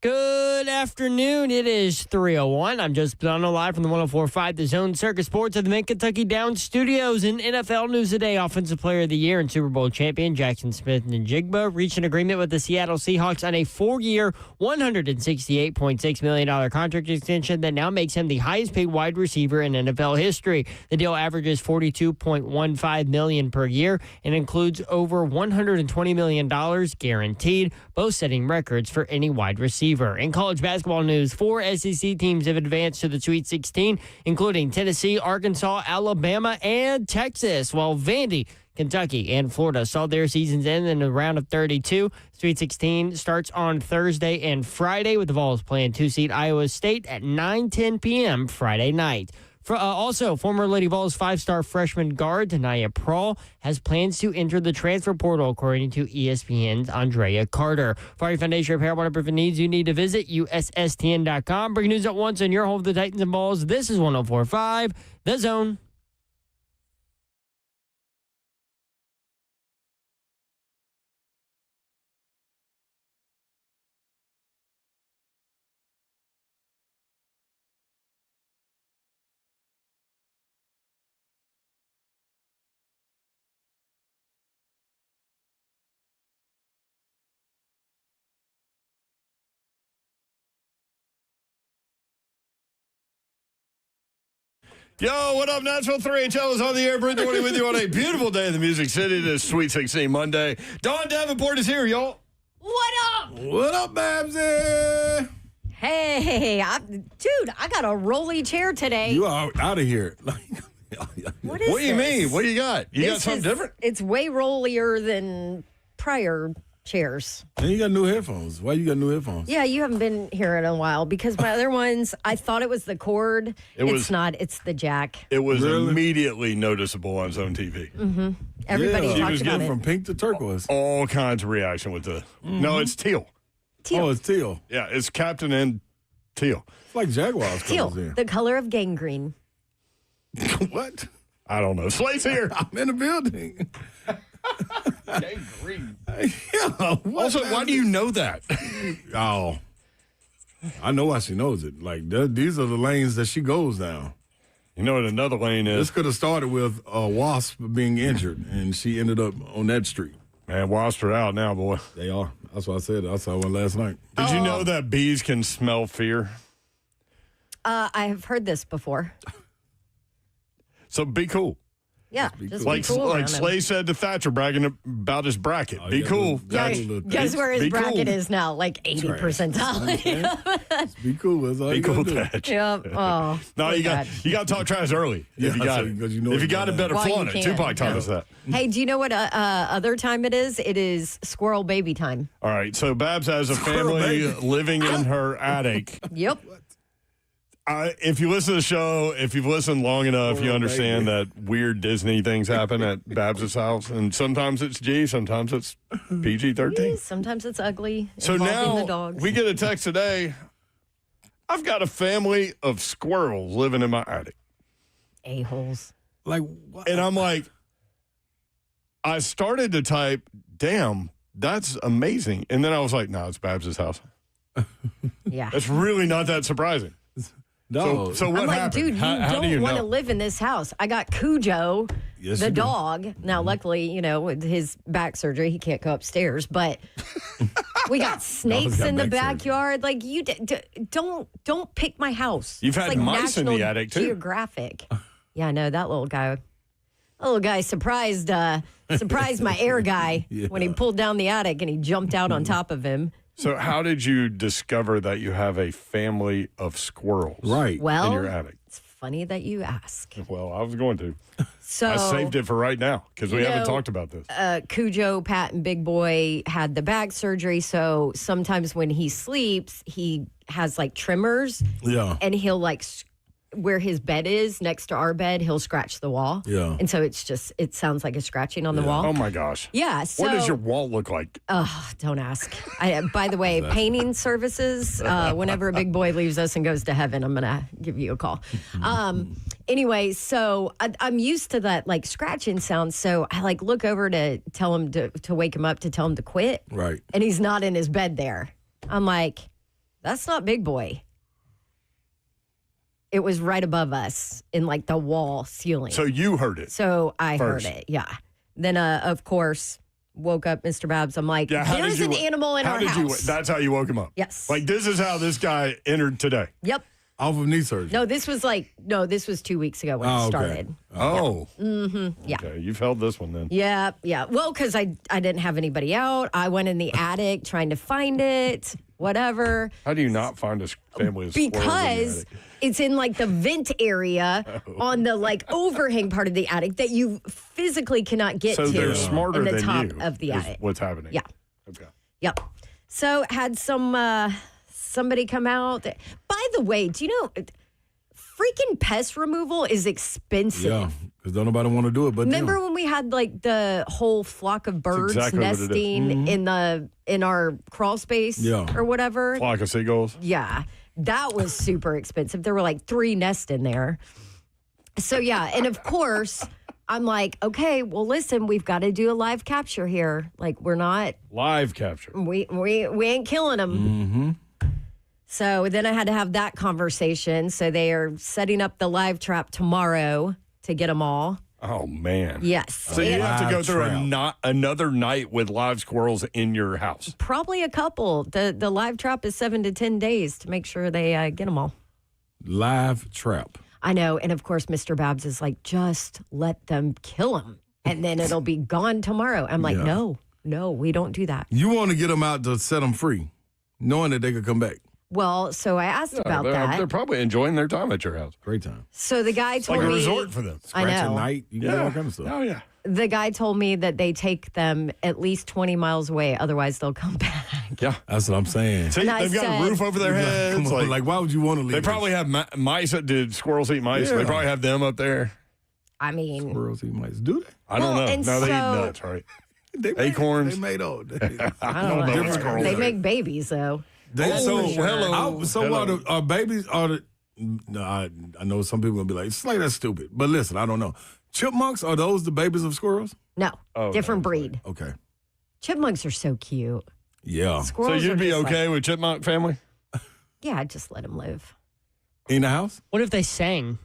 Good afternoon. It is 3:01. I'm just Dono live from the 104.5 The Zone Circus Sports at the Mid-Kentucky Downs Studios. In NFL news today, Offensive Player of the Year and Super Bowl champion Jackson Smith-Njigba reached an agreement with the Seattle Seahawks on a 4-year, $168.6 million contract extension that now makes him the highest-paid wide receiver in NFL history. The deal averages $42.15 million per year and includes over $120 million guaranteed, both setting records for any wide receiver. In college basketball news, 4 SEC teams have advanced to the Sweet 16, including Tennessee, Arkansas, Alabama, and Texas, while Vandy, Kentucky, and Florida saw their seasons end in a round of 32. Sweet 16 starts on Thursday and Friday, with the Vols playing 2-seed Iowa State at 9:10 p.m. Friday night. Also, former Lady Vols 5-star freshman guard Tanaya Prawl has plans to enter the transfer portal, according to ESPN's Andrea Carter. For your foundation repair, whatever needs you need to visit USSTN.com. Breaking news at once on your home of the Titans and Vols. This is 104.5 The Zone. Yo, what up, Nashville? 3HL is on the air. Brent Doherty with you on a beautiful day in the Music City. This Sweet 16 Monday. Dawn Davenport is here, y'all. What up? What up, Babsy? Hey, I got a rolly chair today. You are out of here. What do you mean? What do you got? You got something different? It's way rollier than prior chairs. And you got new headphones. Why you got new headphones? Yeah, you haven't been here in a while because my other ones, I thought it was the cord. It's not. It's the jack. It was immediately noticeable on Zone TV. Mm-hmm. Everybody talked about was getting from pink to turquoise. All kinds of reaction with the. No, it's teal. Teal. Oh, it's teal. Yeah, it's Captain and teal. It's like Jaguars teal, colors in. the color of gangrene. What? I don't know. Slate's here. I'm in the building. Green. Yeah, also, why do you know that? Oh, I know why she knows it. Like, these are the lanes that she goes down. You know what another lane is? This could have started with a wasp being injured, and she ended up on that street. Man, wasps are out now, boy. They are. That's what I said. I saw one last night. Did you know that bees can smell fear? I have heard this before. So be cool. Yeah, just like be cool like Slay said to Thatcher, bragging about his bracket. Be cool. Guess where his bracket is now? Like 80 percentile. Be cool. That's all Be you cool, gotta do. Thatch. Yep. Oh, No, you got to talk trash early. If you got it, if you got it, better flaunt it. Tupac taught us that. Hey, do you know what other time it is? It is squirrel baby time. All right. So Babs has a family living in her attic. Yep. If you listen to the show, if you've listened long enough, you understand that weird Disney things happen at Babs' house. And sometimes it's G, sometimes it's PG-13. Sometimes it's ugly. So involving the now dogs. we get a text today. I've got a family of squirrels living in my attic. A-holes. Like, what? And I'm like, I started to type, damn, that's amazing. And then I was like, no, it's Babs' house. Yeah. That's really not that surprising. No. So what I'm like, happened? dude, you don't want to live in this house. I got Cujo, the dog. Now, luckily, with his back surgery, he can't go upstairs. But we got snakes in the backyard. Surgery. Like, you don't pick my house. You've had like mice in National the attic, too. Geographic. Yeah, I know. That little guy surprised my air guy when he pulled down the attic and he jumped out on top of him. So how did you discover that you have a family of squirrels right in your attic? It's funny that you ask. Well, I was going to. So I saved it for right now because we haven't talked about this. Cujo, Pat, and Big Boy had the back surgery, so sometimes when he sleeps, he has like tremors. Yeah. And he'll where his bed is next to our bed, he'll scratch the wall. Yeah. And so it sounds like a scratching on the wall. Oh my gosh. Yeah. So, what does your wall look like? Oh, don't ask. By the way, painting services, whenever a big boy leaves us and goes to heaven, I'm going to give you a call. Anyway, so I'm used to that scratching sound. So I look over to tell him to wake him up, to tell him to quit. Right. And he's not in his bed there. I'm like, That's not big boy. It was right above us in like the wall ceiling. So you heard it. So I first. heard it, yeah. Then, of course, woke up Mr. Babs. I'm like, there's an animal in our house. That's how you woke him up? Yes. Like, this is how this guy entered today? Yep. Off of knee surgery? No, this was 2 weeks ago when it started. Oh. Yeah. Mm-hmm. Yeah. Okay, you've held this one then. Yeah, yeah. Well, because I didn't have anybody out. I went in the attic trying to find it, whatever. How do you not find a family of squirrels in the Because attic? it's in like the vent area on the like overhang part of the attic that you physically cannot get So to they're smarter in the than top you of the is attic. what's happening. Yeah. Okay. Yep. So had somebody come out. By the way, do you know freaking pest removal is expensive? Yeah, because don't nobody want to do it. But Remember when we had like the whole flock of birds exactly what it is. nesting in our crawl space or whatever? Flock of seagulls. Yeah, that was super expensive. There were like 3 nests in there. So yeah, and of course I'm like, okay, well listen, we've got to do a live capture here. Like we're not Live capture. we ain't killing them. Mm-hmm. So then I had to have that conversation. So they are setting up the live trap tomorrow to get them all. Oh, man. Yes. So you have to go Live through trap. another night with live squirrels in your house. Probably a couple. The live trap is 7 to 10 days to make sure they get them all. live trap. I know. And of course, Mr. Babs is like, just let them kill them. And then it'll be gone tomorrow. I'm like, no, we don't do that. You want to get them out to set them free, knowing that they could come back. Well, so I asked about they're that. probably enjoying their time at your house. Great time. So the guy told Like a me. resort for them. I Scratch know. at night. You can do all kinds of stuff. Oh, yeah. The guy told me that they take them at least 20 miles away. Otherwise, they'll come back. Yeah. That's what I'm saying. See, And I they've got said- a roof over their heads. Come on, like, why would you want to leave? they probably have mice. Did squirrels eat mice? Yeah. They probably have them up there. I mean, Squirrels eat mice. Do they? I don't Well, know. and No, they eat so- nuts, right? They Acorns. They made all day. I don't know. Different squirrels. They make babies, though. Hello. Are babies? No, I know some people gonna be like, "Slay, that's stupid." But listen, I don't know. Chipmunks, are those the babies of squirrels? No, Oh, different no, breed. Okay. Chipmunks are so cute. Yeah. So Squirrels you'd are be just okay like, with chipmunk family? yeah, I'd just let them live. In the house? What if they sang?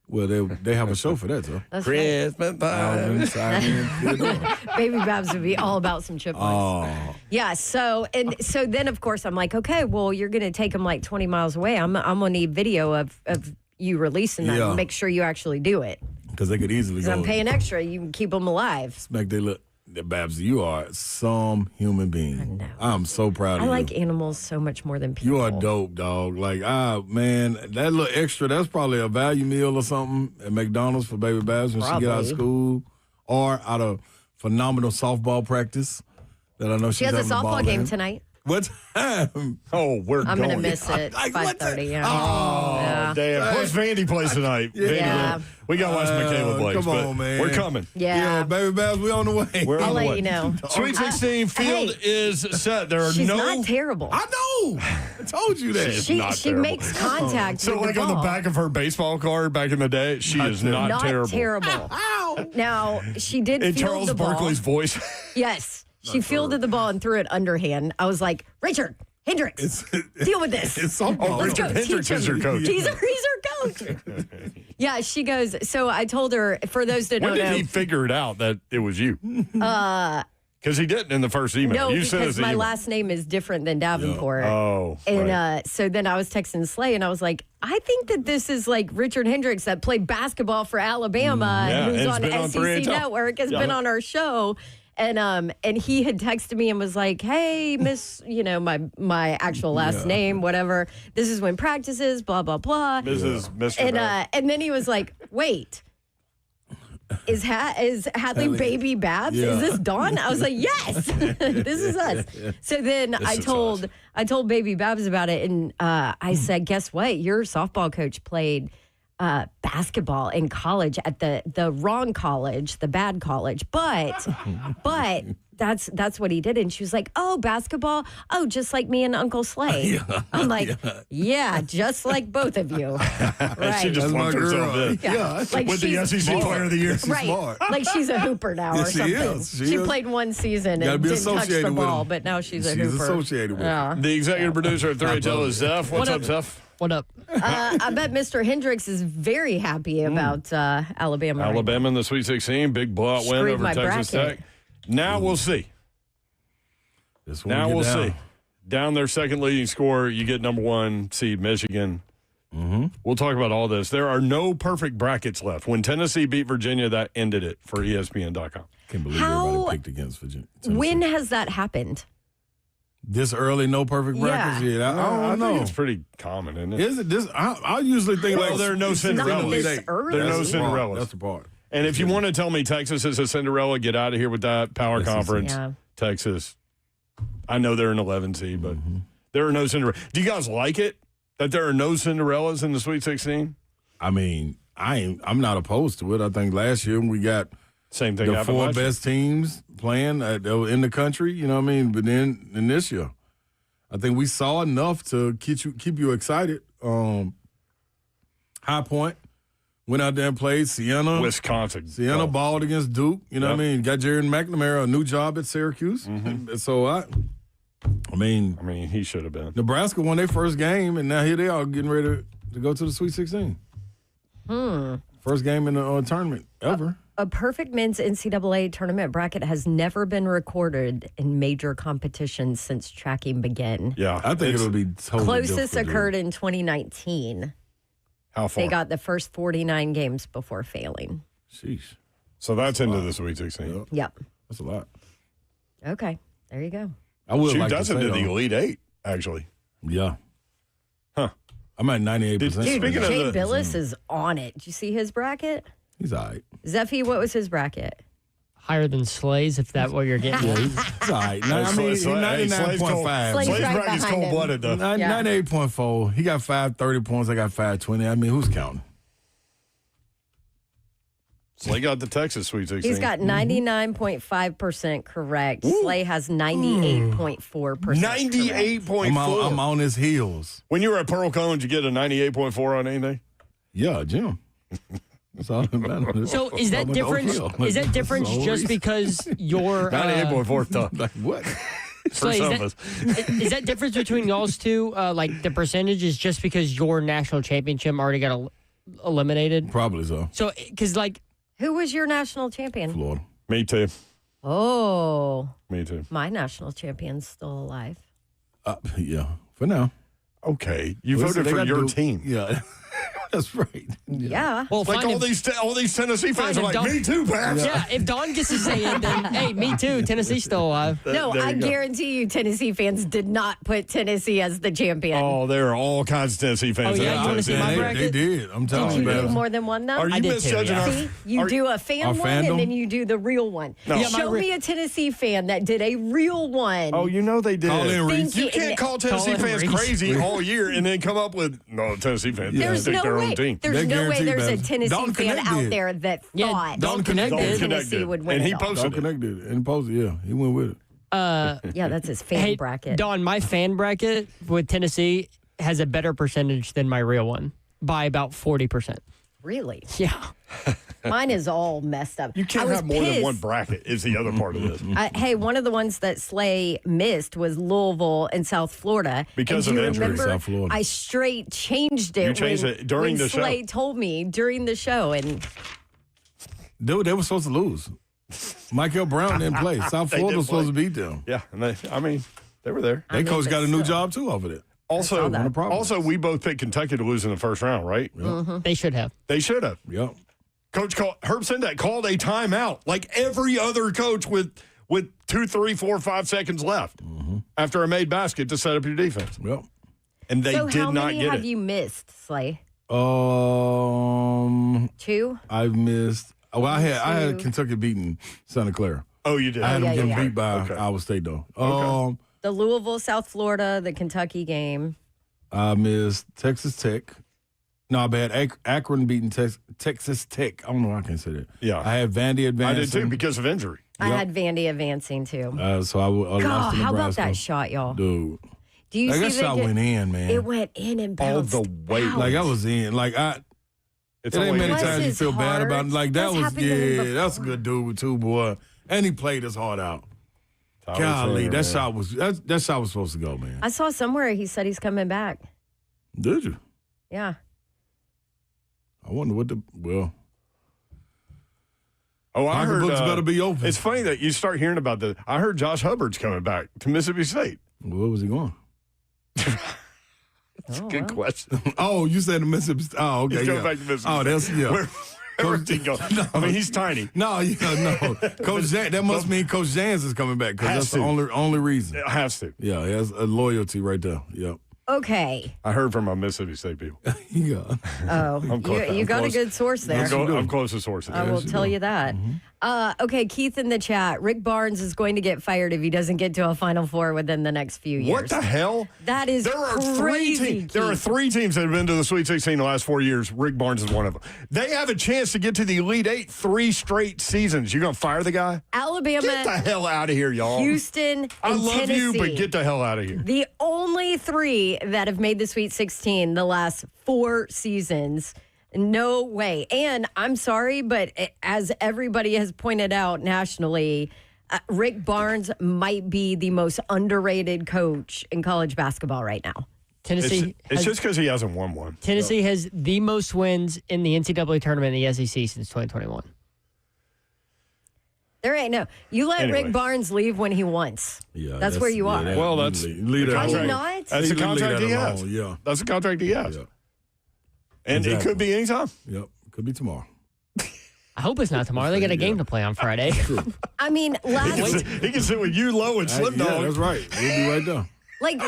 Well, they have a show for that, though. That's right. Christmas Alvin, Simon, Theodore. Baby Babs would be all about some chipmunks. Oh, Yeah, so then of course I'm like, okay, well you're gonna take them like 20 miles away. I'm gonna need video of you releasing them. Yeah. Make sure you actually do it. because they could easily Because go. I'm paying extra. You can keep them alive. Smack they look. Babs, you are some human being. I know. I'm so proud of I you. like animals so much more than people. You are dope, dog. Like, man, that little extra, that's probably a value meal or something at McDonald's for Baby Babs when she get out of Probably. school or out of phenomenal softball practice that I know She she's has a having the ball softball game in. tonight. What time? Oh, we're I'm going. gonna miss it. Like, what the- 5:30. Yeah. Oh, Yeah. damn. Where's Vandy plays tonight? Yeah. We got to watch Michaela Blaze. come but on, man. We're coming. Yeah. Baby Babs, we on the way. We're I'll on the let way. you know. Sweet 16 field hey. is set. There are She's no. not terrible. I know. I told you that. She's She not she terrible. makes contact So, with like the on the ball. back of her baseball card back in the day, she is not, Not terrible. terrible. Now she did In field Charles the ball. Barkley's voice. Yes, she fielded the ball and threw it underhand. I was like, Richard Hendricks, deal with this. It's softball. Let's go. Richard Hendricks Teach is him. your coach. He's our coach. Yeah, she goes. So I told her, for those that When don't did know, he figure it out that it was you? Because he didn't in the first email. no, you sent us because the my email. last name is different than Davenport. Oh, And right. so then I was texting Slay, and I was like, I think that this is like Richard Hendricks that played basketball for Alabama, Yeah, who's and on has been on SEC 3HL. Network, has Yeah. been on our show. And he had texted me and was like, hey, Miss, my actual last name, whatever. This is when practice is, blah, blah, blah. Mr. And then he was like, wait. Is Hadley Baby Babs? Yeah. Is this Dawn? I was like, yes, this is us. So then I told Baby Babs about it, and I said, guess what? Your softball coach played basketball in college at the wrong college, the bad college, but that's what he did. And she was like, oh, basketball? Oh, just like me and Uncle Slay. I'm like, yeah, just like both of you. Right. She just lumped herself in. Yeah. Like with the SEC Player of the Year. Right. Smart. Like she's a hooper now or something. She is. Played one season Gotta and be didn't touch associated the with ball, him. but now she's a She's hooper. associated with him. The executive producer at 3HL is Zeph. What's up, Zeph? What up? I bet Mr. Hendricks is very happy about Alabama. right Alabama in the Sweet 16, big blowout win Screwed over my Texas bracket. Tech. Now we'll see. Now we'll see. Down their second leading scorer, you get number 1 seed Michigan. We'll talk about all this. There are no perfect brackets left. When Tennessee beat Virginia, that ended it for ESPN.com. Can't believe How- everybody picked against Virginia. When has that happened? This early, no perfect brackets yet. I don't know. think it's pretty common, isn't it? Is it this? I usually think Well, like there are no Not Cinderellas. this early. There are no That's the part. Cinderellas. That's the part. And if you want to tell me Texas is a Cinderella, get out of here with that. Power Yes, conference. Yeah. Texas. I know they're an 11 seed, but there are no Cinderellas. Do you guys like it that there are no Cinderellas in the Sweet 16? I mean, I'm not opposed to it. I think last year we got Same thing the happened 4 last year. best teams playing in the country. You know what I mean? But then in this year, I think we saw enough to keep you excited. High Point went out there and played. Sienna Wisconsin. balled against Duke. You know what I mean? Got Jared McNamara a new job at Syracuse. So I mean, he should have been. Nebraska won their first game, and now here they are getting ready to go to the Sweet 16. First game in the tournament ever. A perfect men's NCAA tournament bracket has never been recorded in major competitions since tracking began. Yeah. I think it'll be totally Closest difficult to do. occurred in 2019. How far? They got the first 49 games before failing. Sheesh. So that's into the Sweet 16. Yep. That's a lot. Okay. There you go. I would Shoot, like that's to say, into the though, Elite 8, actually. Yeah. Huh. I'm at 98%. Dude, Speaking of Jay the- Billis is on it. Did you see his bracket? He's all right. Zeffy, what was his bracket? Higher than Slay's, if that's what you're getting. Yeah, he's all right. No, I mean, he's 99.5. Slay's Slay's right bracket's behind him. cold-blooded, though. 98.4. He got 530 points. I got 520. I mean, who's counting? Slay got the Texas Sweet 16. He's got 99.5% correct. Slay has 98.4%. 98.4. I'm on his heels. When you were at Pearl Cone, did you get a 98.4 on anything? Yeah, Jim. That's all that matters. So is that difference? Is that difference just because you're 98.4 tough. Like what? Slay, some of us. is that difference between y'all's two? Like the percentage is just because your national championship already got eliminated. Probably so. So because like Who was your national champion? Florida. Me too. Oh, Me too. my national champion's still alive. Yeah, for now. Okay. You Listen, voted they for got your Duke. team. Yeah, that's right. Yeah. well, Like fine all if- these Tennessee fans Fine, are like, don't- me too, Babs. yeah, if Don gets to say it, then hey, me too. Tennessee's still alive. No, There you I go. guarantee you Tennessee fans did not put Tennessee as the champion. Oh, there are all kinds of Tennessee fans. Oh, yeah? that You wanna see Tennessee. my they bracket? did. I'm telling Did you, you do Babs. more than one, though? Are you I did too, misjudging yeah. our... See, you are- do a fan our one fandom? and then you do the real one. No. Yeah, my Show me a Tennessee fan that did a real one. Oh, you know they did. Call in, Reese. You can't call Tennessee Call in, fans Reese. crazy all year and then come up with no Tennessee fans. There's stick no their way. own team. There's They're no way guaranteed, there's a Babs. Tennessee Dalton fan Connect out did. there that Yeah, thought Dalton Connect that did. Tennessee would win And he it all. posted Don't it. connect it and posted. Yeah, he went with it. Yeah, that's his fan Hey, bracket. Don, my fan bracket with Tennessee has a better percentage than my real one by about 40%. Really? Yeah. Mine is all messed up. You I can't was have more than pissed. one bracket is the other part of this. Hey, one of the ones that Slay missed was Louisville and South Florida. Because and of do you injury. remember, South Florida. I straight changed it. You changed when, it during when the show. Slay told me during the show, and They were supposed to lose. Michael Brown didn't play. South They Florida did was supposed to play. beat them. Yeah, and they were there. Their mean, coach but got a new still. job, too, off of it. Also, that. also, we both picked Kentucky to lose in the first round, right? They should have. They should have. Yep. Coach Herb Sendek called a timeout like every other coach with 2, 3, 4, 5 seconds left after a made basket to set up your defense. Yep. And they so did how not many get have it. you missed, Slay? 2 I missed. Well, I had Two. Kentucky beating Santa Clara. Oh, you did. I had yeah, them yeah, getting yeah. beat by Okay. Iowa State, though. Okay. The Louisville, South Florida, the Kentucky game. I missed Texas Tech. No, I had Akron beating Texas Tech. I don't know why I can't say that. Yeah. I had Vandy advancing. I did too because of injury. I had Vandy advancing too. So I lost to Nebraska. How about that shot, y'all? Dude. Do you see that shot went in, man. It went in and bounced all the way. out. Like, I was in. Like, it ain't many times you feel bad about it. Like, that's a good dude, too, boy. And he played his heart out. Golly, that shot was supposed to go, man. I saw somewhere he said he's coming back. Did you? Yeah. I wonder I heard books better be open. It's funny that you start hearing about this. I heard Josh Hubbard's coming back to Mississippi State. Where was he going? That's a good question. Oh, you said the Mississippi State. Oh, okay. He's going back to Mississippi Oh, that's, yeah. Where's he going? No. I mean, he's tiny. No. Coach Jan, that must mean Coach Jans is coming back because that's the only reason. It has to. Yeah, he has a loyalty right there. Yep. Okay. I heard from my Mississippi State people. Yeah. Oh, you got a good source there. I'm close to sources. I will tell you that. Okay, Keith in the chat. Rick Barnes is going to get fired if he doesn't get to a Final Four within the next few years. What the hell? That is crazy. There are 3 teams that have been to the Sweet 16 the last 4 years. Rick Barnes is one of them. They have a chance to get to the Elite Eight 3 straight seasons. You're going to fire the guy? Alabama. Get the hell out of here, y'all. Houston and I love Tennessee. you, but get the hell out of here. The only 3 that have made the Sweet 16 the last 4 seasons. No way. And I'm sorry, but as everybody has pointed out nationally, Rick Barnes might be the most underrated coach in college basketball right now. Tennessee. It's just because he hasn't won one. Tennessee has the most wins in the NCAA tournament in the SEC since 2021. There ain't no. You let Rick Barnes leave when he wants. Yeah, that's where you are. Well, that's lead Are you not? That's the contract he has. Yeah. That's the contract he has. Yeah. And it could be anytime. Yep. Could be tomorrow. I hope it's not tomorrow. They got a game to play on Friday. I mean, He can sit with you, Low, and Slim Dog. Yeah, that's right. We'll be right there. like,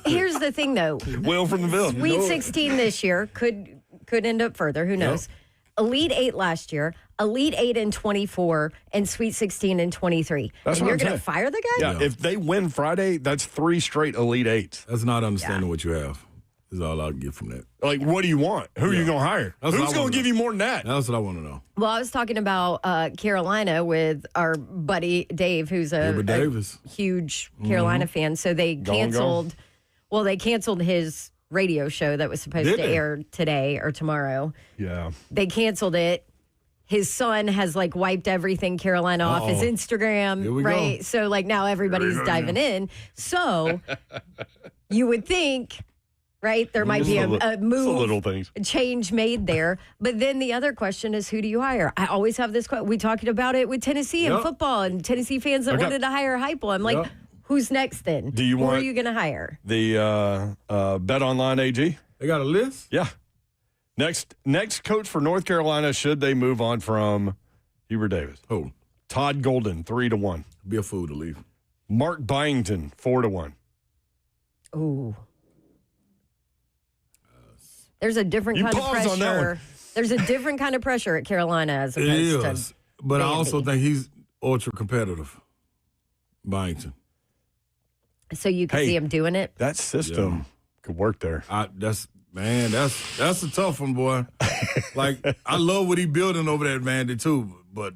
here's the thing, though. Will from the Ville. Sweet 16 this year could end up further. Who knows? Yep. Elite 8 last year, Elite 8 in 24, and Sweet 16 in 23. That's and what you're I'm going to fire the guy? Yeah, if they win Friday, that's 3 straight Elite 8s. That's not understanding what you have. Is all I'll get from that. Like, what do you want? Who are you going to hire? Who's going to give you more than that? That's what I want to know. Well, I was talking about Carolina with our buddy Dave, who's a huge Carolina fan. So they canceled. Well, they canceled his radio show that was supposed to air today or tomorrow. Yeah, they canceled it. His son has wiped everything Carolina off his Instagram, right? Go. So now everybody's diving in. So you would think. Right? There might be a move, a change made there. But then the other question is, who do you hire? I always have this question. We talked about it with Tennessee and football and Tennessee fans that wanted to hire Heupel. I'm like, who's next then? Who are you going to hire? The Bet Online AG? They got a list? Yeah. Next coach for North Carolina, should they move on from Hubert Davis? Who? Todd Golden, 3-1. Be a fool to leave. Mark Byington, 4-1. Ooh. There's a different kind of pressure. There's a different kind of pressure at Carolina as opposed to But Vandy. I also think he's ultra competitive. Byington. So you can see him doing it? That system could work there. That's a tough one, boy. I love what he's building over there at Vandy, too. But,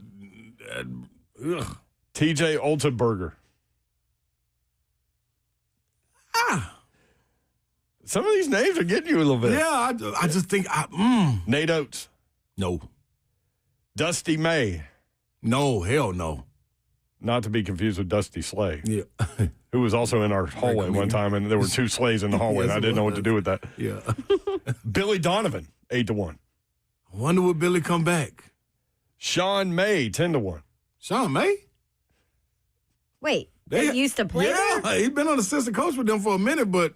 TJ Oltenberger. Some of these names are getting you a little bit. Yeah, I just think Nate Oates. No. Dusty May. No, hell no. Not to be confused with Dusty Slay. Yeah. Who was also in our hallway one time, and there were 2 Slays in the hallway, and I didn't know what to do with that. Yeah. Billy Donovan, 8-1. I wonder would Billy come back. Sean May, 10-1. Sean May? Wait, they used to play there? Yeah, he's been on assistant coach with them for a minute, but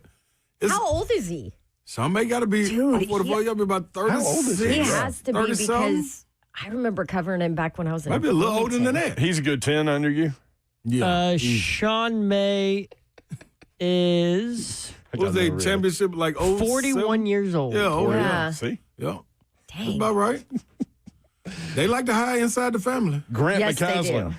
how old is he? Sean May got to be, Dude, he got to be about 36. How old is he? He has to be because I remember covering him back when I was in Maybe a little older than that. He's a good 10 under you? Yeah. Sean May is... What was a championship 41 years old. Yeah. See? Yeah. Dang. That's about right. They like to hire inside the family. Grant Yes, McCaslin. they do.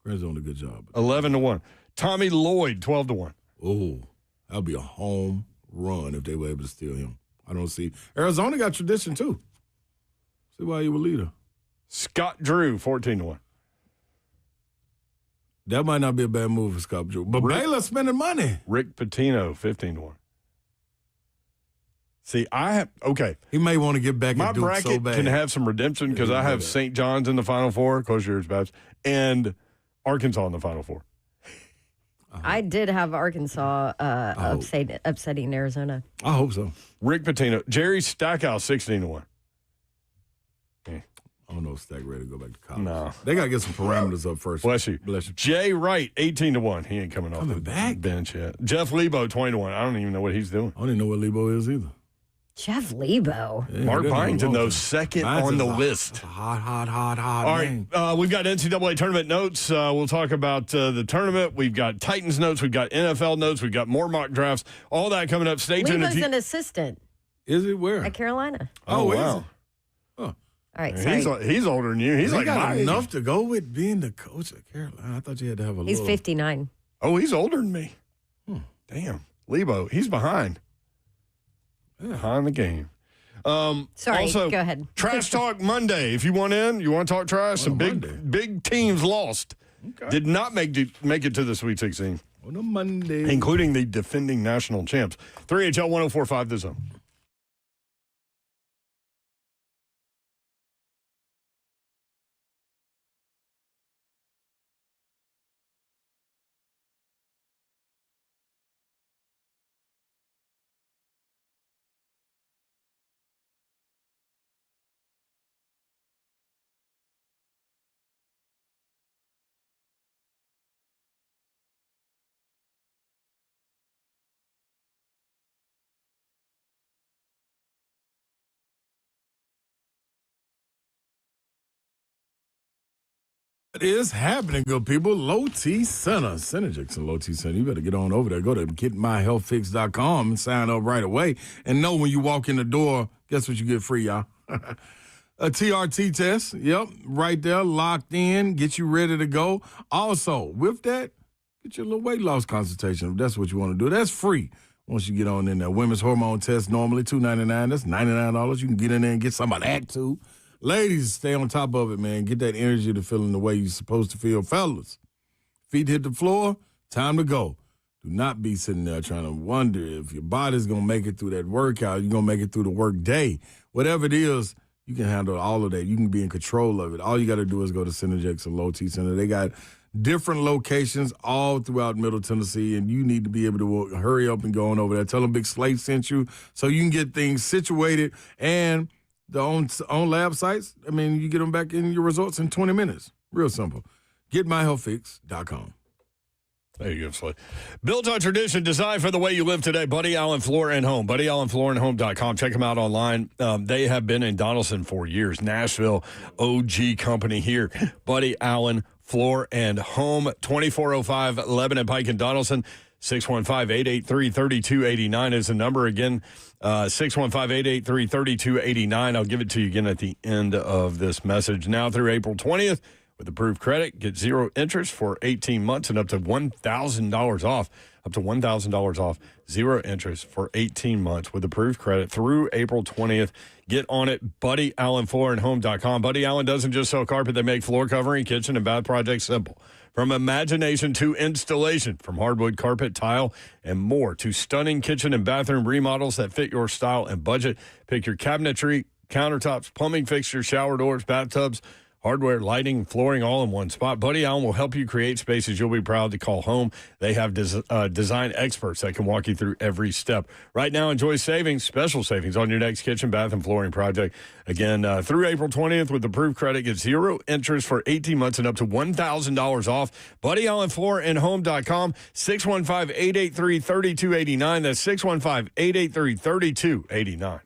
Grant's doing a good job. 11-1. Tommy Lloyd, 12-1. Oh, that'll be a home run if they were able to steal him. I don't see. Arizona got tradition, too. See why he would lead her. Scott Drew, 14-1. That might not be a bad move for Scott Drew. But Baylor's spending money. Rick Pitino, 15-1. See, He may want to get back my at Duke bracket so bad. can have some redemption because I have St. John's in the Final Four, close yours, Babs, and Arkansas in the Final Four. I did have Arkansas upsetting Arizona. I hope so. Rick Pitino. Jerry Stackhouse, 16-1. I don't know if Stack ready to go back to college. No. They got to get some parameters up first. Bless you. Bless you. Jay Wright, 18-1. He ain't coming off the back? bench yet. Jeff Lebo, 20-1. I don't even know what he's doing. I don't even know what Lebo is either. Jeff Lebo. Yeah, Mark Byington, though, second on the list. Hot. All right, we've got NCAA tournament notes. We'll talk about the tournament. We've got Titans notes. We've got NFL notes. We've got more mock drafts. All that coming up. Stay tuned. Lebo's an assistant. Is it where? At Carolina. Oh, wow. All right, sorry. He's older than you. He's like got enough to go with being the coach of Carolina. I thought you had to have a He's 59. Oh, he's older than me. Damn. Lebo, he's behind. Behind the game. Sorry, also, go ahead. Trash Talk Monday. If you want to talk trash, some big teams lost. Okay. Did not make it to the Sweet 16. On a Monday. Including the defending national champs. 3HL 104.5 The Zone. What is happening, good people? Low T Center. Synergix and Low T Center. You better get on over there. Go to getmyhealthfix.com and sign up right away. And know when you walk in the door, guess what you get free, y'all? A TRT test. Yep, right there, locked in, get you ready to go. Also, with that, get your little weight loss consultation if that's what you want to do. That's free once you get on in there. Women's hormone test normally $299. That's $99. You can get in there and get some of that, too. Ladies, stay on top of it, man. Get that energy to feeling the way you're supposed to feel. Fellas, feet hit the floor, time to go. Do not be sitting there trying to wonder if your body's going to make it through that workout, you're going to make it through the work day. Whatever it is, you can handle all of that. You can be in control of it. All you got to do is go to Synergix and Low T Center. They got different locations all throughout Middle Tennessee, and you need to be able to hurry up and go on over there. Tell them Big Slate sent you so you can get things situated and the on lab sites, I mean, you get them back in your results in 20 minutes. Real simple. GetMyHealthFix.com. There you go, Slay. Built on tradition, designed for the way you live today. Buddy Allen Floor and Home. BuddyAllenFloorandHome.com. Check them out online. They have been in Donaldson for years. Nashville OG company here. Buddy Allen Floor and Home. 2405 Lebanon Pike in Donaldson. 615-883-3289 is the number. Again, 615-883-3289. I'll give it to you again at the end of this message. Now through April 20th, with approved credit, get zero interest for 18 months and up to $1,000 off. Up to $1,000 off, zero interest for 18 months with approved credit through April 20th. Get on it, BuddyAllenFloorandHome.com. Buddy Allen doesn't just sell carpet. They make floor covering, kitchen, and bath projects simple. From imagination to installation, from hardwood, carpet, tile, and more, to stunning kitchen and bathroom remodels that fit your style and budget. Pick your cabinetry, countertops, plumbing fixtures, shower doors, bathtubs, hardware, lighting, flooring, all in one spot. Buddy Allen will help you create spaces you'll be proud to call home. They have design experts that can walk you through every step. Right now, enjoy savings, special savings on your next kitchen, bath, and flooring project. Again, through April 20th with approved credit, get zero interest for 18 months and up to $1,000 off. BuddyAllenFloorandHome.com, 615-883-3289. That's 615-883-3289.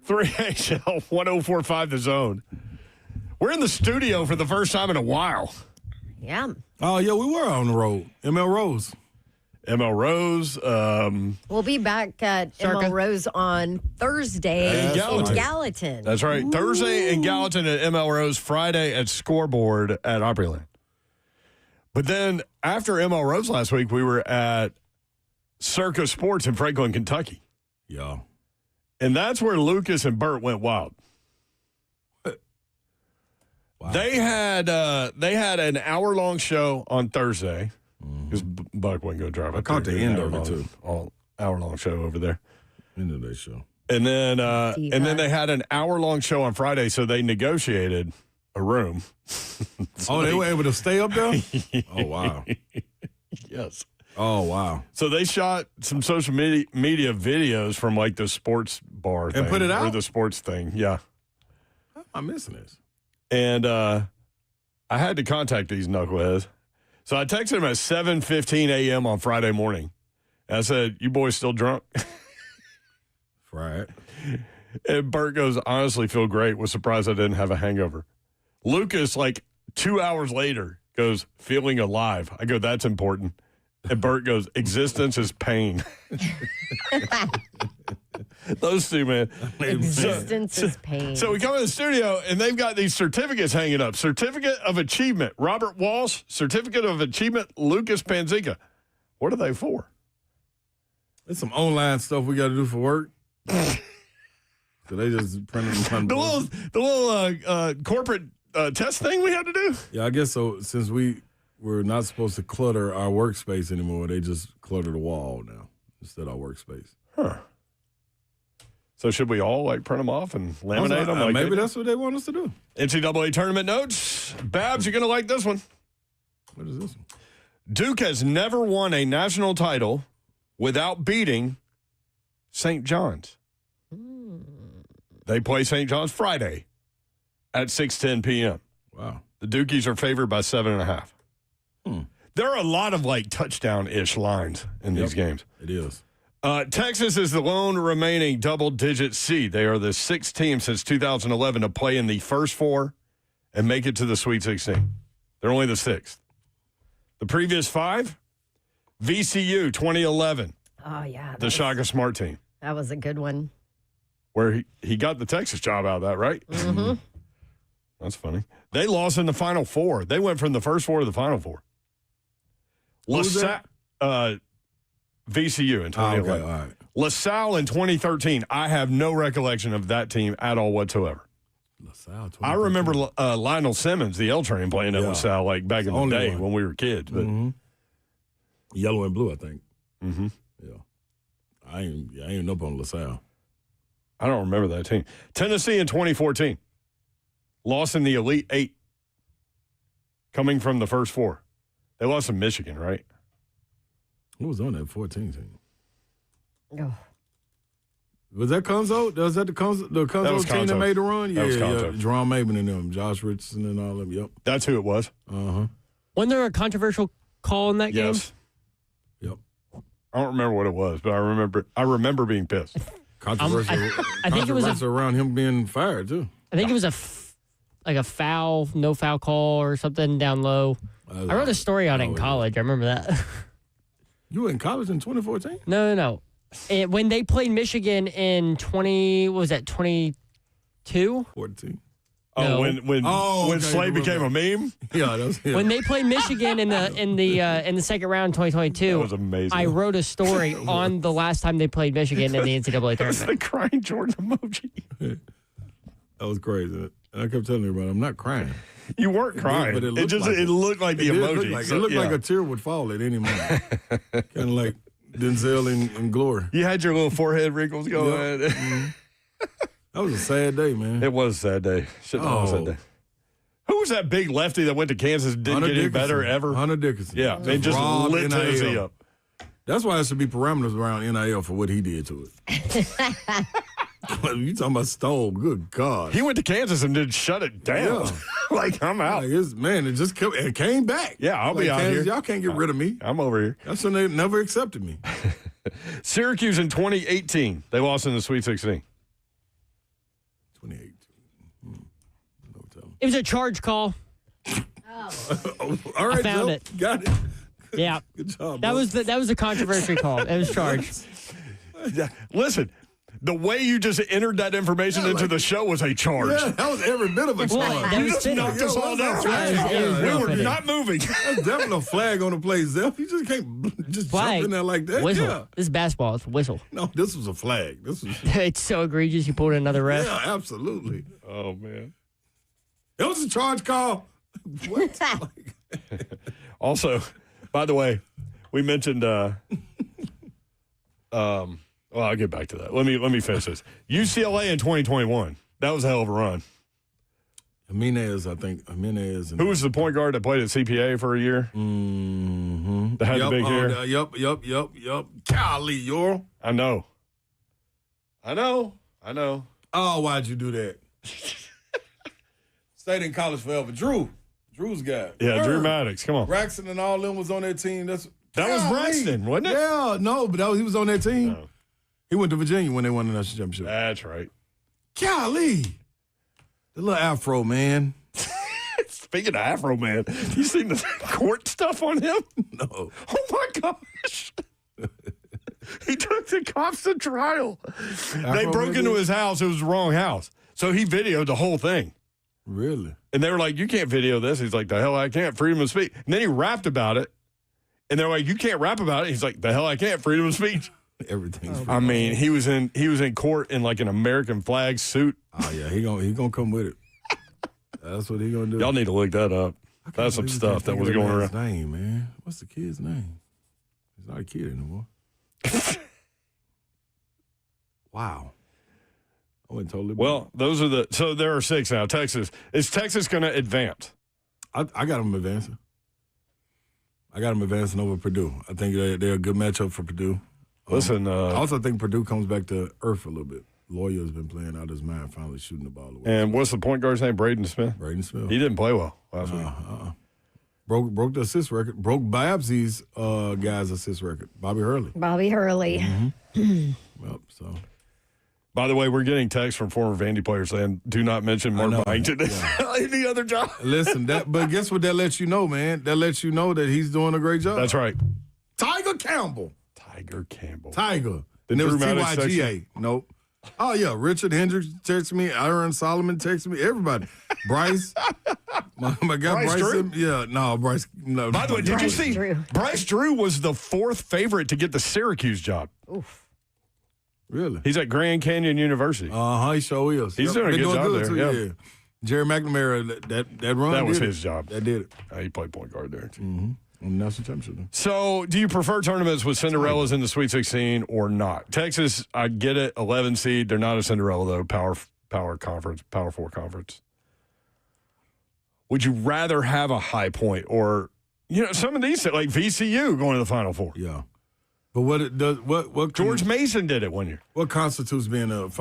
3HL 1045 The Zone. We're in the studio for the first time in a while. Yeah. Oh, yeah, we were on the road. ML Rose. ML Rose. We'll be back at ML Rose on Thursday in Gallatin. That's right. Ooh. Thursday in Gallatin at ML Rose, Friday at Scoreboard at Opryland. But then after ML Rose last week, we were at Circa Sports in Franklin, Kentucky. Yeah. And that's where Lucas and Bert went wild. Wow. They had an hour-long show on Thursday because Buck wasn't going to drive. I caught the end of it, too. All hour-long show over there. End of that show. And then they had an hour-long show on Friday, so they negotiated a room. They were able to stay up there? Oh, wow. Yes. Oh, wow. So they shot some social media videos from, like, the sports bar thing. And put it out? Or the sports thing, yeah. How am I missing this? And I had to contact these knuckleheads. So I texted them at 7:15 a.m. on Friday morning. And I said, you boys still drunk? Right. And Bert goes, honestly, feel great. Was surprised I didn't have a hangover. Lucas, like 2 hours later, goes, feeling alive. I go, that's important. And Bert goes, existence is pain. Those two, man. Existence is pain. So we come in the studio, and they've got these certificates hanging up. Certificate of Achievement, Robert Walsh. Certificate of Achievement, Lucas Panzica. What are they for? It's some online stuff we got to do for work. So they just printed them. The little corporate test thing we had to do? Yeah, I guess so. Since we're not supposed to clutter our workspace anymore, they just clutter the wall now instead of our workspace. Huh. So should we all print them off and laminate them? Maybe that's what they want us to do. NCAA tournament notes. Babs, you're going to like this one. What is this one? Duke has never won a national title without beating St. John's. They play St. John's Friday at 6:10 p.m. Wow. The Dukies are favored by 7.5. There are a lot of touchdown-ish lines in these games. It is. Texas is the lone remaining double-digit seed. They are the sixth team since 2011 to play in the first four and make it to the Sweet 16. They're only the sixth. The previous five, VCU 2011. Oh, yeah. The Shaka Smart team. That was a good one. Where he got the Texas job out of that, right? Mm-hmm. That's funny. They lost in the Final Four. They went from the first four to the Final Four. VCU in 2011. Okay, all right. LaSalle in 2013. I have no recollection of that team at all whatsoever. LaSalle. I remember Lionel Simmons, the L Train, playing at LaSalle back in the day when we were kids. But yellow and blue, I think. Mm-hmm. Yeah. I ain't know on LaSalle. I don't remember that team. Tennessee in 2014. Lost in the Elite Eight. Coming from the first four. They lost to Michigan, right? Who was on that 14 team? Oh. Was that Conzo? Was that the Conzo team that made the run? Yeah, Jerome Maben and them, Josh Richardson and all of them. Yep. That's who it was. Uh-huh. Wasn't there a controversial call in that game? Yes. Yep. I don't remember what it was, but I remember being pissed. Controversial. I think it was around him being fired too. I think it was a foul, no foul call or something down low. I wrote a story on it in college. I remember that. You were in college in 2014? No. When they played Michigan in 22? 14. Oh, no. when Slade became a meme? Yeah, When they played Michigan in the second round in 2022, that was amazing. I wrote a story on the last time they played Michigan in the NCAA tournament. That was the crying Jordan emoji. That was crazy. And I kept telling everybody, I'm not crying. You weren't crying. But it looked like the emoji. It looked like a tear would fall at any moment. Kind of like Denzel in Glory. You had your little forehead wrinkles going. Yep. That was a sad day, man. It was a sad day. Shit, that was a sad day. Who was that big lefty that went to Kansas and didn't get any better ever? Hunter Dickinson. Yeah, they just lit Tennessee up. That's why there should be parameters around NIL for what he did to it. You talking about stole? Good God! He went to Kansas and did shut it down. Yeah. I'm out. It just came back. Yeah, I'll be out Kansas, here. Y'all can't get rid of me. I'm over here. That's when they never accepted me. Syracuse in 2018, they lost in the Sweet 16. 28. No telling. It was a charge call. All right, I found Joe. it. Got it. Yeah. Good job, That bro. was a controversial call. It was charged. Yeah. Listen, the way you just entered that information into the show was a charge. Yeah, that was every bit of a charge. that You was just fitting. knocked us all down. Yeah, We were fitting. not moving. That's definitely a flag on the play, Zeph. You just can't just Flag. jump in there like that. Whistle. Yeah. This is basketball. It's a whistle. No, this was a flag. This was It's so egregious. You pulled another ref. yeah, absolutely. Oh, man. It was a charge call. What? Also, by the way, we mentioned well, I'll get back to that. Let me finish this. UCLA in 2021. That was a hell of a run. Jimenez, I think. Jimenez. Who was the point guard that played at CPA for a year? Mm-hmm. That had the big hair? Yep. Golly, Earl. I know. Oh, why'd you do that? Stayed in college forever. Drew's guy. Yeah, Drew Maddox. Come on. Braxton and all them was on that team. That was Braxton, wasn't it? Yeah, no, but he was on that team. No. He went to Virginia when they won the national championship. That's right. Golly. The little afro, man. Speaking of Afro Man, you seen the court stuff on him? No. Oh my gosh. He took the cops to trial. They broke into his house. It was the wrong house. So he videoed the whole thing. Really? And they were like, you can't video this. He's like, the hell I can't. Freedom of speech. And then he rapped about it. And they're like, you can't rap about it. He's like, the hell I can't. Freedom of speech. Everything's I mean, he was in court in like an American flag suit. Oh yeah, he gonna come with it. That's what he gonna do. Y'all need to look that up. That's some stuff that was going around. Name, man. What's the kid's name? He's not a kid anymore. Wow. I went totally. Well, those are so there are 6 now. Texas. Is Texas going to advance? I got them advancing. I got them advancing over Purdue. I think they're a good matchup for Purdue. Listen. I also think Purdue comes back to earth a little bit. Lawyer's been playing out his mind, finally shooting the ball away. And what's the point guard's name? Braden Smith? Braden Smith. He didn't play well last week. Broke the assist record. Broke Biopsy's guy's assist record. Bobby Hurley. Mm-hmm. Yep, so. By the way, we're getting texts from former Vandy players saying, do not mention Mark Byington any other job. Listen, but guess what that lets you know, man? That lets you know that he's doing a great job. That's right. Tiger Campbell. Tiger. And there was TYGA. Nope. Oh, yeah. Richard Hendricks texted me. Aaron Solomon texted me. Everybody. Bryce. my guy Bryce Bryson. Drew? Yeah. No, Bryce. No. By the way, did you see Drew. Bryce Drew was the 4th favorite to get the Syracuse job? Oof. Really? He's at Grand Canyon University. He sure is. He's doing a good job there. Too, yeah. Jerry McNamara, that run. That was did his it. job. That did it. He played point guard there. Mm-hmm. On the national championship. So, do you prefer tournaments with Cinderellas in the Sweet 16 or not? Texas, I get it, 11 seed. They're not a Cinderella, though. Power conference, Power 4 conference. Would you rather have a high point or, some of these, like VCU going to the Final Four? Yeah. But what it does, what George Mason did it one year. What constitutes being a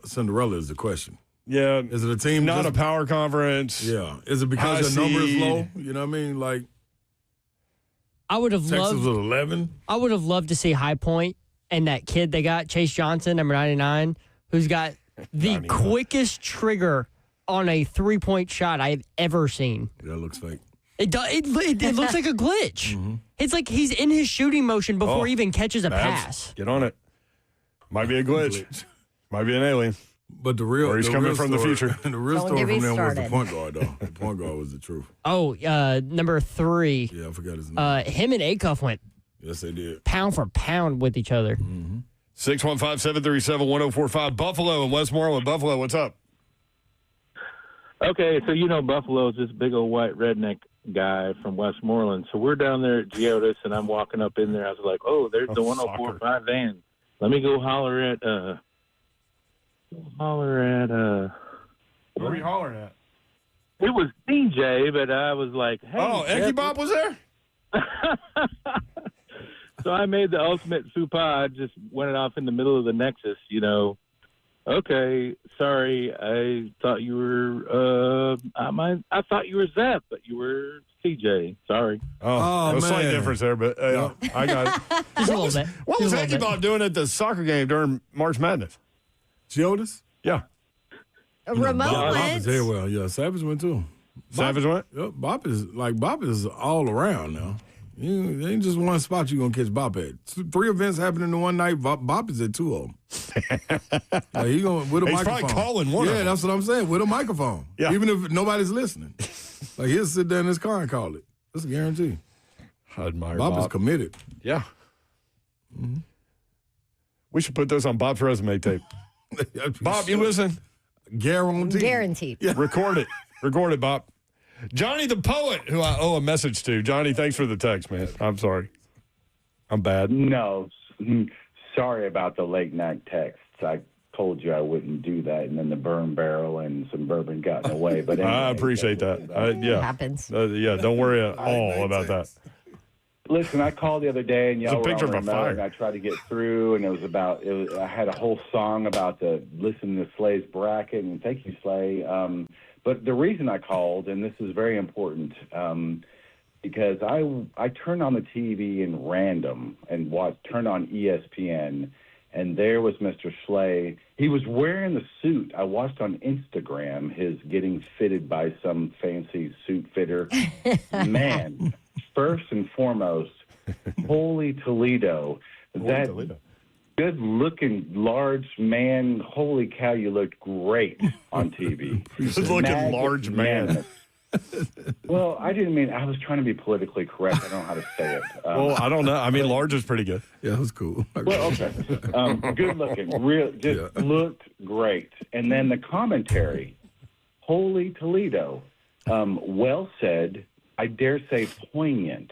Cinderella is the question. Yeah. Is it a team? Not a power conference. Yeah. Is it because your number is low? You know what I mean? Like, I would have Texas loved. was 11. I would have loved to see High Point and that kid they got, Chase Johnson, number 99, who's got the 99. quickest trigger on a 3-point shot I've ever seen. That looks fake. It looks like a glitch. Mm-hmm. It's like he's in his shooting motion before he even catches a pass. Get on it. Might be a glitch. Might be an alien. But the real, or he's coming from the future. The real story from them was the point guard, though. The point guard was the truth. Oh, number 3. Yeah, I forgot his name. Him and Acuff went Yes, they did. pound for pound with each other. 615-737-1045. Buffalo and Westmoreland. Buffalo, what's up? Okay, so Buffalo's this big old white redneck guy from Westmoreland. So we're down there at Geodis, and I'm walking up in there. I was like, oh, there's the 1045 van. Let me go holler at Where were you hollering at? It was DJ, but I was like, hey. Oh, Ecky Bob was there? So I made the ultimate faux pas. I just went off in the middle of the Nexus, Okay, sorry. I thought you were I thought you were Zep, but you were CJ. Sorry. Oh, a slight difference there, but I got it. Just a little bit. What was Just a little Ecky bit. Bob doing at the soccer game during March Madness? Geodis? Yeah. Ramon Bop went. is everywhere. Yeah, Savage went too. Savage went? Yep, Bop is all around now. You ain't just one spot you're going to catch Bop at. 3 events happening in one night. Bop is at 2 of them. He's probably calling one of them. Yeah, that's what I'm saying, with a microphone. Yeah. Even if nobody's listening. He'll sit there in his car and call it. That's a guarantee. I admire Bop Bob. is committed. Yeah. Mm-hmm. We should put those on Bob's resume tape. Bob, you listen? Guaranteed. Yeah. Record it, Bob. Johnny the Poet, who I owe a message to. Johnny, thanks for the text, man. I'm sorry. I'm bad. No, sorry about the late night texts. I told you I wouldn't do that, and then the burn barrel and some bourbon got in the way. But anyway, I appreciate that. Yeah, It happens. Don't worry at all about that. Listen, I called the other day, and y'all were picture on of a remote, fire. and I tried to get through, and I had a whole song about listening to Slay's bracket, and thank you, Slay. But the reason I called, and this is very important, because I turned on the TV in random and turned on ESPN, and there was Mr. Slay. He was wearing the suit. I watched on Instagram his getting fitted by some fancy suit fitter. Man, first and foremost, holy Toledo. That good-looking, large man, holy cow, you looked great on TV. Good-looking, large man. Well, I was trying to be politically correct. I don't know how to say it. Well, I don't know. I mean, large is pretty good. Yeah, it was cool. Well, okay. Good-looking, looked great. And then the commentary, holy Toledo, well said, I dare say poignant.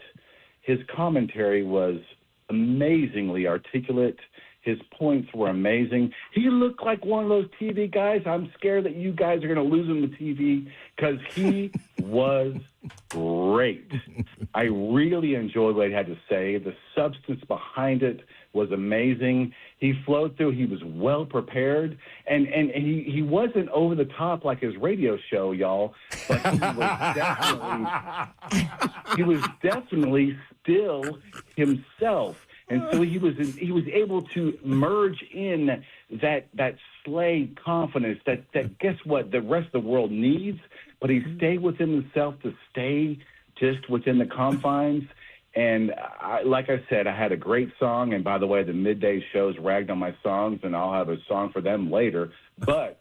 His commentary was amazingly articulate. His points were amazing. He looked like one of those TV guys. I'm scared that you guys are going to lose him to TV because he was great. I really enjoyed what he had to say. The substance behind it was amazing. He flowed through. He was well prepared. And he wasn't over the top like his radio show, y'all, but he was definitely still himself. And so he was able to merge in that Slay confidence that guess what the rest of the world needs, but he stayed within himself to stay just within the confines. And like I said, I had a great song. And by the way, the midday shows ragged on my songs, and I'll have a song for them later. But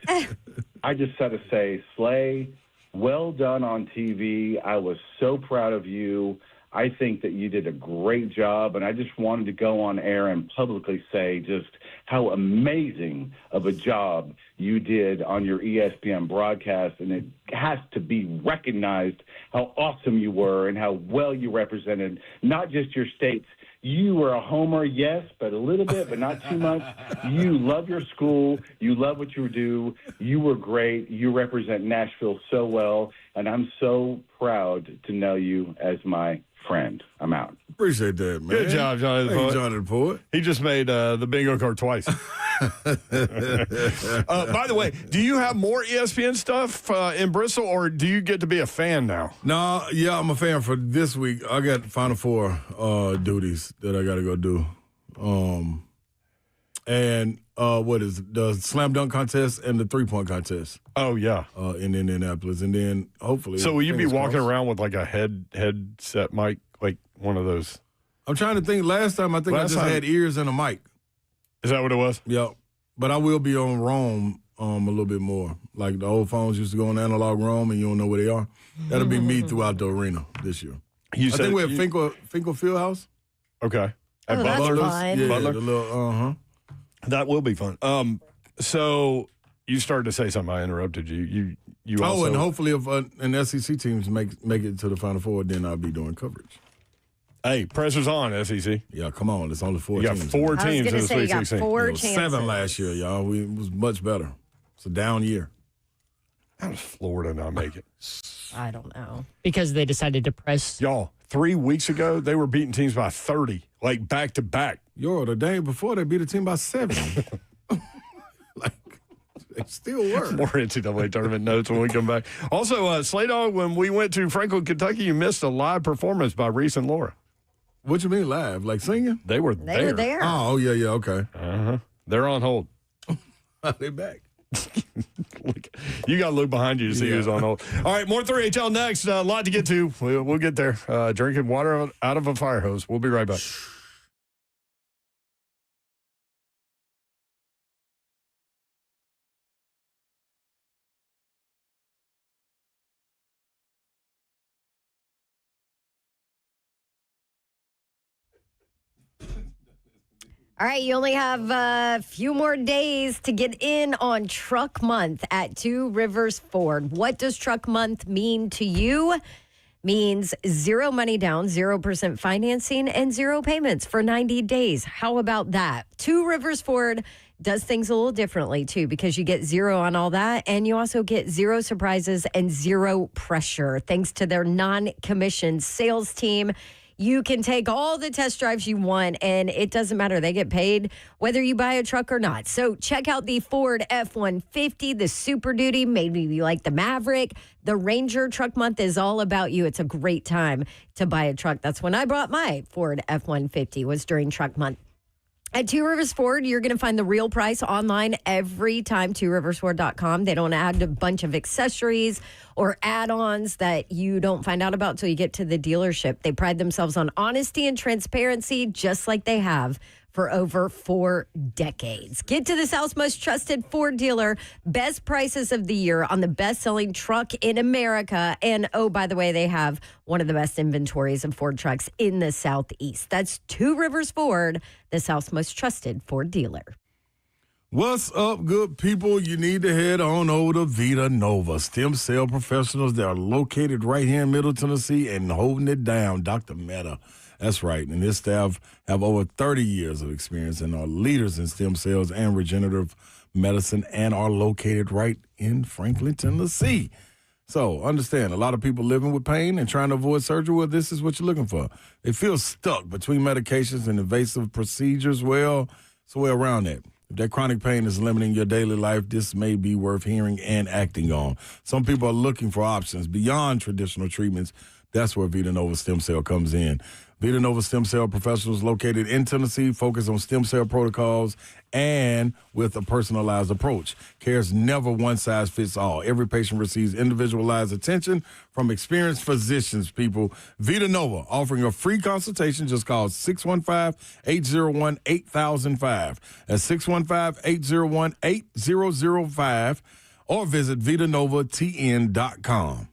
I just had to say, Slay, well done on TV. I was so proud of you. I think that you did a great job, and I just wanted to go on air and publicly say just how amazing of a job you did on your ESPN broadcast, and it has to be recognized how awesome you were and how well you represented not just your states. You were a homer, yes, but a little bit, but not too much. You love your school. You love what you do. You were great. You represent Nashville so well, and I'm so proud to know you as my friend. I'm out. Appreciate that, man. Good job, Johnny the Poet. Johnny the Poet. He just made the bingo card twice. By the way, do you have more ESPN stuff in Bristol, or do you get to be a fan now? No, yeah, I'm a fan for this week. I got Final Four duties that I got to go do. And what is it? The slam dunk contest and the 3-point contest. Oh, yeah. In Indianapolis. And then hopefully. So will you be walking around with like a headset mic, like one of those? I'm trying to think. Last time I just had ears and a mic. Is that what it was? Yeah. But I will be on Roam a little bit more. Like the old phones used to go on analog Roam and you don't know where they are. That'll be me throughout the arena this year. I think we have Finkel Fieldhouse. Okay. At Butler's? that's fun. Yeah, Butler? the little, That will be fun. So you started to say something. I interrupted you. You also. and hopefully if an SEC teams make it to the Final Four, then I'll be doing coverage. Hey, pressure's on, SEC. Yeah, come on. It's only 4 You got teams. 4 I was teams in going the to say you Sweet got 16. 4 It was chances. 7 last year, y'all. It was much better. It's a down year. How does Florida not make it? I don't know. Because they decided to press. Y'all, 3 weeks ago, they were beating teams by 30, like back to back. Yo, the day before they beat a team by 7. Like, they still were. More NCAA tournament notes when we come back. Also, Slay Dog, when we went to Franklin, Kentucky, you missed a live performance by Reese and Laura. What you mean live? Like singing? They were They were there. Oh, yeah, okay. They're on hold. They back. You got Luke behind you to see who's on hold. All right, more 3HL next. A lot to get to. We'll get there. Drinking water out of a fire hose. We'll be right back. All right, you only have a few more days to get in on Truck Month at Two Rivers Ford. What does Truck Month mean to you? Means zero money down, 0% financing, and zero payments for 90 days. How about that? Two Rivers Ford does things a little differently, too, because you get zero on all that, and you also get zero surprises and zero pressure. Thanks to their non-commissioned sales team, you can take all the test drives you want, and it doesn't matter. They get paid whether you buy a truck or not. So check out the Ford F-150, the Super Duty, maybe you like the Maverick. The Ranger. Truck Month is all about you. It's a great time to buy a truck. That's when I bought my Ford F-150, was during Truck Month. At Two Rivers Ford, you're going to find the real price online every time, tworiversford.com. They don't add a bunch of accessories or add-ons that you don't find out about until you get to the dealership. They pride themselves on honesty and transparency, just like they have for over 4 decades. Get to the South's most trusted Ford dealer. Best prices of the year on the best-selling truck in America. And, oh, by the way, they have one of the best inventories of Ford trucks in the Southeast. That's Two Rivers Ford, the South's most trusted Ford dealer. What's up, good people? You need to head on over to Vita Nova. Stem cell professionals that are located right here in Middle Tennessee and holding it down. Dr. Meta. That's right. And his staff have over 30 years of experience and are leaders in stem cells and regenerative medicine and are located right in Franklin, Tennessee. So understand, a lot of people living with pain and trying to avoid surgery, well, this is what you're looking for. They feel stuck between medications and invasive procedures. Well, it's a way around that. If that chronic pain is limiting your daily life, this may be worth hearing and acting on. Some people are looking for options beyond traditional treatments. That's where Vita Nova Stem Cell comes in. Vita Nova Stem Cell professionals located in Tennessee focus on stem cell protocols and with a personalized approach. Care is never one size fits all. Every patient receives individualized attention from experienced physicians, people. Vita Nova offering a free consultation. Just call 615-801-8005. That's 615-801-8005 or visit VitaNovaTN.com.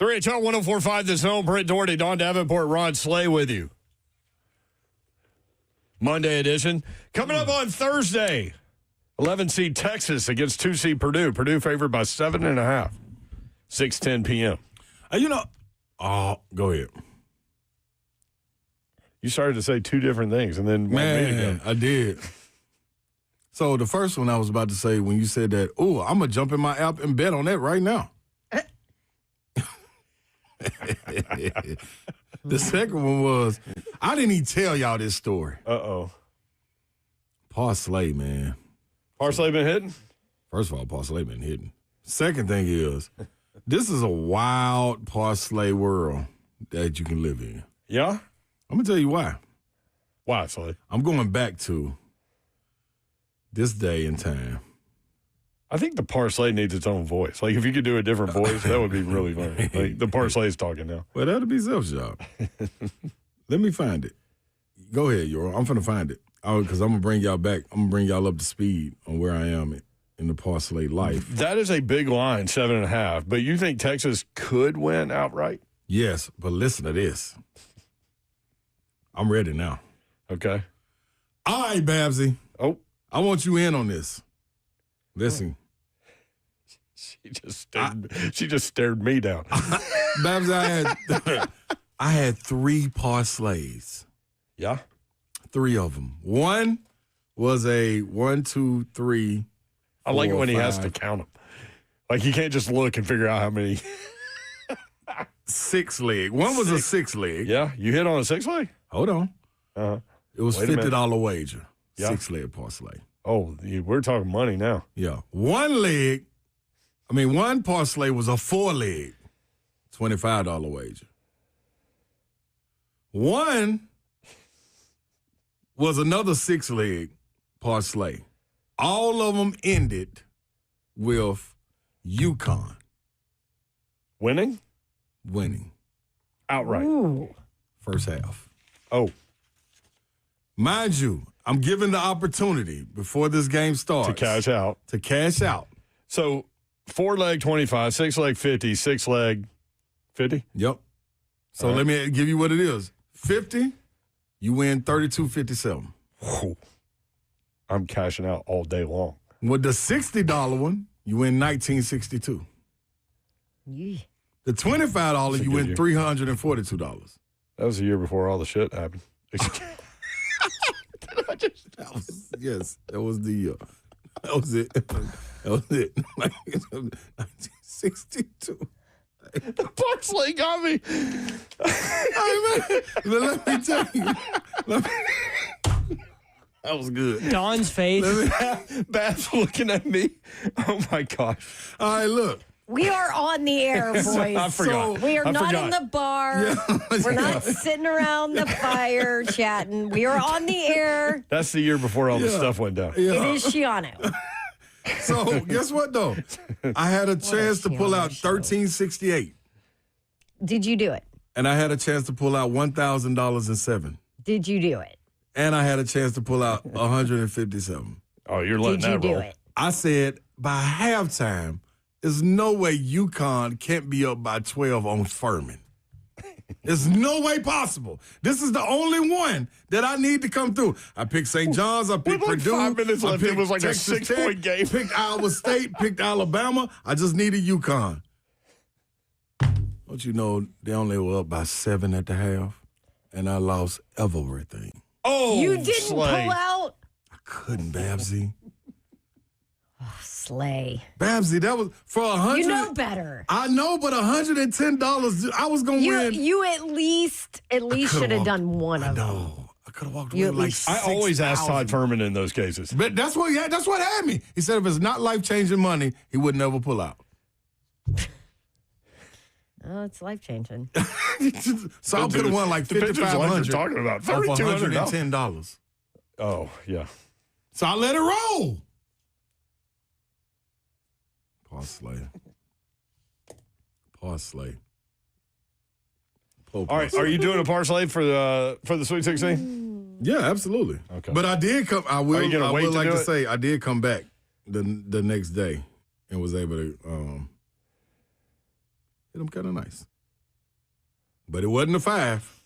3HL 104.5 The Zone. Brent Doherty, Don Davenport, Ron Slay with you. Monday edition. Coming up on Thursday, 11 seed Texas against 2 seed Purdue. Purdue favored by 7.5. 6:10 p.m. Go ahead. You started to say two different things and then Man, I did. So the first one I was about to say when you said that, I'm going to jump in my app and bet on that right now. The second one was, I didn't even tell y'all this story. Uh-oh. Parlay, man. Parlay been hitting? First of all, Parlay been hitting. Second thing is, this is a wild parlay world that you can live in. Yeah? I'm going to tell you why. Why, Slay? I'm going back to this day and time. I think the parlay needs its own voice. Like, if you could do a different voice, that would be really funny. Like, the parlay is talking now. Well, that'll be Zelf's job. Let me find it. Go ahead, Yoro. I'm finna find it. Because I'm going to bring y'all back. I'm going to bring y'all up to speed on where I am in the parlay life. That is a big line, 7.5. But you think Texas could win outright? Yes, but listen to this. I'm ready now. Okay. All right, Babsy. Oh. I want you in on this. Listen. She just stared me down. Babs, I had 3 parlays. Yeah? 3 of them. One was a 1, 2, 3. I like it when he has to count them. Like, he can't just look and figure out how many. 6 leg. One was a 6 leg. Yeah? You hit on a 6 leg? Hold on. Uh-huh. It was $50 wager. Yeah. 6 leg parlay. Oh, we're talking money now. Yeah. One parlay was a 4 leg. $25 wager. One was another 6 leg parlay. All of them ended with UConn Winning? Outright. Ooh. First half. Oh. Mind you, I'm given the opportunity before this game starts. To cash out. So 4 leg 25, 6 leg 50, 6 leg 50? Yep. So let me give you what it is. 50, you win 32.57. I'm cashing out all day long. With the $60 one, you win $19.62. Yeah. The $25, you win $342. That was the year before all the shit happened. That was the year. That was it. 1962. The parlay got me. Let me tell you. That was good. Don's face. Babs looking at me. Oh, my gosh. All right, look. We are on the air, boys. I forgot. We are not in the bar. Yeah. We're not sitting around the fire chatting. We are on the air. That's the year before all this stuff went down. Yeah. It is Shiano. So, guess what, though? I had a chance to pull out $13.68. Did you do it? And I had a chance to pull out $1,000.07. Did you do it? And I had a chance to pull out $157. Oh, you're letting that roll. Did you do it? I said, by halftime, there's no way UConn can't be up by 12 on Furman. There's no way possible. This is the only one that I need to come through. I picked St. John's. I picked With Purdue. 5 minutes left, it was like Texas a 6-point game. Picked Iowa State. Picked Alabama. I just needed UConn. Don't you know they only were up by 7 at the half, and I lost everything. Oh, you didn't Slay. pull out? I couldn't, Babsy. Slay. Babsy, that was for $100. You know better. I know, but $110. I was gonna win. You at least should have done one of them. No, I could have walked away with like I always ask Todd 6,000. Furman in those cases. But that's what had me. He said if it's not life-changing money, he would never pull out. Oh, it's life-changing. So I could have won like $5,500. Talking about off $3,200. $110. Oh, yeah. So I let it roll. Parlay. All right, are you doing a parlay for the Sweet 16? Yeah, absolutely. Okay. But I did come. I Are you gonna wait would to like do to it? say I did come back the next day and was able to hit them kind of nice. But it wasn't a 5.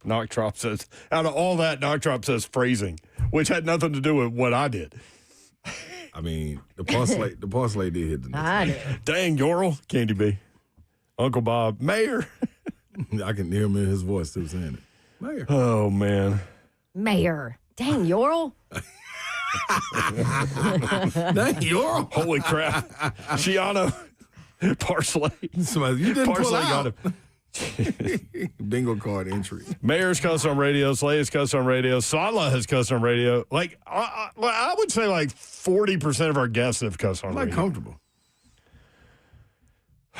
Knocktrop says, out of all that, Knocktrop says phrasing, which had nothing to do with what I did. I mean, the parsley did hit the next. Dang, Yorl, Candy B, Uncle Bob, Mayor. I can hear him in his voice too saying it. Mayor. Oh, man. Mayor. Dang, Yorl. Dang, Yorl. Holy crap. Shiano, Parsley. Somebody, you didn't pull Parsley out. got him. Bingo card entry. Mayor's cussed on radio. Slay has cussed on radio. Sala has cussed on radio. Like, I would say like 40% of our guests have cussed on radio. Comfortable.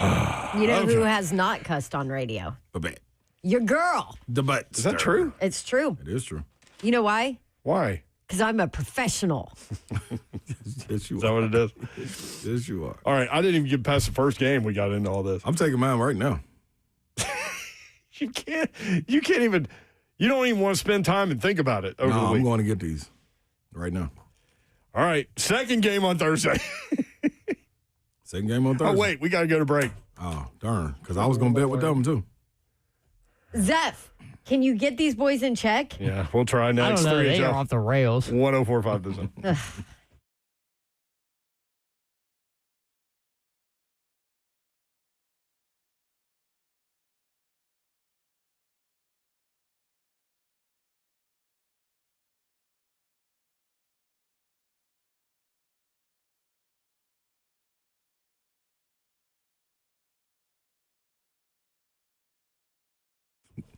You know who has not cussed on radio? Babette. Your girl. The butt. Is that true? It's true. It is true. You know why? Why? Because I'm a professional. Yes, you Is that what it is? Yes, you are. All right. I didn't even get past the first game. We got into all this. I'm taking mine right now. You can't even, you don't even want to spend time and think about it over the week. I'm going to get these right now. All right. Second game on Thursday. Second game on Thursday. Oh, wait. We got to go to break. Oh, darn. Because I was going to bet with them, too. Zeph, can you get these boys in check? Yeah. We'll try next. I don't know. They are off the rails. 1045 the Zone.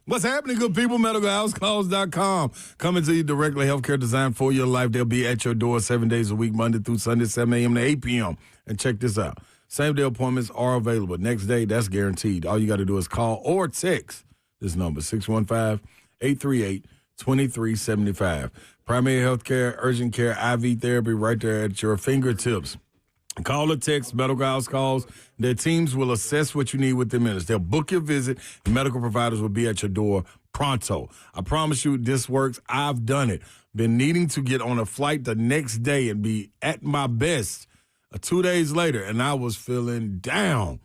What's happening, good people? MedicalHouseCalls.com. Coming to you directly, healthcare designed for your life. They'll be at your door 7 days a week, Monday through Sunday, 7 a.m. to 8 p.m. And check this out. Same-day appointments are available. Next day, that's guaranteed. All you got to do is call or text this number, 615-838-2375. Primary healthcare, urgent care, IV therapy right there at your fingertips. Call or text Medical House Calls. Their teams will assess what you need within minutes. They'll book your visit, and medical providers will be at your door pronto. I promise you this works. I've done it. Been needing to get on a flight the next day and be at my best 2 days later, and I was feeling down.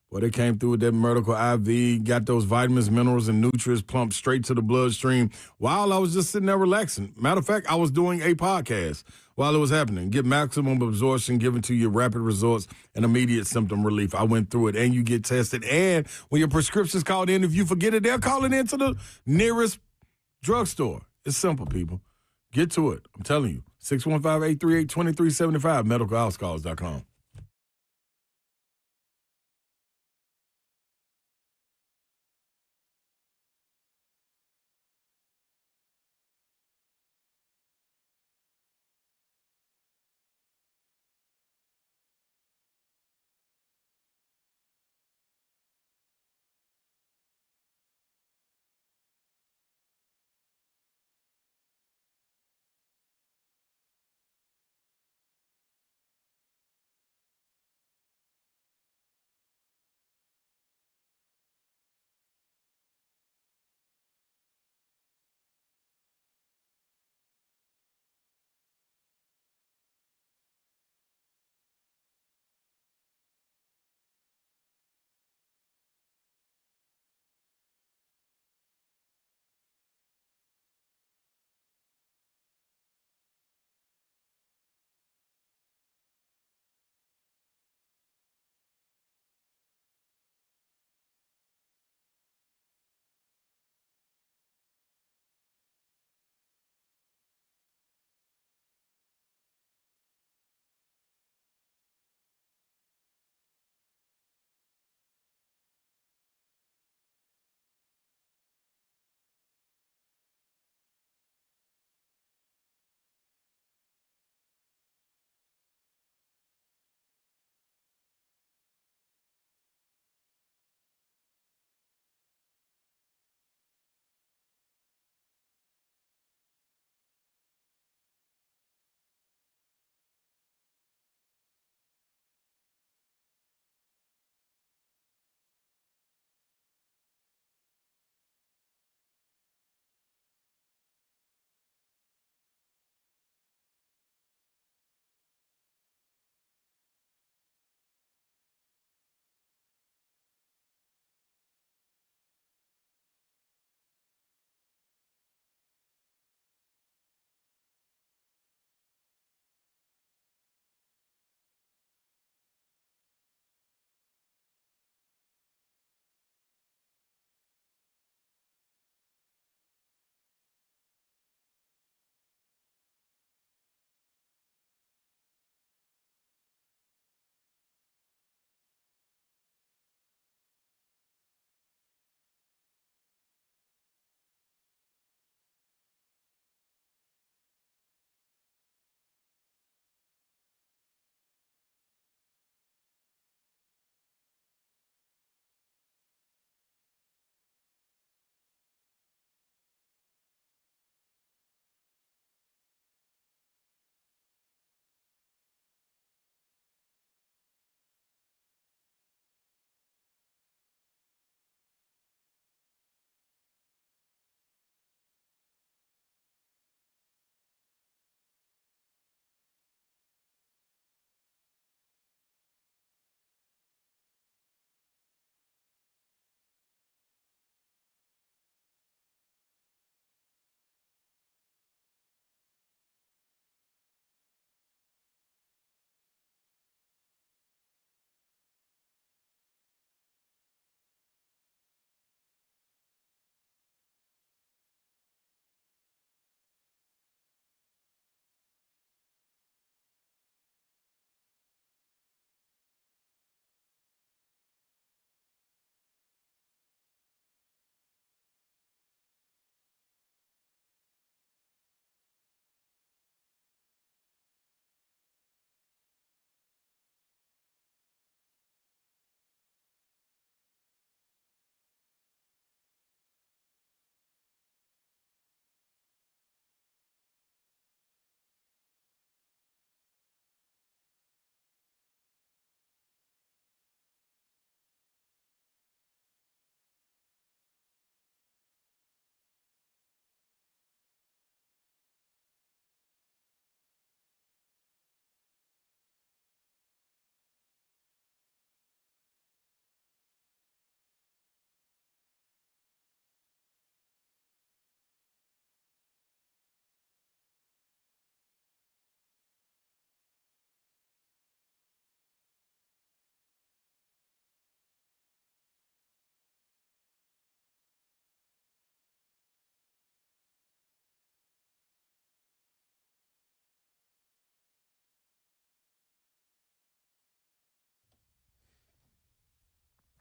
Well, they came through with that medical IV, got those vitamins, minerals, and nutrients pumped straight to the bloodstream while I was just sitting there relaxing. Matter of fact, I was doing a podcast while it was happening. Get maximum absorption given to you, rapid results, and immediate symptom relief. I went through it, and you get tested. And when your prescription's called in, if you forget it, they'll call it into the nearest drugstore. It's simple, people. Get to it. I'm telling you. 615-838-2375, medicalhousecalls.com.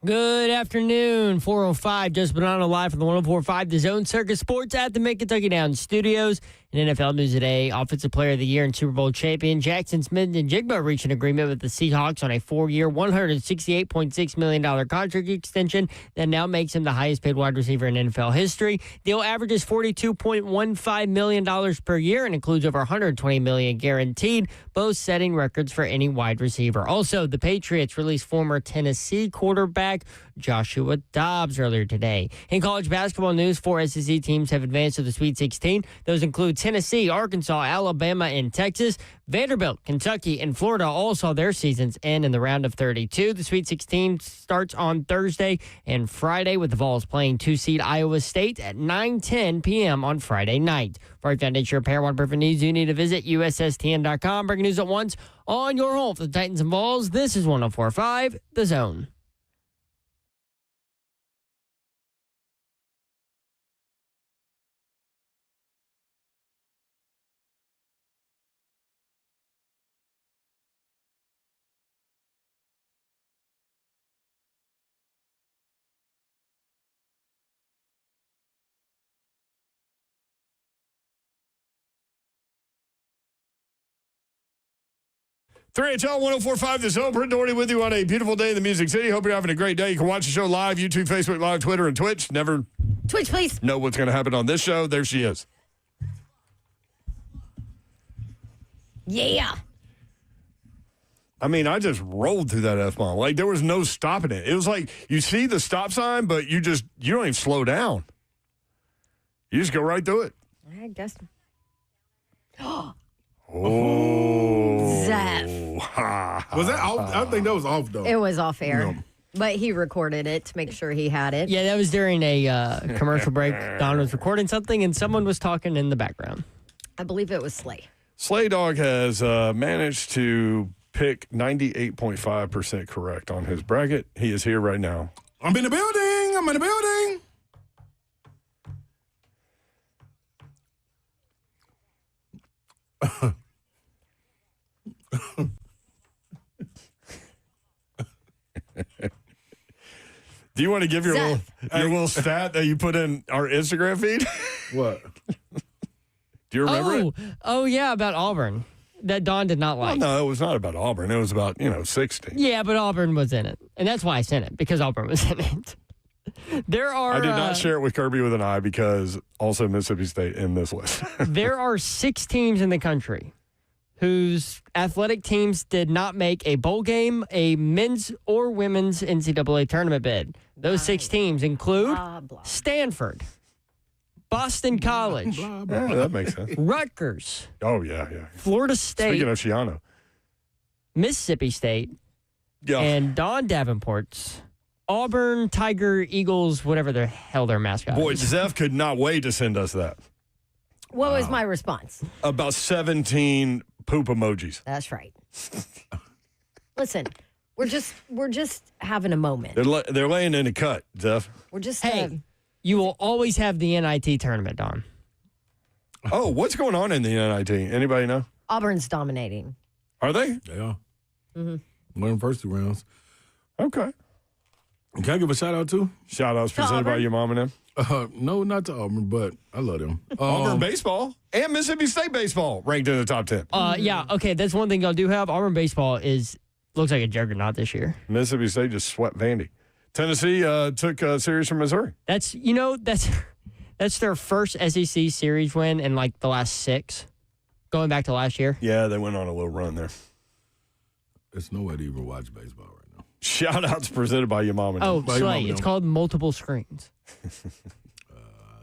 Good afternoon, 4:05. Just Bonanno live from the 104.5 The Zone Circus Sports at the Mid-Kentucky Downs Studios. In NFL news today, Offensive Player of the Year and Super Bowl champion Jackson Smith-Njigba reached an agreement with the Seahawks on a 4-year, $168.6 million contract extension that now makes him the highest-paid wide receiver in NFL history. Deal averages $42.15 million per year and includes over $120 million guaranteed, both setting records for any wide receiver. Also, the Patriots released former Tennessee quarterback Joshua Dobbs earlier today. In college basketball news, 4 SEC teams have advanced to the Sweet 16. Those include Tennessee, Arkansas, Alabama, and Texas. Vanderbilt, Kentucky, and Florida all saw their seasons end in the round of 32. The Sweet 16 starts on Thursday and Friday with the Vols playing 2-seed Iowa State at 9:10 p.m. on Friday night. For a foundation repair, waterproofing needs, you need to visit USSTN.com. Breaking news at once on your home for the Titans and Vols. This is 104.5 The Zone. HL 104.5 The Zone. Brent Doherty with you on a beautiful day in the Music City. Hope you're having a great day. You can watch the show live, YouTube, Facebook Live, Twitter, and Twitch. Never Twitch, please. know what's going to happen on this show. There she is. Yeah. I mean, I just rolled through that F-bomb. Like, there was no stopping it. It was like you see the stop sign, but you don't even slow down. You just go right through it. I guess. Zeph. Was that off? I think that was off, though. It was off air. No. But he recorded it to make sure he had it. Yeah, that was during a commercial break. Don was recording something, and someone was talking in the background. I believe it was Slay. Slay Dog has managed to pick 98.5% correct on his bracket. He is here right now. I'm in the building. I'm in the building. Do you want to give your little stat that you put in our Instagram feed? What? Do you remember it? Oh, yeah, about Auburn. That Don did not like. Well, no, it was not about Auburn. It was about, 16. Yeah, but Auburn was in it. And that's why I sent it, because Auburn was in it. I did not share it with Kirby with an I because also Mississippi State in this list. There are 6 teams in the country whose athletic teams did not make a bowl game, a men's or women's NCAA tournament bid. Those 6 teams include Stanford, Boston College. Yeah, that makes sense. Rutgers. Oh, yeah. Florida State. Speaking of Shiano. Mississippi State. Yeah. And Don Davenport's Auburn, Tiger, Eagles, whatever the hell their mascot Boy, is. Zeph could not wait to send us that. What was my response? About 17 poop emojis. That's right. Listen, we're just having a moment. They're laying in a cut, Zeph. We're just you will always have the NIT tournament, Don. Oh, what's going on in the NIT? Anybody know? Auburn's dominating. Are they? They are. Mm-hmm. One of the first 2 rounds. Okay. Can I give a shout-out, too? Shout-outs presented by your mom and them? No, not to Auburn, but I love them. Auburn baseball and Mississippi State baseball ranked in the top 10. Yeah, okay, that's one thing y'all do have. Auburn baseball looks like a juggernaut this year. Mississippi State just swept Vandy. Tennessee took a series from Missouri. That's their first SEC series win in like the last 6, going back to last year. Yeah, they went on a little run there. There's no way to even watch baseball right now. Shout-outs presented by your mom and them. Oh, Slay, it's called multiple screens.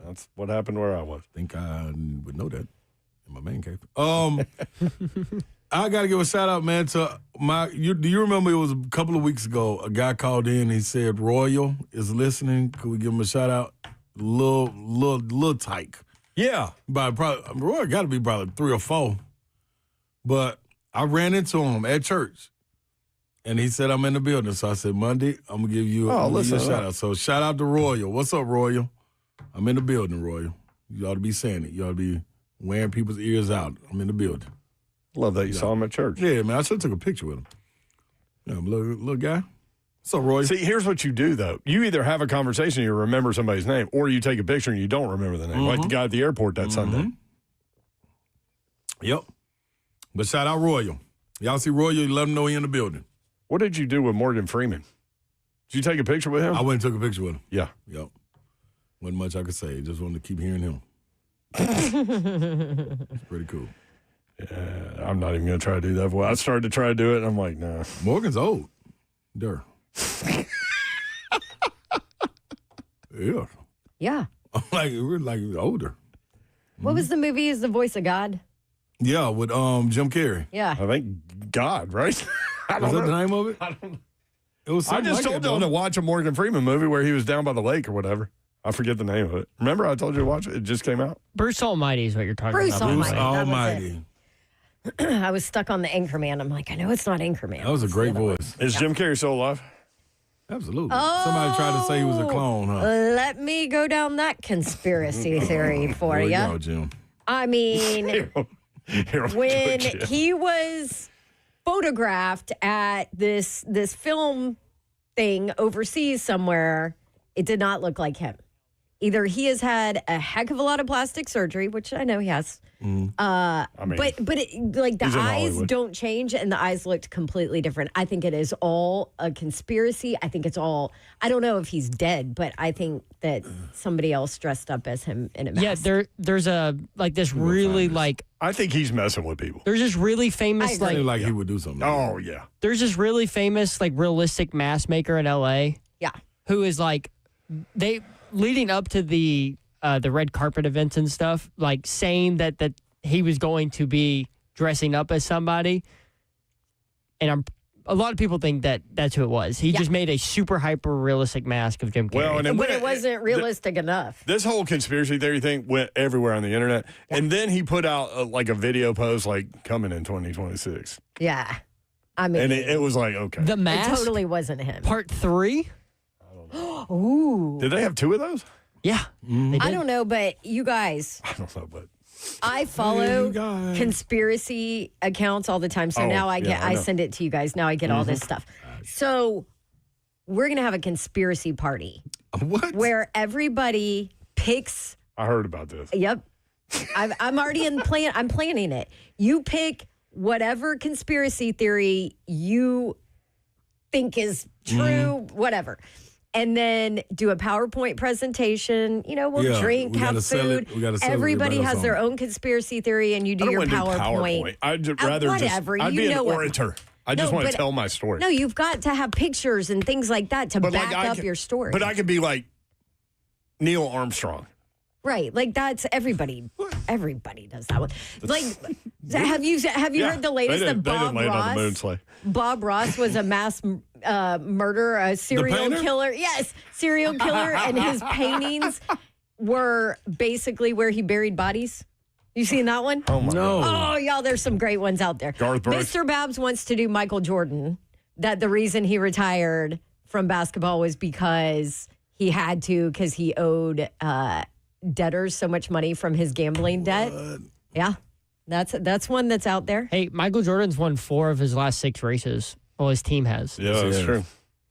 That's what happened where I was. I think I would know that in my man cave. I got to give a shout-out, man, to do you remember it was a couple of weeks ago, a guy called in, he said Royal is listening. Could we give him a shout-out? Little tyke. Yeah. Roy got to be probably 3 or 4. But I ran into him at church, and he said I'm in the building. So I said, Monday, I'm going to give you a shout-out. So shout out to Royal. What's up, Royal? I'm in the building, Royal. You ought to be saying it. You ought to be wearing people's ears out. I'm in the building. Love that you saw him at church. Yeah, man. I should have took a picture with him. Yeah, little guy. So, Roy. See, here's what you do, though. You either have a conversation, you remember somebody's name, or you take a picture and you don't remember the name, like the guy at the airport that Sunday. Yep. But shout out Royal. Y'all see Royal, you let him know he in the building. What did you do with Morgan Freeman? Did you take a picture with him? I went and took a picture with him. Yeah. Yep. Wasn't much I could say. Just wanted to keep hearing him. It's pretty cool. Yeah, I'm not even going to try to do that. Well, I started to try to do it, and I'm like, nah. Morgan's old. Durr. Yeah. Yeah. We're older. What was the movie? Is the Voice of God? Yeah, with Jim Carrey. Yeah. I think God, right? Was that the name of it? I don't know. It was I something just like told that, them though. to watch a Morgan Freeman movie where he was down by the lake or whatever. I forget the name of it. Remember I told you to watch it? It just came out. Bruce Almighty is what you're talking Bruce about. Bruce Almighty. Almighty. I was stuck on the Anchorman. I'm like, I know it's not Anchorman. That was a It's great the other one. voice. Is Jim Carrey still alive? Absolutely. Oh, Somebody tried to say he was a clone, huh? Let me go down that conspiracy theory for There you. go, Jim. I mean, Here, when Georgia. he was photographed at this film thing overseas somewhere, it did not look like him. Either he has had a heck of a lot of plastic surgery, which I know he has. I mean, But like the he's in eyes Hollywood. don't change, and the eyes looked completely different. I think it is all a conspiracy. I think it's all. I don't know if he's dead, but I think that somebody else dressed up as him in a mask. Yeah, there's a like this really like I think he's messing with people. there's this really famous I agree. like He would do something. Oh, yeah. there's this really famous like realistic mask maker in LA Yeah. who is like they leading up to the red carpet events and stuff, like saying that he was going to be dressing up as somebody, and a lot of people think that that's who it was. He just made a super hyper realistic mask of Jim Carrey. Well, and But it wasn't realistic enough. This whole conspiracy theory thing went everywhere on the internet. And then he put out like a video post like coming in 2026. Yeah. I mean, And it was like, okay. The it Mask totally wasn't him. Part 3. Ooh. Did they have 2 of those? Yeah, they I did. don't know, but you guys, I don't know, but I follow you guys. conspiracy accounts all the time. So Oh, now I yeah, I I know. send it to you guys. Now I get all this stuff. So we're going to have a conspiracy party What? where everybody picks. I heard about this. Yep. I'm already I'm planning it. You pick whatever conspiracy theory you think is true, whatever. And then do a PowerPoint presentation. You know, we'll Yeah, drink, we have gotta sell food. it. We gotta sell Everybody everybody has else their on. own conspiracy theory, and you I do don't your want to do PowerPoint. PowerPoint. I'd rather whatever, I'd you be an know what- orator. I just No, want to but- tell my story. No, you've got to have pictures and things like that to But, back like, I up could- your story. But I could be like Neil Armstrong. Right, like that's everybody. Everybody does that one. Like, have you heard the latest they of didn't Bob land on the moon Ross? sleigh. Bob Ross was a mass murderer, a serial painter? killer. Yes, serial killer, and his paintings were basically where he buried bodies. You seen that one? Oh my No. God. Oh, y'all, there's some great ones out there. Garth Brooks. Mr. Babs wants to do Michael Jordan. That the reason he retired from basketball was because he had to, because he owed debtors so much money from his gambling debt. Yeah, that's one that's out there. Hey, Michael Jordan's won 4 of his last 6 races. Well, his team has. Yeah, that's Yeah. true.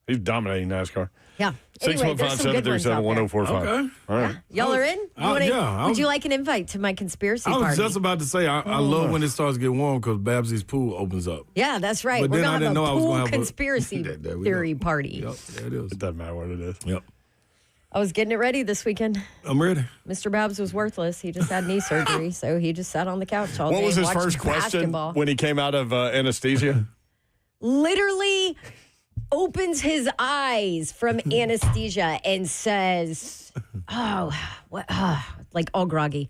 He's dominating NASCAR. Yeah. Anyway, there's some good ones out there. 615-737-1045. Okay. All right. Y'all are in? Yeah, Would you like an invite to my conspiracy I was party? just about to say, I love when it starts to get warm because Babsy's pool opens up. Yeah, that's right. But We're then I going to didn't have know I a was pool gonna have a- conspiracy There we theory go. party. Yep, there it is. It doesn't matter what it is. Yep. I was getting it ready this weekend. I'm ready. Mr. Babs was worthless. He just had knee surgery, so he just sat on the couch all day. What was and his watched first question basketball. when he came out of anesthesia? Literally opens his eyes from anesthesia and says, "Oh, what?" Like all groggy.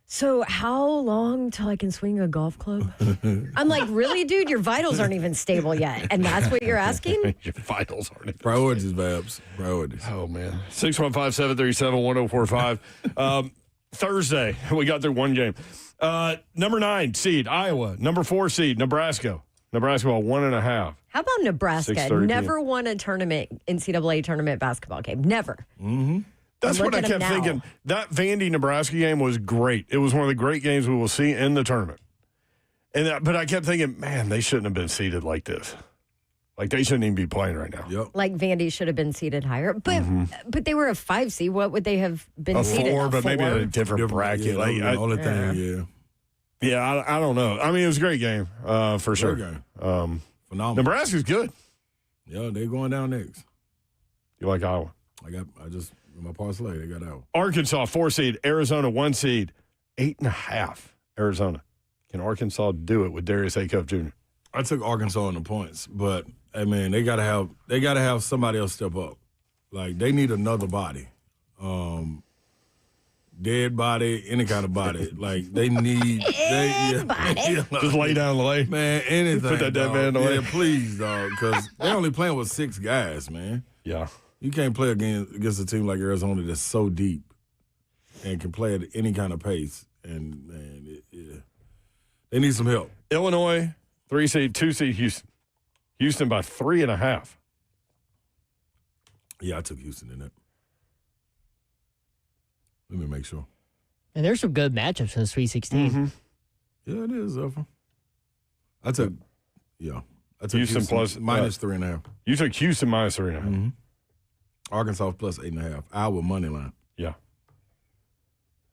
So how long till I can swing a golf club? I'm like, really, dude? Your vitals aren't even stable yet, and that's what you're asking? Your vitals aren't it? Priorities, Babs. Priorities. Oh, man. 615-737-1045. Thursday, we got through one game. Number 9 seed, Iowa. Number 4 seed, Nebraska. Nebraska by 1.5. How about Nebraska? 6:30 Never won a NCAA tournament basketball game. Never. That's Look what I at 'em kept now. thinking. That Vandy-Nebraska game was great. It was one of the great games we will see in the tournament. But I kept thinking, man, they shouldn't have been seeded like this. Like, they shouldn't even be playing right now. Yep. Like Vandy should have been seated higher. But they were a 5 seed. What would they have been seated? 4, but maybe a different bracket. Yeah, like, the only thing, yeah. Yeah, I don't know. I mean, it was a great game, for sure. Great game. Phenomenal. Nebraska's good. Yeah, they're going down next. You like Iowa? I just my parlay, they got Iowa. Arkansas 4 seed, Arizona 1 seed, 8.5. Arizona. Can Arkansas do it with Darius Acuff Jr.? I took Arkansas in the points, but I mean they gotta have somebody else step up. Like they need another body. Dead body, any kind of body. Like they need body. Just lay down the lane. Man, anything. Put that dead dog. man away. Yeah, please, dog. Because they're only playing with 6 guys, man. Yeah. You can't play against a team like Arizona that's so deep and can play at any kind of pace. And man, they need some help. Illinois 3 seed, 2 seed Houston. Houston by 3.5. Yeah, I took Houston in that. Let me make sure. And there's some good matchups in the Sweet 16. Mm-hmm. Yeah, it is, Alpha. I took Houston plus minus 3.5. You took Houston minus 3.5. Mm-hmm. Arkansas plus 8.5. Iowa money line. Yeah.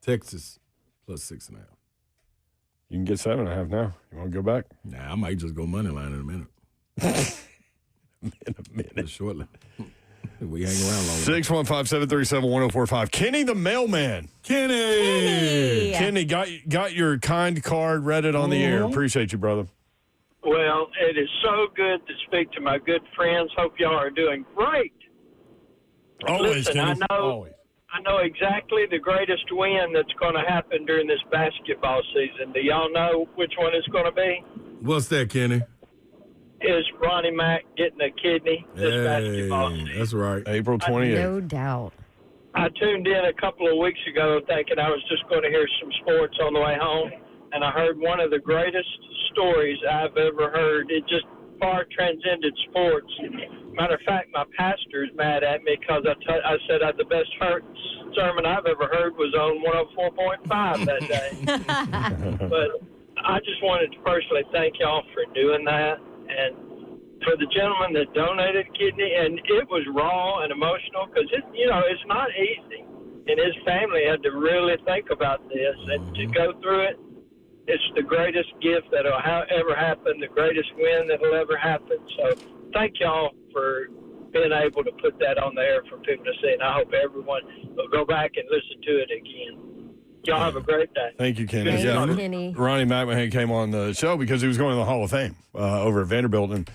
Texas plus 6.5. You can get 7.5 now. You want to go back? Nah, I might just go money line in a minute. In a minute. Shortly. We hang around long 615-737-1045. Kenny the mailman. Kenny, got your kind card, read it on the air. Appreciate you, brother. Well, it is so good to speak to my good friends. Hope y'all are doing great. Always, Listen, Kenny. I know exactly the greatest win that's going to happen during this basketball season. Do y'all know which one it's going to be? What's that, Kenny? Is Ronnie Mack getting a kidney this basketball season? That's right. April 28th. No doubt. I tuned in a couple of weeks ago thinking I was just going to hear some sports on the way home, and I heard one of the greatest stories I've ever heard. It just far transcended sports. Matter of fact, my pastor is mad at me because I said the best sermon I've ever heard was on 104.5 that day. But I just wanted to personally thank y'all for doing that. And for the gentleman that donated a kidney, and it was raw and emotional because, it's not easy. And his family had to really think about this. And to go through it, it's the greatest gift that'll ever happen, the greatest win that'll ever happen. So thank y'all for being able to put that on the air for people to see. And I hope everyone will go back and listen to it again. Y'all have a great day. Thank you, Kenny. Thank you, Kenny. Ronnie McMahon came on the show because he was going to the Hall of Fame over at Vanderbilt and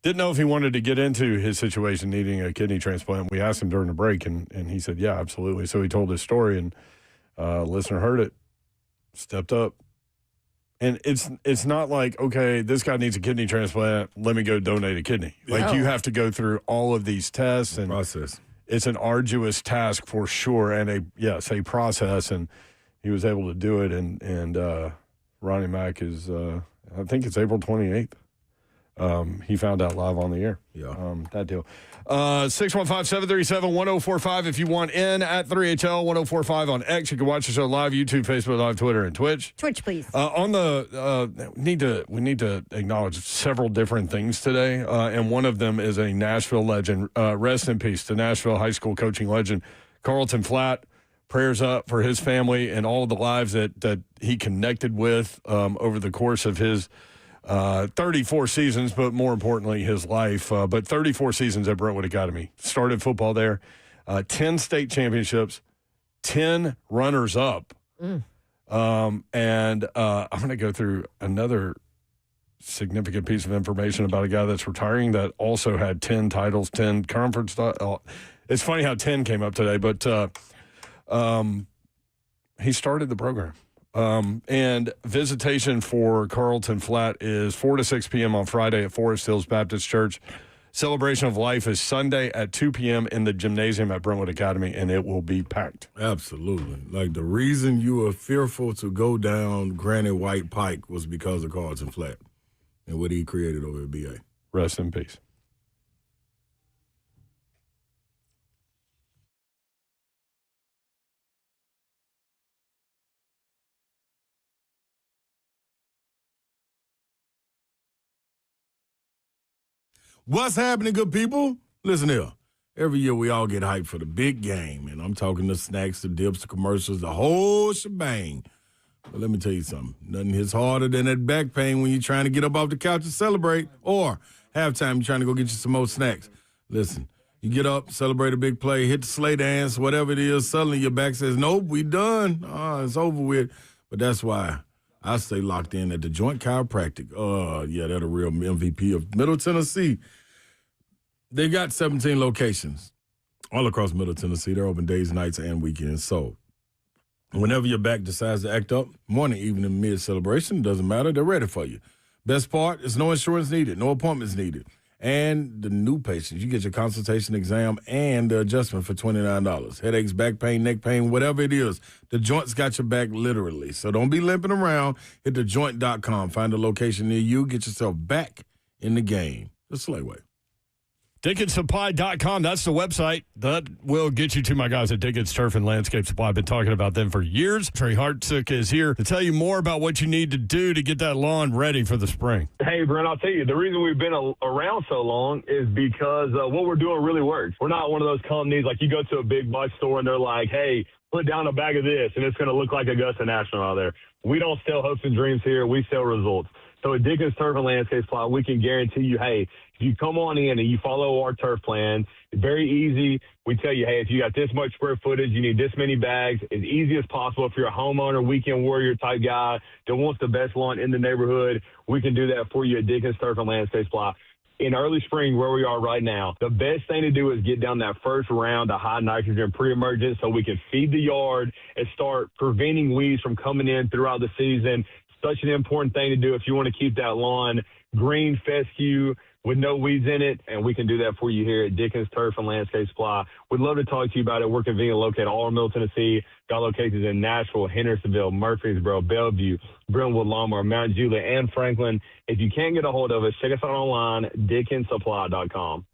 didn't know if he wanted to get into his situation needing a kidney transplant. We asked him during the break, and he said, yeah, absolutely. So he told his story, and listener heard it, stepped up. And it's not like, okay, this guy needs a kidney transplant, let me go donate a kidney. Like, you have to go through all of these tests. And process. It's an arduous task for sure, and a process, and he was able to do it, and Ronnie Mack is, I think it's April 28th. He found out live on the air. Yeah. That deal. 615-737-1045 if you want in at 3HL 1045 on X. You can watch the show live, YouTube, Facebook Live, Twitter, and Twitch. Twitch, please. On the we need to acknowledge several different things today, and one of them is a Nashville legend. Rest in peace to Nashville high school coaching legend Carlton Flatt. Prayers up for his family and all the lives that he connected with over the course of his 34 seasons, but more importantly, his life. But 34 seasons at Brentwood Academy. Started football there. 10 state championships, 10 runners-up. And I'm going to go through another significant piece of information about a guy that's retiring that also had 10 titles, 10 conference. It's funny how 10 came up today, but he started the program. And visitation for Carlton Flatt is 4 to 6 p.m. on Friday at Forest Hills Baptist Church. Celebration of Life is Sunday at 2 p.m. in the gymnasium at Brentwood Academy, and it will be packed. Absolutely. Like, the reason you were fearful to go down Granny White Pike was because of Carlton Flatt and what he created over at BA. Rest in peace. What's happening, good people? Listen here. Every year we all get hyped for the big game, and I'm talking the snacks, the dips, the commercials, the whole shebang. But let me tell you something. Nothing hits harder than that back pain when you're trying to get up off the couch and celebrate, or halftime you're trying to go get you some more snacks. Listen, you get up, celebrate a big play, hit the sleigh dance, whatever it is, suddenly your back says, nope, we done. It's over with. But that's why I stay locked in at the Joint Chiropractic. Yeah, they're the real MVP of Middle Tennessee. They got 17 locations all across Middle Tennessee. They're open days, nights, and weekends. So whenever your back decides to act up, morning, evening, mid-celebration, doesn't matter. They're ready for you. Best part is no insurance needed, no appointments needed. And the new patients, you get your consultation exam and the adjustment for $29. Headaches, back pain, neck pain, whatever it is, the Joint's got your back literally. So don't be limping around. Hit thejoint.com. Find a location near you. Get yourself back in the game. The Slay Way. DickensSupply.com, that's the website. That will get you to my guys at Dickens Turf and Landscape Supply. I've been talking about them for years. Trey Hartsook is here to tell you more about what you need to do to get that lawn ready for the spring. Hey, Brent, I'll tell you, the reason we've been around so long is because what we're doing really works. We're not one of those companies like you go to a big box store and they're like, hey, put down a bag of this and it's going to look like Augusta National out there. We don't sell hopes and dreams here. We sell results. So at Dickens Turf and Landscape Supply, we can guarantee you, hey, if you come on in and you follow our turf plan, it's very easy. We tell you, hey, if you got this much square footage, you need this many bags, as easy as possible. If you're a homeowner, weekend warrior type guy that wants the best lawn in the neighborhood, we can do that for you at Dickens Turf and Landscape Supply. In early spring, where we are right now, the best thing to do is get down that first round of high nitrogen pre-emergent so we can feed the yard and start preventing weeds from coming in throughout the season. Such an important thing to do if you want to keep that lawn green, fescue, with no weeds in it, and we can do that for you here at Dickens Turf and Landscape Supply. We'd love to talk to you about it. We're convenient located all over Middle Tennessee. Got locations in Nashville, Hendersonville, Murfreesboro, Bellevue, Brentwood, Lamar, Mount Juliet, and Franklin. If you can't get a hold of us, check us out online, DickensSupply.com.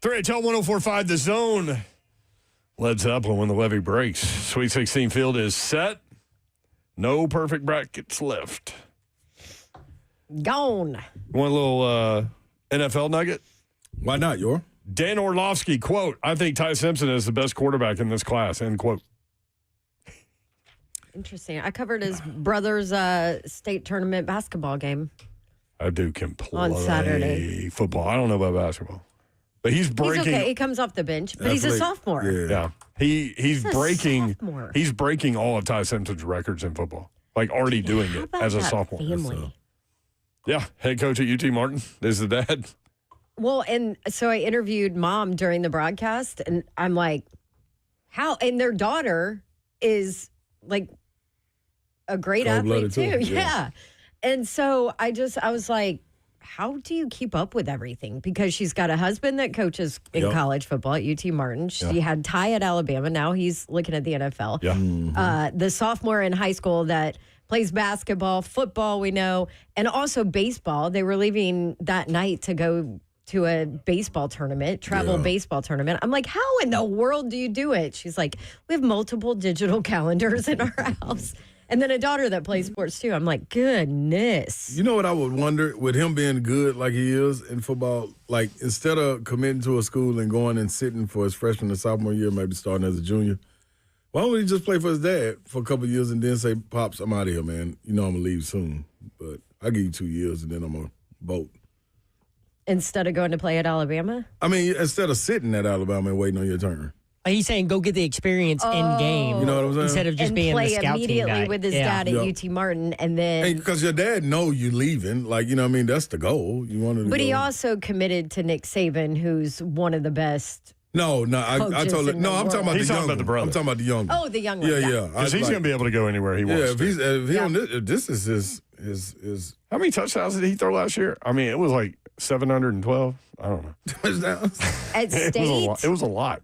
3HL 104.5 The Zone. Led Zeppelin when the levee breaks. Sweet 16 field is set. No perfect brackets left. Gone. Want a little NFL nugget? Why not, Yor? Dan Orlovsky, quote, I think Ty Simpson is the best quarterback in this class, end quote. Interesting. I covered his brother's state tournament basketball game. That dude can play on Saturday. Football. I don't know about basketball. But he's breaking. He's okay. He comes off the bench, but he's a sophomore. Yeah. He's breaking. Sophomore. He's breaking all of Ty Simpson's records in football. Like already doing it as a sophomore. Family. Yeah. Head coach at UT Martin is the dad. Well, and so I interviewed mom during the broadcast, and I'm like, how? And their daughter is like a great athlete too. Yeah. And so I was like, how do you keep up with everything? Because she's got a husband that coaches in college football at UT Martin. She had Ty at Alabama. Now he's looking at the NFL. Yeah. Mm-hmm. The sophomore in high school that plays basketball, football, we know, and also baseball. They were leaving that night to go to a baseball tournament, baseball tournament. I'm like, how in the world do you do it? She's like, we have multiple digital calendars in our house. And then a daughter that plays sports, too. I'm like, goodness. You know what I would wonder? With him being good like he is in football, like instead of committing to a school and going and sitting for his freshman and sophomore year, maybe starting as a junior, why don't he just play for his dad for a couple of years and then say, Pops, I'm out of here, man. You know I'm going to leave soon. But I'll give you 2 years and then I'm going to boat. Instead of going to play at Alabama? I mean, instead of sitting at Alabama and waiting on your turn. He's saying go get the experience in game. You know what I'm saying? Instead of just being the scout team guy. And play immediately with his dad at UT Martin, and then because your dad know you leaving, like you know what I mean. That's the goal. You wanted to. But he also committed to Nick Saban, who's one of the best. No, I told him. No, I'm talking about he's the talking young about the brother. I'm talking about the young. Oh, the young one. Yeah. Because he's going to be able to go anywhere he wants. If this is his. How many touchdowns did he throw last year? I mean, it was like 712. I don't know. Touchdowns at state. It was a lot.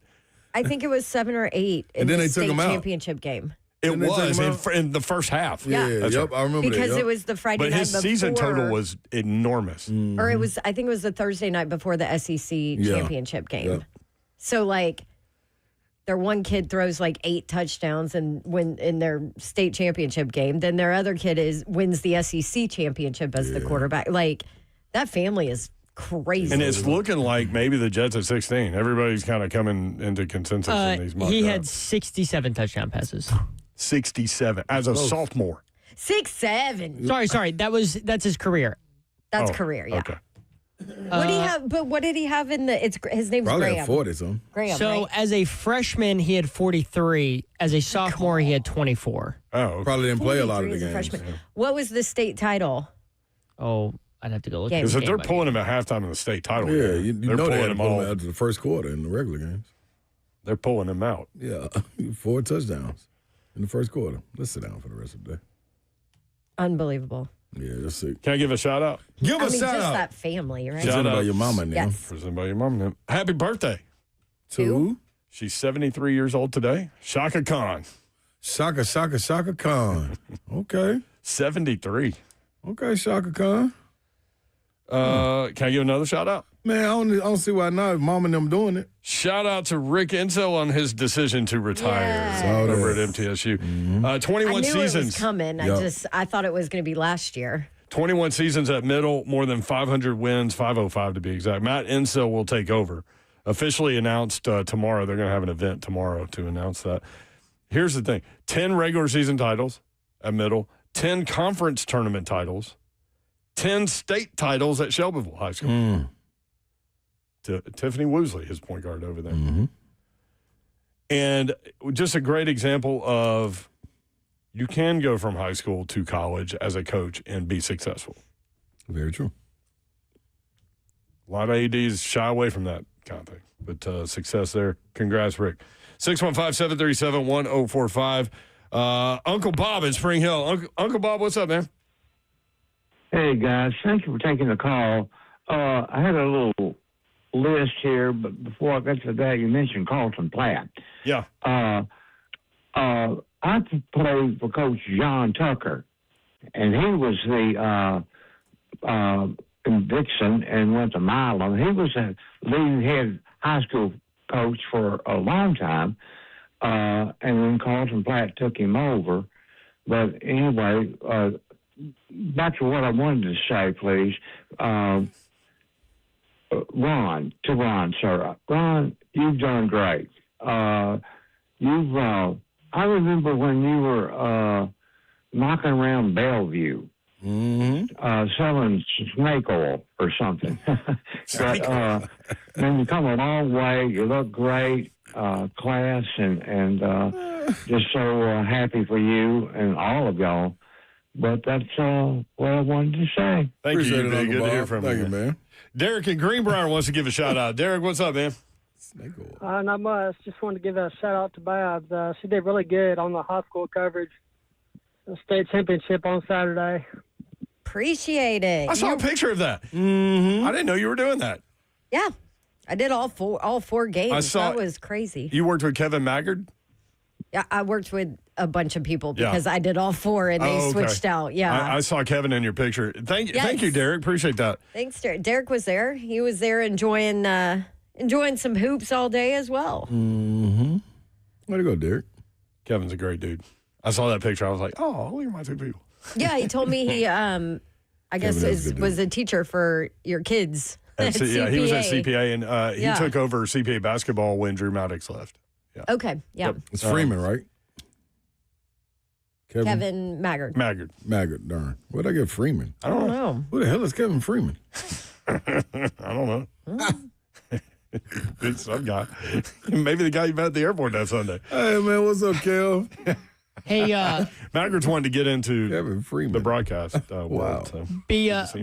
I think it was 7 or 8 in and then the they state took him out. championship game. It was in the first half. Yeah. Yep, I remember because that. it was the Friday night night his before. season total was enormous. Mm-hmm. Or I think it was the Thursday night before the SEC championship game. Yep. So, like, their one kid throws like 8 touchdowns and win in their state championship game. Then their other kid wins the SEC championship as the quarterback. Like, that family is crazy. And it's looking like maybe the Jets at 16. Everybody's kind of coming into consensus in these mock He drafts. had 67 touchdown passes. 67 as a sophomore. 6'7". Sorry. That's his career. That's career, yeah. Okay. What did he have? But what did he have in the? His name's Probably Graham. had 40 something. Graham. So right? as a freshman, he had 43. As a sophomore, he had 24. Oh, okay. Probably didn't play a lot of the as a games. freshman. What was the state title? Oh, I'd have to go look Game. at Because it. they're pulling him at halftime in the state title. Yeah, game. you They're know they pulling had to him pull all. him after the first quarter in the regular games. They're pulling him out. Yeah, 4 touchdowns in the first quarter. Let's sit down for the rest of the day. Unbelievable. Yeah, let's see. Can I give a shout out? Give I a mean, shout just out. that family, right? Shout Presented out. by your mama now. Yes. Presented by your mom. Now. Happy birthday. To She's 73 years old today. Shaka Khan. Shaka Khan. Okay. 73. Okay, Shaka Khan. Can I give another shout out? Man, I don't see why not. Mom and them doing it. Shout out to Rick Insel on his decision to retire Yes. over at MTSU. 21 I knew seasons. it was coming. Yep. I thought it was going to be last year. 21 seasons at Middle, more than 500 wins, 505 to be exact. Matt Insel will take over. Officially announced tomorrow. They're going to have an event tomorrow to announce that. Here's the thing. 10 regular season titles at Middle, 10 conference tournament titles, 10 state titles at Shelbyville High School. Tiffany Woosley, his point guard over there. Mm-hmm. And just a great example of you can go from high school to college as a coach and be successful. Very true. A lot of ADs shy away from that kind of thing. But success there. Congrats, Rick. 615-737-1045. Uncle Bob in Spring Hill. Uncle Bob, what's up, man? Hey, guys. Thank you for taking the call. I had a little list here, but before I got to that, you mentioned Carlton Platt. Yeah. I played for Coach John Tucker, and he was the in Dixon and went to Milan. He was a leading head high school coach for a long time, and then Carlton Platt took him over. But anyway, back to what I wanted to say, please. Ron, sir. Ron, you've done great. I remember when you were knocking around Bellevue, selling snake oil or something. But then you come a long way. You look great, class, and just so happy for you and all of y'all. But that's what I wanted to say. Thank you. Appreciate it, Good to hear from you. Thank you, man. Derek in Greenbrier wants to give a shout out. Derek, what's up, man? Not much. Just wanted to give a shout out to Babs. She did really good on the high school coverage. The state championship on Saturday. Appreciate it. I saw a picture of that. I didn't know you were doing that. Yeah, I did all four games. That was crazy. You worked with Kevin Maggard? Yeah, I worked with a bunch of people because I did all four and they switched out. Yeah, I saw Kevin in your picture. Thank you, Derek. Appreciate that. Thanks, Derek. Derek was there. He was there enjoying some hoops all day as well. Way to go, Derek. Kevin's a great dude. I saw that picture. I was like, oh, look at my two people. Yeah, he told me he, I guess, was a teacher for your kids. Yeah, he was at CPA, and he took over CPA basketball when Drew Maddox left. Yeah. Okay, yeah. Yep. It's Freeman, right? Kevin Maggard. Maggard, darn. Where'd I get Freeman? I don't know. Who the hell is Kevin Freeman? I don't know. It's some guy. Maybe the guy you met at the airport that Sunday. Hey, man, what's up, Kel? Hey, Maggard's wanted to get into Kevin Freeman. the broadcast world. So.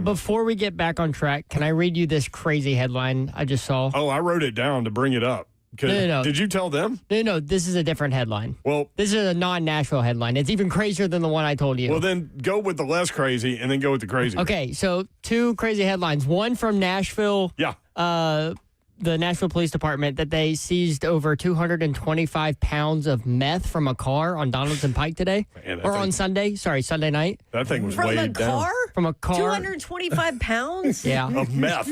Before we get back on track, can I read you this crazy headline I just saw? Oh, I wrote it down to bring it up. No. Did you tell them? No, this is a different headline. Well, this is a non-Nashville headline. It's even crazier than the one I told you. Well, then go with the less crazy and then go with the crazy. Okay, so two crazy headlines. One from Nashville. Yeah. The Nashville Police Department that they seized over 225 pounds of meth from a car on Donaldson Pike today. On Sunday. Sorry, Sunday night. That thing was from weighed down. Car? From a car. 225 pounds? Yeah. Of meth.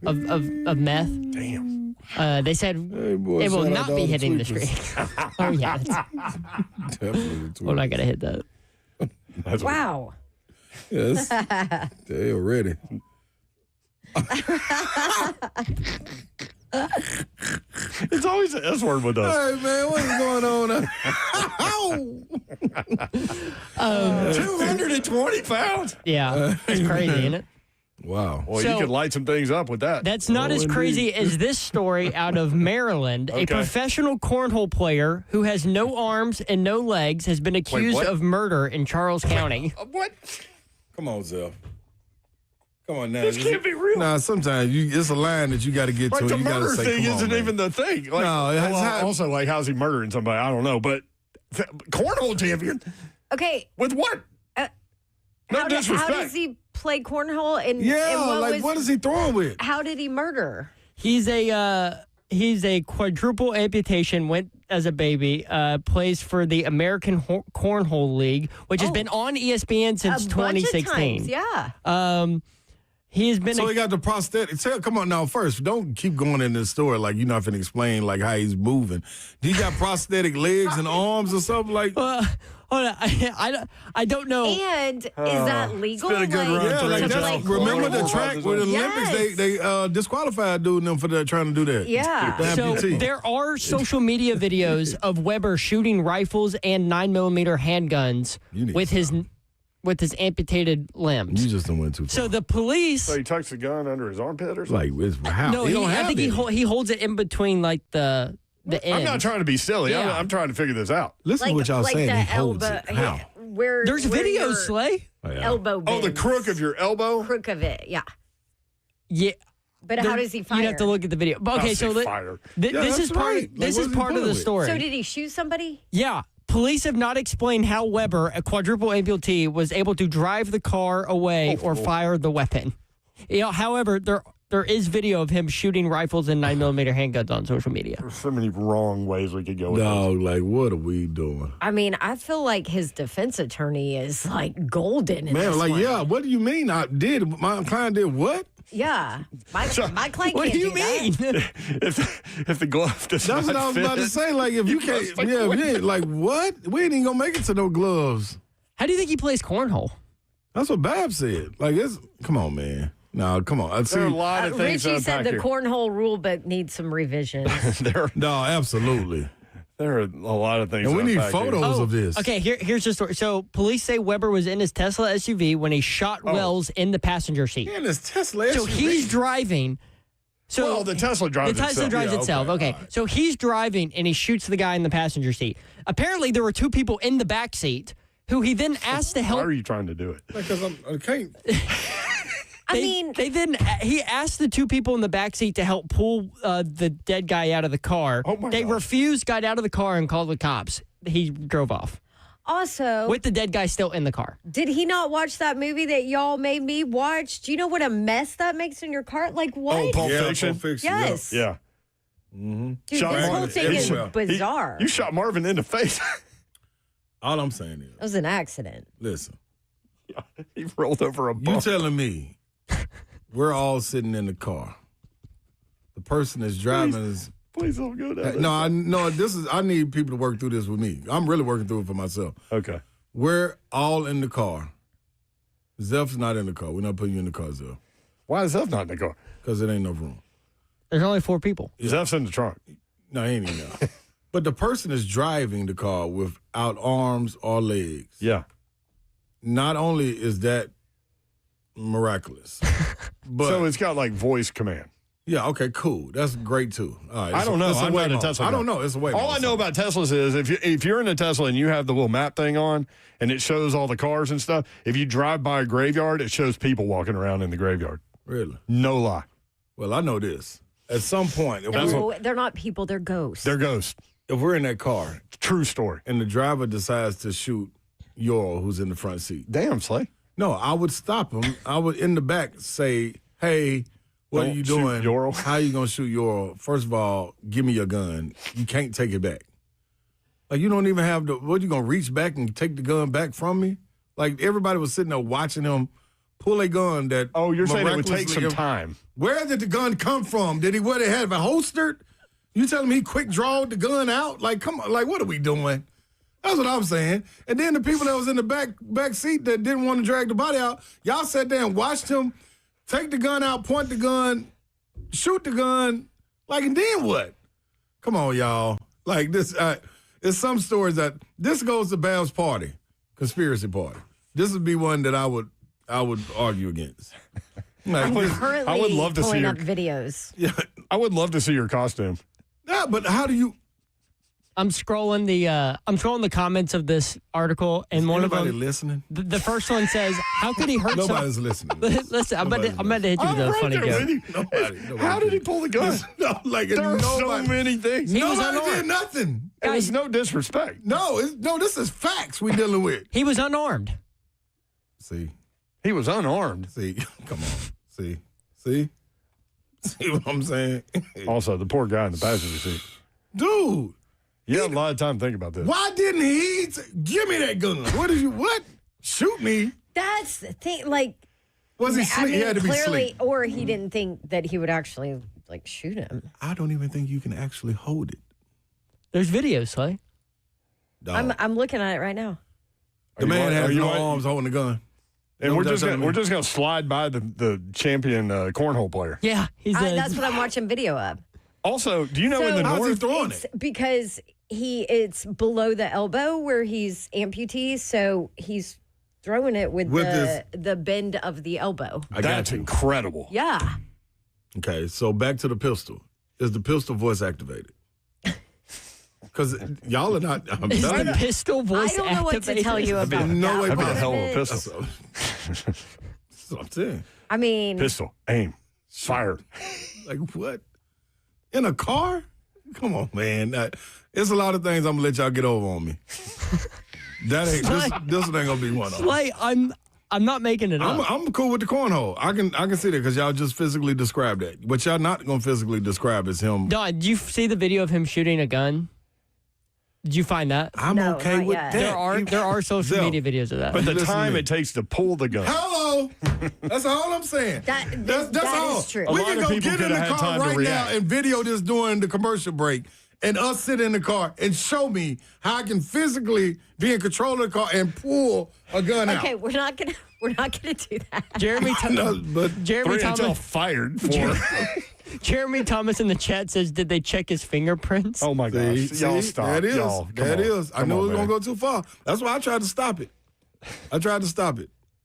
of meth. Damn. They said it will not be hitting the street. Oh, yeah. Definitely. We're not going to hit that. Wow. Yes. They already. It's always an S word with us. Hey, man, what's going on? 220 pounds? Yeah. It's crazy, isn't it? Wow. Well, you could light some things up with that. That's not as crazy as this story out of Maryland. Okay. A professional cornhole player who has no arms and no legs has been accused of murder in Charles County. What? Come on, Zell. Come on now. This can't be real. Nah, sometimes it's a line that you got to get to. The You got to murder say, thing come on, isn't man. even the thing. Like, No, also, like, how's he murdering somebody? I don't know. But cornhole champion? Okay. With what? No disrespect. How does he play cornhole? And what is he throwing with? How did he murder? He's a quadruple amputation, went as a baby, plays for the American Cornhole League, which has been on ESPN since 2016. Bunch of times, yeah. He has been. So he got the prosthetic. Come on now. First, don't keep going in this story like you're not finna explain like how he's moving. Do you got prosthetic legs and arms or something like? Hold on. I don't know. And is that legal? It's been a good run. Remember the track with the Olympics? They disqualified dude them for trying to do that. Yeah. The So amputee. there are social media videos of Weber shooting rifles and 9mm handguns with his amputated limbs. You just don't went too far. So the police. So he tucks the gun under his armpit or something? Like, how? No, I think he holds it in between like the ends. I'm not trying to be silly. Yeah. I'm trying to figure this out. Listen to what y'all saying. He holds it. How? There's videos, Slay. Elbow bends. Oh, the crook of your elbow? Crook of it, yeah. Yeah. But how does he fire? You'd have to look at the video. But okay, so this is part. This is part of the story. So did he shoot somebody? Yeah. Police have not explained how Weber, a quadruple amputee, was able to drive the car away or fire the weapon. However, there there is video of him shooting rifles and 9mm handguns on social media. There's so many wrong ways we could go with No, this. like, what are we doing? I mean, I feel like his defense attorney is like golden in Man, this like, one. yeah, what do you mean my client did what? Yeah. My client What can't do you mean? If the glove does That's not what I was fit, about to say. Like, if you can't, must like yeah, quit. if you ain't, like, what? We ain't even gonna make it to no gloves. How do you think he plays cornhole? That's what Bab said. Like, come on, man. No, come on. there are a lot of things Richie to said unpack the here. cornhole rule book needs some revisions. No, absolutely. There are a lot of things. And we to need unpack here. photos of this. Okay, here's the story. So police say Weber was in his Tesla SUV when he shot Wells in the passenger seat. Man, this Tesla So SUV. he's driving. So Well, the Tesla drives The Tesla itself. drives Yeah, itself. okay, Okay. all right. So he's driving and he shoots the guy in the passenger seat. Apparently, there were two people in the back seat who he then asked to Why help. are you trying to do it? Because I can't. He asked the two people in the back seat to help pull the dead guy out of the car. Oh, my They gosh. refused, got out of the car, and called the cops. He drove off Also, with the dead guy still in the car. did he not watch that movie that y'all made me watch? Do you know what a mess that makes in your car? Like what? Oh, Pulp Yeah, Fiction. Pulp Fiction, Yes. Yeah. Dude, Shot this whole Marvin thing is everywhere. bizarre. You shot Marvin in the face. All I'm saying is, It was an accident. listen, He rolled over a you bump. telling me we're all sitting in the car. The person that's driving is. Please don't go down. No, I need people to work through this with me. I'm really working through it for myself. Okay. We're all in the car. Zeph's not in the car. We're not putting you in the car, Zeph, Why is Zeph not in the car? because it ain't no room. There's only 4 people. Zeph's in the trunk. No, he ain't even know. But the person is driving the car without arms or legs. Yeah. Not only is that miraculous, but So it's got like voice command. yeah, okay, cool. That's great too. All right, I don't know. It's I'm not a Waymo. Tesla I guy. don't know. It's a way. All I know about Teslas is if you're in a Tesla and you have the little map thing on and it shows all the cars and stuff, if you drive by a graveyard, it shows people walking around in the graveyard. Really? No lie. Well, I know this. At some point, No, they're not people, they're ghosts. They're ghosts. if we're in that car True story. and the driver decides to shoot Yoro, who's in the front seat, Damn, Slay. no, I would stop him. I would in the back say, "Hey, what Don't are you shoot doing? Yoro." How you gonna shoot Yoro? First of all, give me your gun. You can't take it back. Like you don't even have the. What you gonna reach back and take the gun back from me? Like everybody was sitting there watching him pull a gun that. Oh, you're saying it would take some miraculously- time. Where did the gun come from? Did he what it had it holstered? You telling me he quick drawed the gun out? Like, come on, like what are we doing? That's what I'm saying. And then the people that was in the back seat that didn't want to drag the body out, y'all sat there and watched him take the gun out, point the gun, shoot the gun, like, and then what? Come on, y'all. Like this, it's some stories that this goes to Bab's party, conspiracy party. This would be one that I would argue against. Like, I'm currently I would love to see pulling your- up videos. yeah, I would love to see your costume. yeah, but how do you? I'm scrolling the comments of this article, and one of Anybody them, listening? the first one says, "How could he hurt Nobody's some?" listening. Listen, I'm about to hit you with a funny joke. Nobody How did he pull the gun? No, like There are so nobody. many things. He was Nobody did unarmed. nothing. It was no disrespect. No, this is facts we dealing with. He was unarmed. See, He was unarmed. come on, see what I'm saying, Also, the poor guy in the passenger seat. dude. You had a lot of time to think about this. Why didn't he give me that gun? What? Shoot me? That's the thing. Like, Was he I sleep? mean, He had to be clearly, asleep. or he didn't think that he would actually like shoot him. I don't even think you can actually hold it. There's videos, Slay. Dog. I'm looking at it right now. The man has no arms holding the gun. And No, we're that's just what I mean. gonna slide by the champion cornhole player. Yeah, That's what I'm watching video of. Also, do you know in the how's he north? throwing It's it? because it's below the elbow where he's amputee, so he's throwing it with the bend of the elbow. I got That's you. incredible. Yeah. Okay, so back to the pistol. Is the pistol voice activated? Because y'all are not. I'm Is telling the you. pistol voice I don't know what to activated? tell you about no way that. That'd be a part hell of of a it. pistol. That's what I'm saying. I mean, Pistol, aim, fire. Like what? In a car? Come on, man. It's a lot of things I'm gonna let y'all get over on me. That ain't this one ain't gonna be one of them. Slay, I'm not making it up. I'm cool with the cornhole. I can see that because y'all just physically described that. What y'all not going to physically describe is him. Don, did you see the video of him shooting a gun? Did you find that? I'm okay with that. There are social media videos of that. But the time it takes to pull the gun. Hello. That's all I'm saying. That's all. Is true. We can go get in the car right now and video this during the commercial break and us sit in the car and show me how I can physically be in control of the car and pull a gun out. Okay, we're not gonna do that. Jeremy Thomas fired for. Jeremy Thomas in the chat says, "Did they check his fingerprints?" Oh my gosh! Y'all stop. That is. Y'all, that is. I knew it was gonna go too far. That's why I tried to stop it.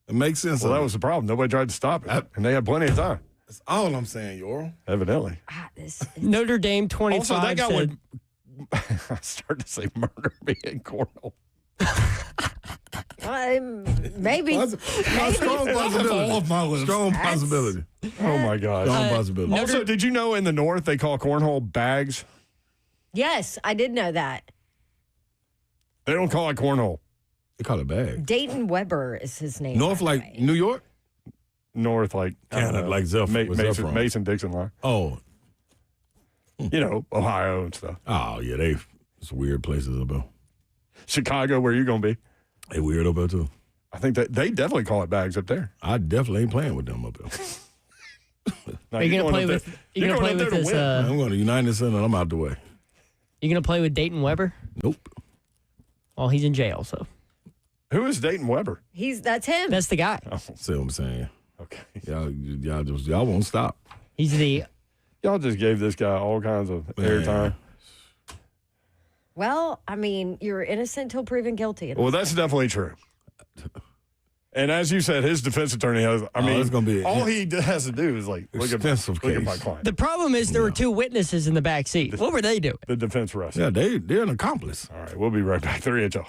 It makes sense. Well, that was the problem. Nobody tried to stop it, and they had plenty of time. That's all I'm saying, Yoral. Evidently. Notre Dame 25. Also, that guy would. I started to say murder me in cornhole. Maybe. Strong possibility. All of my lists. Strong possibility. Oh my gosh. Strong possibility. Also, did you know in the North they call cornhole bags? Yes, I did know that. They don't call it cornhole. They call it bag. Dayton Weber is his name. North like New York? North like Canada, like Mason Dixon line. Oh. You know, Ohio and stuff. Oh, yeah, it's weird places up there. Chicago, where you going to be? They weird up there, too. I think that they definitely call it bags up there. I definitely ain't playing with them up there. Are you going to play with? You going to play with this? I'm going to United Center. I'm out the way. You going to play with Dayton Weber? Nope. Well, he's in jail, so. Who is Dayton Weber? That's him. That's the guy. See what I'm saying? Okay. Y'all won't stop. Y'all just gave this guy all kinds of airtime. Well, I mean, you're innocent till proven guilty. Well, that's definitely true. And as you said, his defense attorney has. It's gonna be all he has to do is look at my client. The problem is there were two witnesses in the back seat. What were they doing? The defense rested. Yeah, they're an accomplice. All right, we'll be right back. 3HL.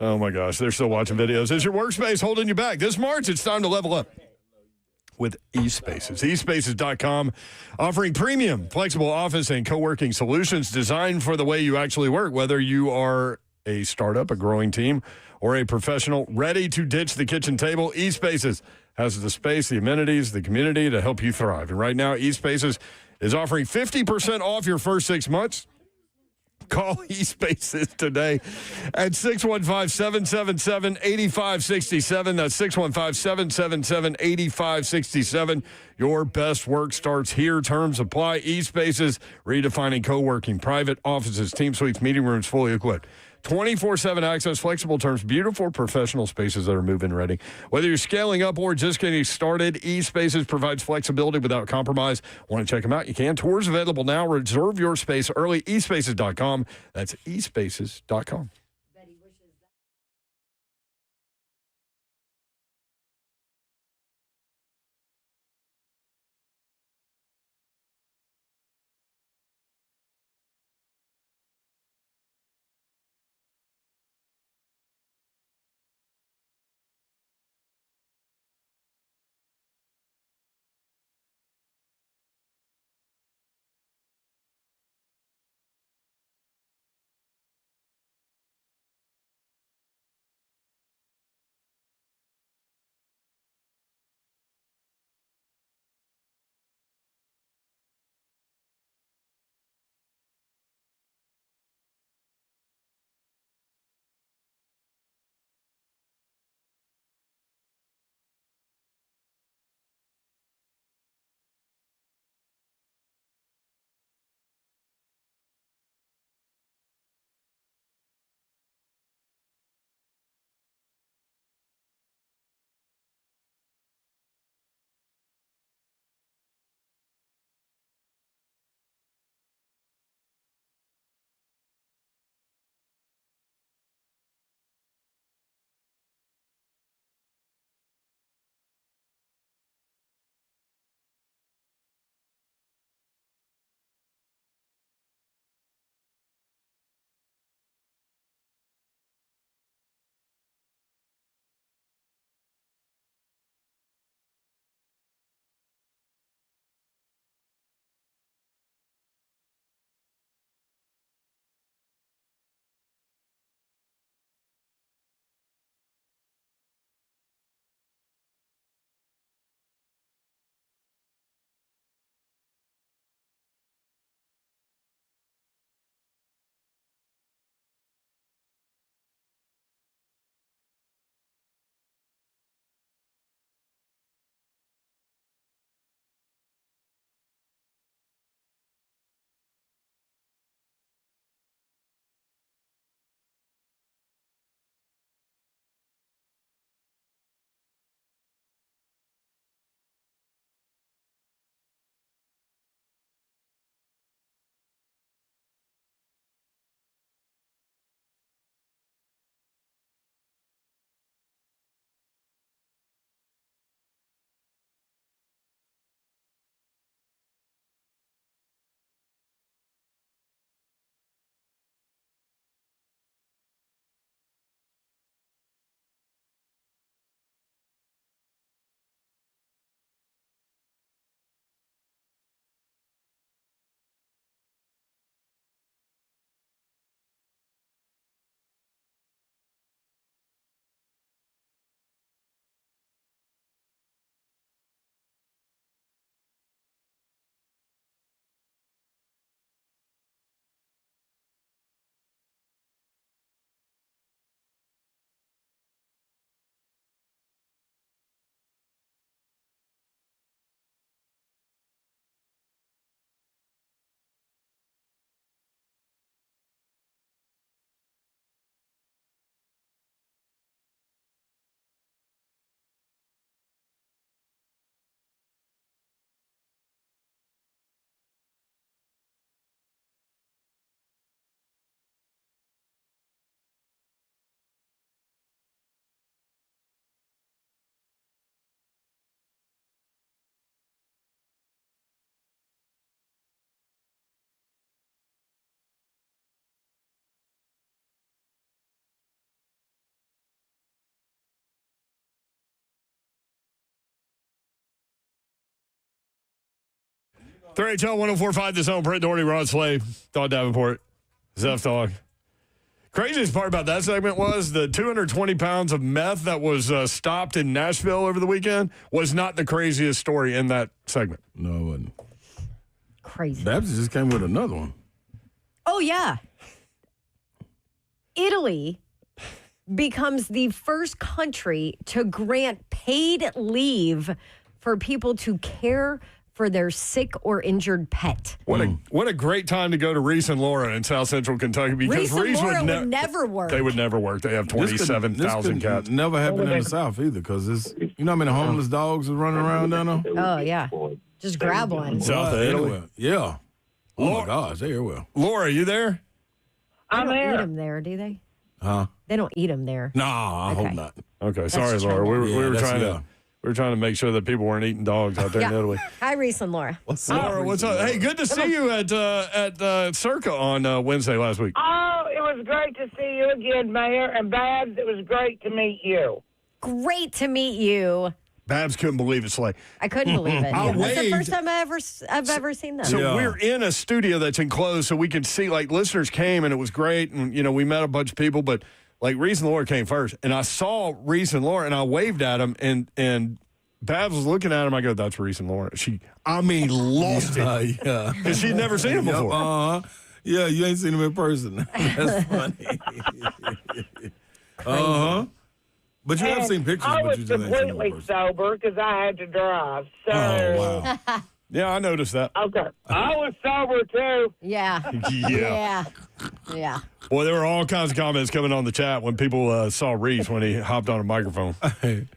Oh, my gosh. They're still watching videos. Is your workspace holding you back? This March, it's time to level up with eSpaces. eSpaces.com, offering premium, flexible office and co-working solutions designed for the way you actually work, whether you are a startup, a growing team, or a professional ready to ditch the kitchen table. eSpaces has the space, the amenities, the community to help you thrive. And right now, eSpaces is offering 50% off your first 6 months. Call eSpaces today at 615-777-8567. That's 615-777-8567. Your best work starts here. Terms apply. eSpaces, redefining co-working, private offices, team suites, meeting rooms, fully equipped. 24/7 access, flexible terms, beautiful professional spaces that are move-in ready. Whether you're scaling up or just getting started, eSpaces provides flexibility without compromise. Want to check them out? You can. Tours available now. Reserve your space early. eSpaces.com. That's eSpaces.com. 3HL 104.5 The Zone. Brett Doherty, Rod Slade, Todd Davenport, Zeph Dog. Craziest part about that segment was the 220 pounds of meth that was stopped in Nashville over the weekend was not the craziest story in that segment. No, it wasn't. Crazy. Babs just came with another one. Oh, yeah. Italy becomes the first country to grant paid leave for people to care for their sick or injured pet. What a great time to go to Reese and Laura in South Central Kentucky, because Reese and Laura would never work. They would never work. They have 27,000 cats. Never happened in the South either, because you know how many homeless dogs are running around down there? Oh, yeah. Just grab one. South of Italy. Yeah. Oh, my gosh, they are well. Laura, are you there? They don't eat them there, do they? Huh? They don't eat them there. No, I hope not. Okay, sorry, Laura. We were trying to make sure that people weren't eating dogs out there in Italy. Hi, Reese and Laura. Laura, what's up? Hey, good to see you at Circa on Wednesday last week. Oh, it was great to see you again, Mayor. And Babs, it was great to meet you. Great to meet you. Babs couldn't believe it, Slay. I couldn't believe it. I That's the waved. first time I've ever seen them. So we're in a studio that's enclosed, so we can see, like, listeners came, and it was great, and, you know, we met a bunch of people, but, like, Reese and Laura came first, and I saw Reese and Laura, and I waved at them, and Babs was looking at him. I go, that's Reese and Laura. Lost it. Yeah. Because she'd never seen him before. Uh-huh. Yeah, you ain't seen him in person. That's funny. Uh-huh. But you have seen pictures, but you just ain't seen him in I was completely person. sober because I had to drive. So. Oh, wow. Yeah, I noticed that. Okay. I was sober, too. Yeah. Yeah. Well, there were all kinds of comments coming on the chat when people saw Reese when he hopped on a microphone.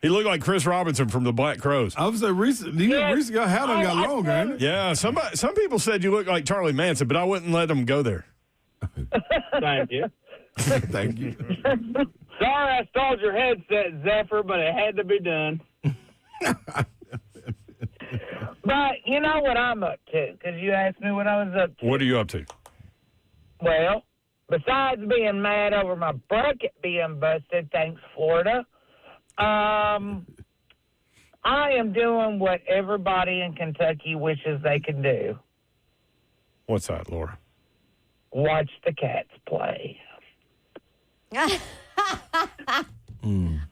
He looked like Chris Robinson from the Black Crows. I would say Reese got hat on, got long, ain't it? Yeah, some people said you look like Charlie Manson, but I wouldn't let them go there. Thank you. Thank you. Sorry I stole your headset, Zephyr, but it had to be done. But you know what I'm up to, because you asked me what I was up to. What are you up to? Well, besides being mad over my bucket being busted, thanks, Florida, I am doing what everybody in Kentucky wishes they could do. What's that, Laura? Watch the cats play.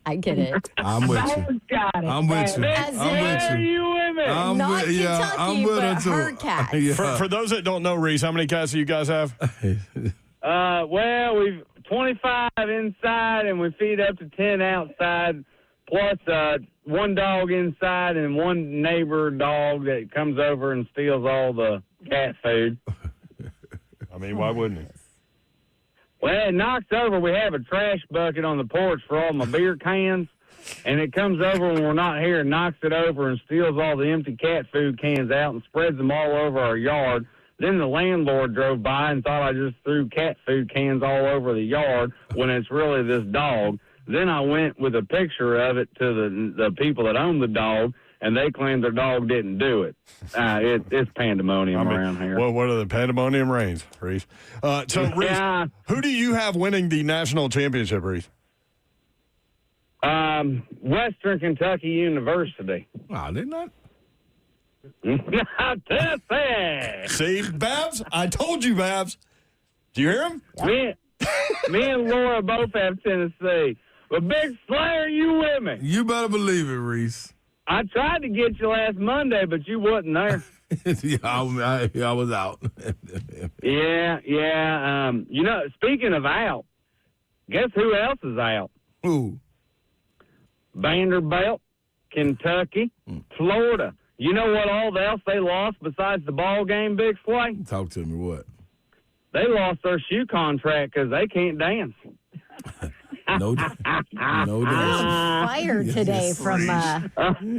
I get it. I'm with you. I'm with you. I'm with you. Not Kentucky, but her cats. Yeah. For those that don't know, Reese, how many cats do you guys have? Well, we've 25 inside, and we feed up to 10 outside, plus one dog inside and one neighbor dog that comes over and steals all the cat food. I mean, why wouldn't he? Well, it knocks over. We have a trash bucket on the porch for all my beer cans, and it comes over when we're not here and knocks it over and steals all the empty cat food cans out and spreads them all over our yard. Then the landlord drove by and thought I just threw cat food cans all over the yard when it's really this dog. Then I went with a picture of it to the people that own the dog, and they claimed their dog didn't do it. It's pandemonium around here. Well, what are the pandemonium reigns, Reese? So, Reese, who do you have winning the national championship, Reese? Western Kentucky University. Oh, they not. Tennessee. See, Babs? I told you, Babs. Do you hear him? Me and Laura both have Tennessee. But Big Slayer, you with me? You better believe it, Reese. I tried to get you last Monday, but you wasn't there. Yeah, I was out. Yeah. You know, speaking of out, guess who else is out? Who? Vanderbilt, Kentucky, Florida. You know what all else they lost besides the ball game, Big Slay? Talk to me, what? They lost their shoe contract because they can't dance. No dance. Fired today from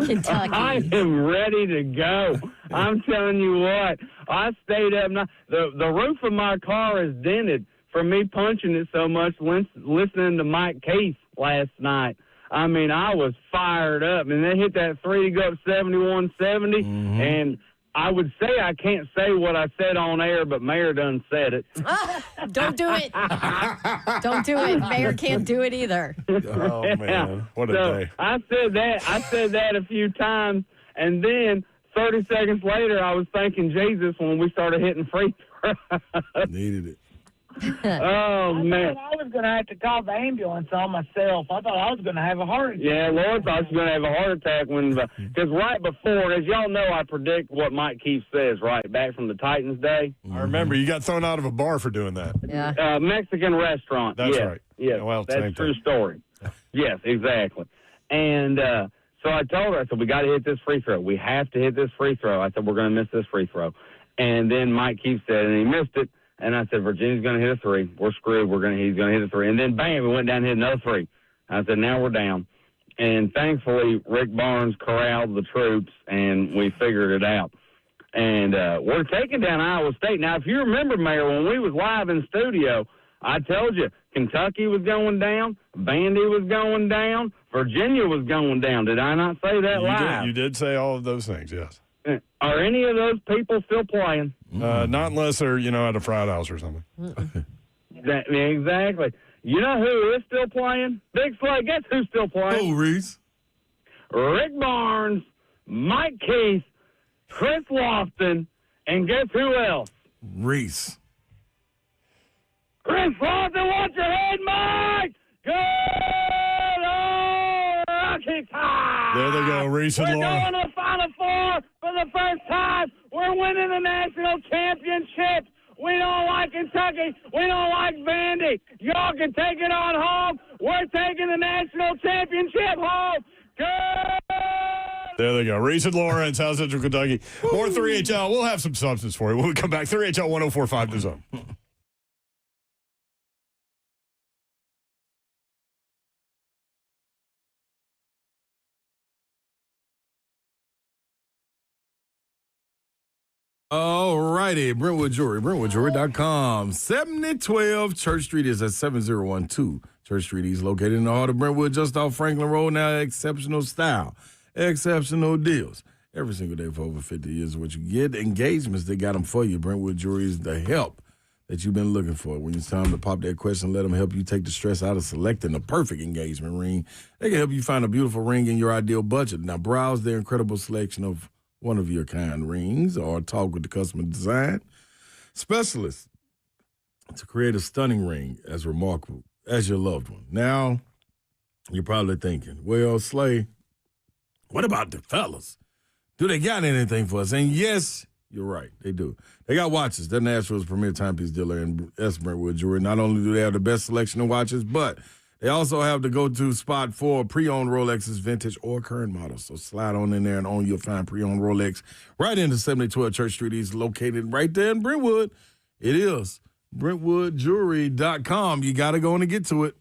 Kentucky. I am ready to go. I'm telling you what. I stayed up. The roof of my car is dented from me punching it so much listening to Mike Case last night. I mean, I was fired up. And they hit that 3 to go up 71-70. And I would say I can't say what I said on air, but Mayor done said it. Don't do it. Don't do it. Mayor can't do it either. Oh, man. What a day. I said that a few times, and then 30 seconds later, I was thanking Jesus when we started hitting free throws. Needed it. Oh, man. I was going to have to call the ambulance on myself. I thought I was going to have a heart attack. Yeah, Lord thought I was going to have a heart attack because right before, as y'all know, I predict what Mike Keefe says, right, back from the Titans day. I remember you got thrown out of a bar for doing that. Yeah. Mexican restaurant. That's right. Yes, Yeah, well, that's a true story. Yes, exactly. And so I told her, I said, we got to hit this free throw. We have to hit this free throw. I said, we're going to miss this free throw. And then Mike Keefe said, and he missed it. And I said, Virginia's going to hit a three. We're screwed. He's going to hit a three. And then, bam, we went down and hit another three. I said, now we're down. And thankfully, Rick Barnes corralled the troops, and we figured it out. And we're taking down Iowa State. Now, if you remember, Mayor, when we was live in studio, I told you Kentucky was going down, Vandy was going down, Virginia was going down. Did I not say that live? You did say all of those things, yes. Are any of those people still playing? Not unless they're, at a fried house or something. Exactly. You know who is still playing? Big Slay. Guess who's still playing? Oh, Reese. Rick Barnes, Mike Keith, Chris Lofton, and guess who else? Reese. Chris Lofton, watch your head, Mike! Good old Rocky Top! There they go, Reese and Laura. We're going to the Final Four for the first time. We're winning the national championship. We don't like Kentucky. We don't like Vandy. Y'all can take it on home. We're taking the national championship home. Good! There they go. Reese and Laura in South Central Kentucky. More 3HL. We'll have some substance for you when we come back. 3HL 104.5 The Zone. All righty, Brentwood Jewelry, BrentwoodJewelry.com. 7012 Church Street is at 7012 Church Street. He's located in the heart of Brentwood, just off Franklin Road. Now, exceptional style, exceptional deals. Every single day for over 50 years is what you get. Engagements, they got them for you. Brentwood Jewelry is the help that you've been looking for. When it's time to pop that question, let them help you take the stress out of selecting the perfect engagement ring. They can help you find a beautiful ring in your ideal budget. Now, browse their incredible selection of one-of-your-kind rings or talk with the customer design specialist to create a stunning ring as remarkable as your loved one. Now, you're probably thinking, well, Slay, what about the fellas? Do they got anything for us? And yes, you're right, they do. They got watches. They're Nashville's premier timepiece dealer in Brentwood Jewelry. Not only do they have the best selection of watches, but they also have the go-to spot for pre-owned Rolexes, vintage or current models. So slide on in there and own your fine pre-owned Rolex right into 7012 Church Street. He's located right there in Brentwood. It is BrentwoodJewelry.com. You got to go in and get to it.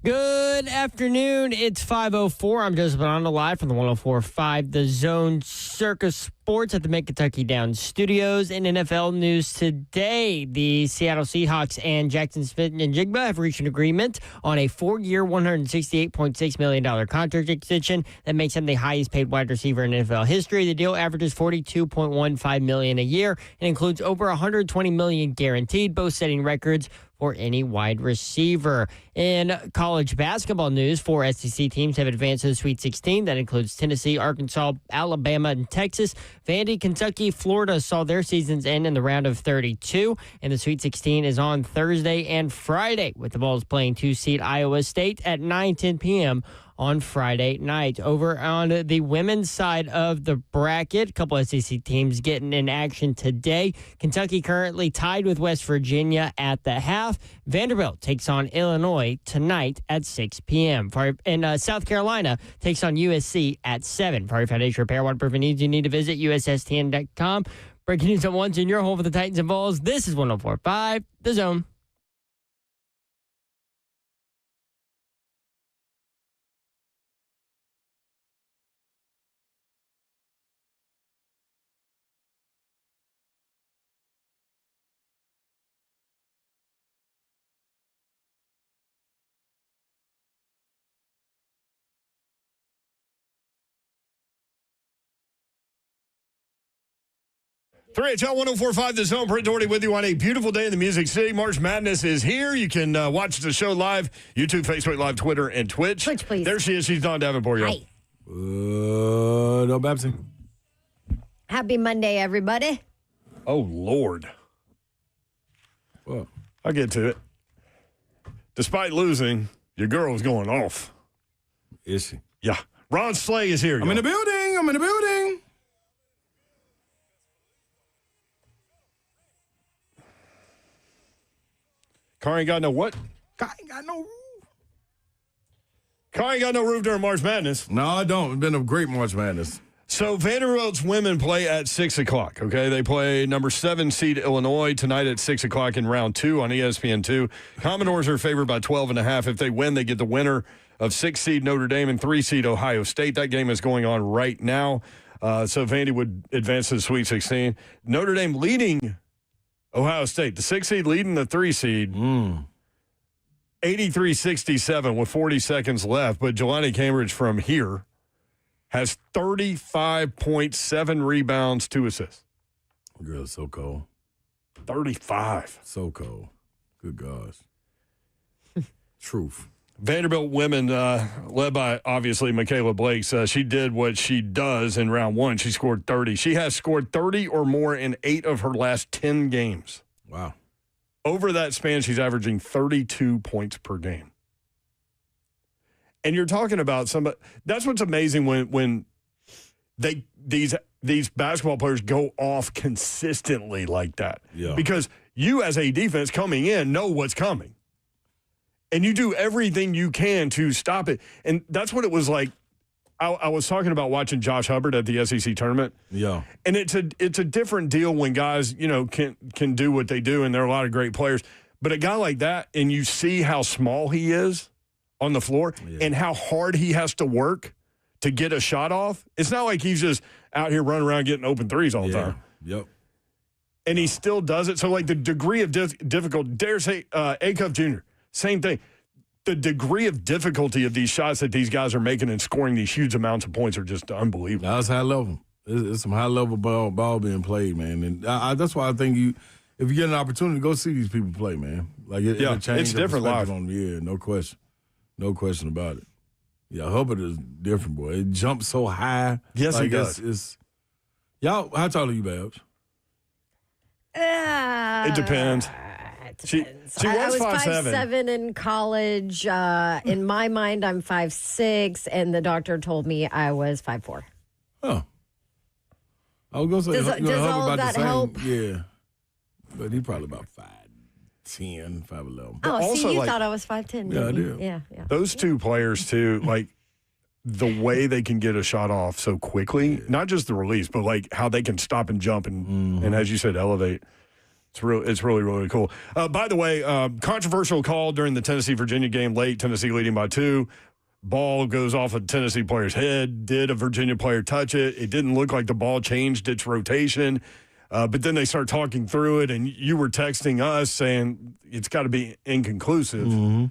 Good afternoon. It's 5:04. I'm Joseph Bonanno live from the 104.5 The Zone Circus Sports at the Mid-Kentucky Downs Studios. In NFL news today, the Seattle Seahawks and Jackson Smith-Njigba have reached an agreement on a 4-year, $168.6 million contract extension that makes him the highest paid wide receiver in NFL history. The deal averages $42.15 million a year and includes over $120 million guaranteed, both setting records for any wide receiver. In college basketball news, 4 SEC teams have advanced to the Sweet 16. That includes Tennessee, Arkansas, Alabama, and Texas. Vandy, Kentucky, Florida saw their seasons end in the round of 32, and the Sweet 16 is on Thursday and Friday, with the Vols playing 2-seed Iowa State at 9:10 p.m. on Friday night. Over on the women's side of the bracket, a couple SEC teams getting in action today. Kentucky currently tied with West Virginia at the half. Vanderbilt takes on Illinois tonight at 6 p.m. And South Carolina takes on USC at 7. For your foundation repair, waterproofing needs, you need to visit USSTN.com. Breaking news at once in your home for the Titans and Vols. This is 104.5 The Zone. HL 104.5 The Zone. Brent Doherty with you on a beautiful day in the Music City. March Madness is here. You can watch the show live, YouTube, Facebook Live, Twitter, and Twitch. Twitch, please. There she is. She's Dawn Davenport. Hi. No, Babsy. Happy Monday, everybody. Oh, Lord. Well, I'll get to it. Despite losing, your girl's going off. Is she? Yeah. Ron Slay is here. I'm in the building. Car ain't got no what? Car ain't got no roof. Car ain't got no roof during March Madness. No, I don't. It's been a great March Madness. So Vanderbilt's women play at 6 o'clock, okay? They play number 7 seed Illinois tonight at 6 o'clock in round 2 on ESPN2. Commodores are favored by 12.5. If they win, they get the winner of 6 seed Notre Dame and 3 seed Ohio State. That game is going on right now. So Vandy would advance to the Sweet 16. Notre Dame leading Ohio State, the 6 seed leading the 3 seed, 83-67 with 40 seconds left. But Jelani Cambridge from here has 35.7 rebounds, 2 assists. Girl, it's so cold. 35. So cold. Good gosh. Truth. Vanderbilt women, led by, obviously, Michaela Blake, she did what she does in round 1. She scored 30. She has scored 30 or more in 8 of her last 10 games. Wow. Over that span, she's averaging 32 points per game. And you're talking about somebody – that's what's amazing when these basketball players go off consistently like that. Yeah. Because you, as a defense coming in, know what's coming. And you do everything you can to stop it. And that's what it was like. I was talking about watching Josh Hubbard at the SEC tournament. Yeah. And it's a different deal when guys, can do what they do, and there are a lot of great players. But a guy like that, and you see how small he is on the floor and how hard he has to work to get a shot off. It's not like he's just out here running around getting open threes all the time. Yep. And he still does it. So, like, the degree of difficulty, dare say, Acuff Jr., same thing. The degree of difficulty of these shots that these guys are making and scoring these huge amounts of points are just unbelievable. That's high level. It's some high level ball being played, man. And that's why I think if you get an opportunity, go see these people play, man. Like it'll change it's different live. Yeah, no question about it. Yeah, Hubbard is different, boy. It jumps so high. Yes, he does. Y'all, how tall are you, Babs? It depends. She was 5'7" in college. In my mind, I'm 5'6", and the doctor told me I was 5'4". Oh. I was going to say, does all of that help? Yeah. But he probably about 5'10", 5'11". Oh, also, you thought I was 5'10". Yeah, I did. Yeah. Those two players, too, like the way they can get a shot off so quickly, not just the release, but like how they can stop and jump and as you said, elevate. It's really, really cool. By the way, controversial call during the Tennessee-Virginia game late. Tennessee leading by 2. Ball goes off a Tennessee player's head. Did a Virginia player touch it? It didn't look like the ball changed its rotation. But then they start talking through it, and you were texting us saying it's got to be inconclusive. Mm-hmm.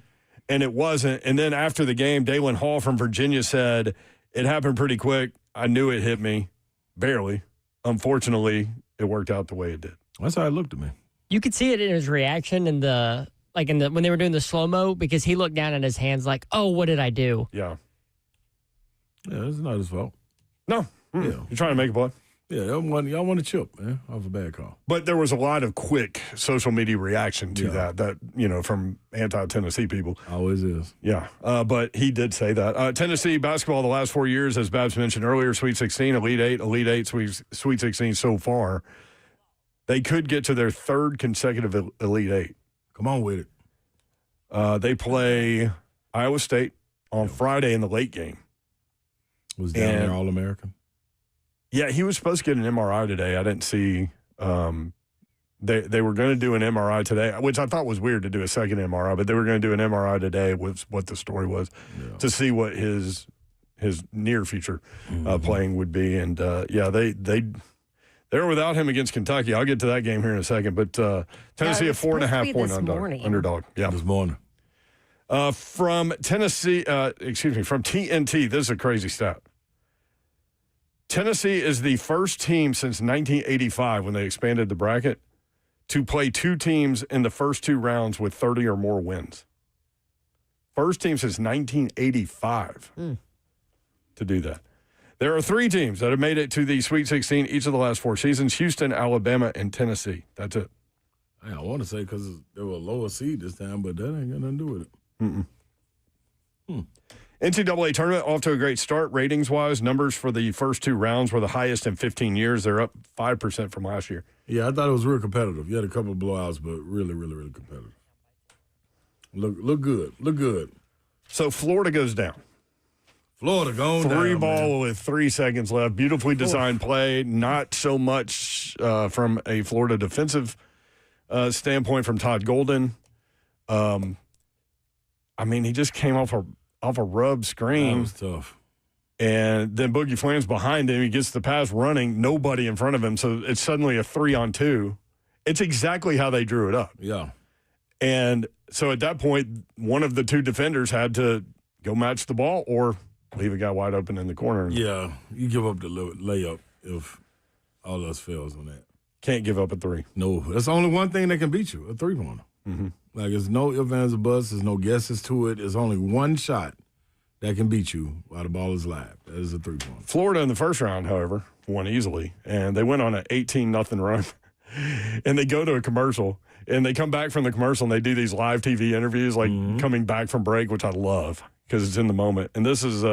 And it wasn't. And then after the game, Dalen Hall from Virginia said, it happened pretty quick. I knew it hit me. Barely. Unfortunately, it worked out the way it did. That's how it looked to me. You could see it in his reaction when they were doing the slow-mo, because he looked down at his hands like, oh, what did I do? Yeah. Yeah, it's not his fault. No. Yeah. You're trying to make a play. Yeah, y'all want to chip, man, off a bad call. But there was a lot of quick social media reaction to that, from anti-Tennessee people. Always is. Yeah, but he did say that. Tennessee basketball the last 4 years, as Babs mentioned earlier, Sweet 16, Elite 8, Sweet 16 so far. They could get to their third consecutive Elite 8. Come on with it. They play Iowa State on Friday in the late game. Was down there All-American? Yeah, he was supposed to get an MRI today. I didn't see they were going to do an MRI today, which I thought was weird to do a second MRI, but they were going to do an MRI today with what the story was to see what his near future playing would be. And, they're without him against Kentucky. I'll get to that game here in a second. But Tennessee, a 4.5 point underdog. Yeah, this morning. From Tennessee, from TNT, this is a crazy stat. Tennessee is the first team since 1985, when they expanded the bracket, to play 2 teams in the first 2 rounds with 30 or more wins. First team since 1985 to do that. There are 3 teams that have made it to the Sweet 16 each of the last 4 seasons: Houston, Alabama, and Tennessee. That's it. I want to say because they were a lower seed this time, but that ain't got nothing to do with it. NCAA tournament off to a great start ratings-wise. Numbers for the first 2 rounds were the highest in 15 years. They're up 5% from last year. Yeah, I thought it was real competitive. You had a couple of blowouts, but really, really, really competitive. Look good. So Florida goes down. Florida going 3 down, ball man. with 3 seconds left. Beautifully designed play. Not so much from a Florida defensive standpoint from Todd Golden. He just came off a rub screen. That was tough. And then Boogie Flam's behind him. He gets the pass running, nobody in front of him. So it's suddenly a 3-on-2. It's exactly how they drew it up. Yeah. And so at that point, one of the 2 defenders had to go match the ball or leave a guy wide open in the corner. Yeah, you give up the layup if all else fails on that. Can't give up a 3. No, that's only one thing that can beat you, a 3-pointer. Mm-hmm. Like, there's no ifs, ands, or buts. There's no guesses to it. There's only one shot that can beat you while the ball is live. That is a 3-pointer. Florida in the first round, however, won easily. And they went on an 18-0 run. And they go to a commercial. And they come back from the commercial, and they do these live TV interviews, like coming back from break, which I love because it's in the moment. And this is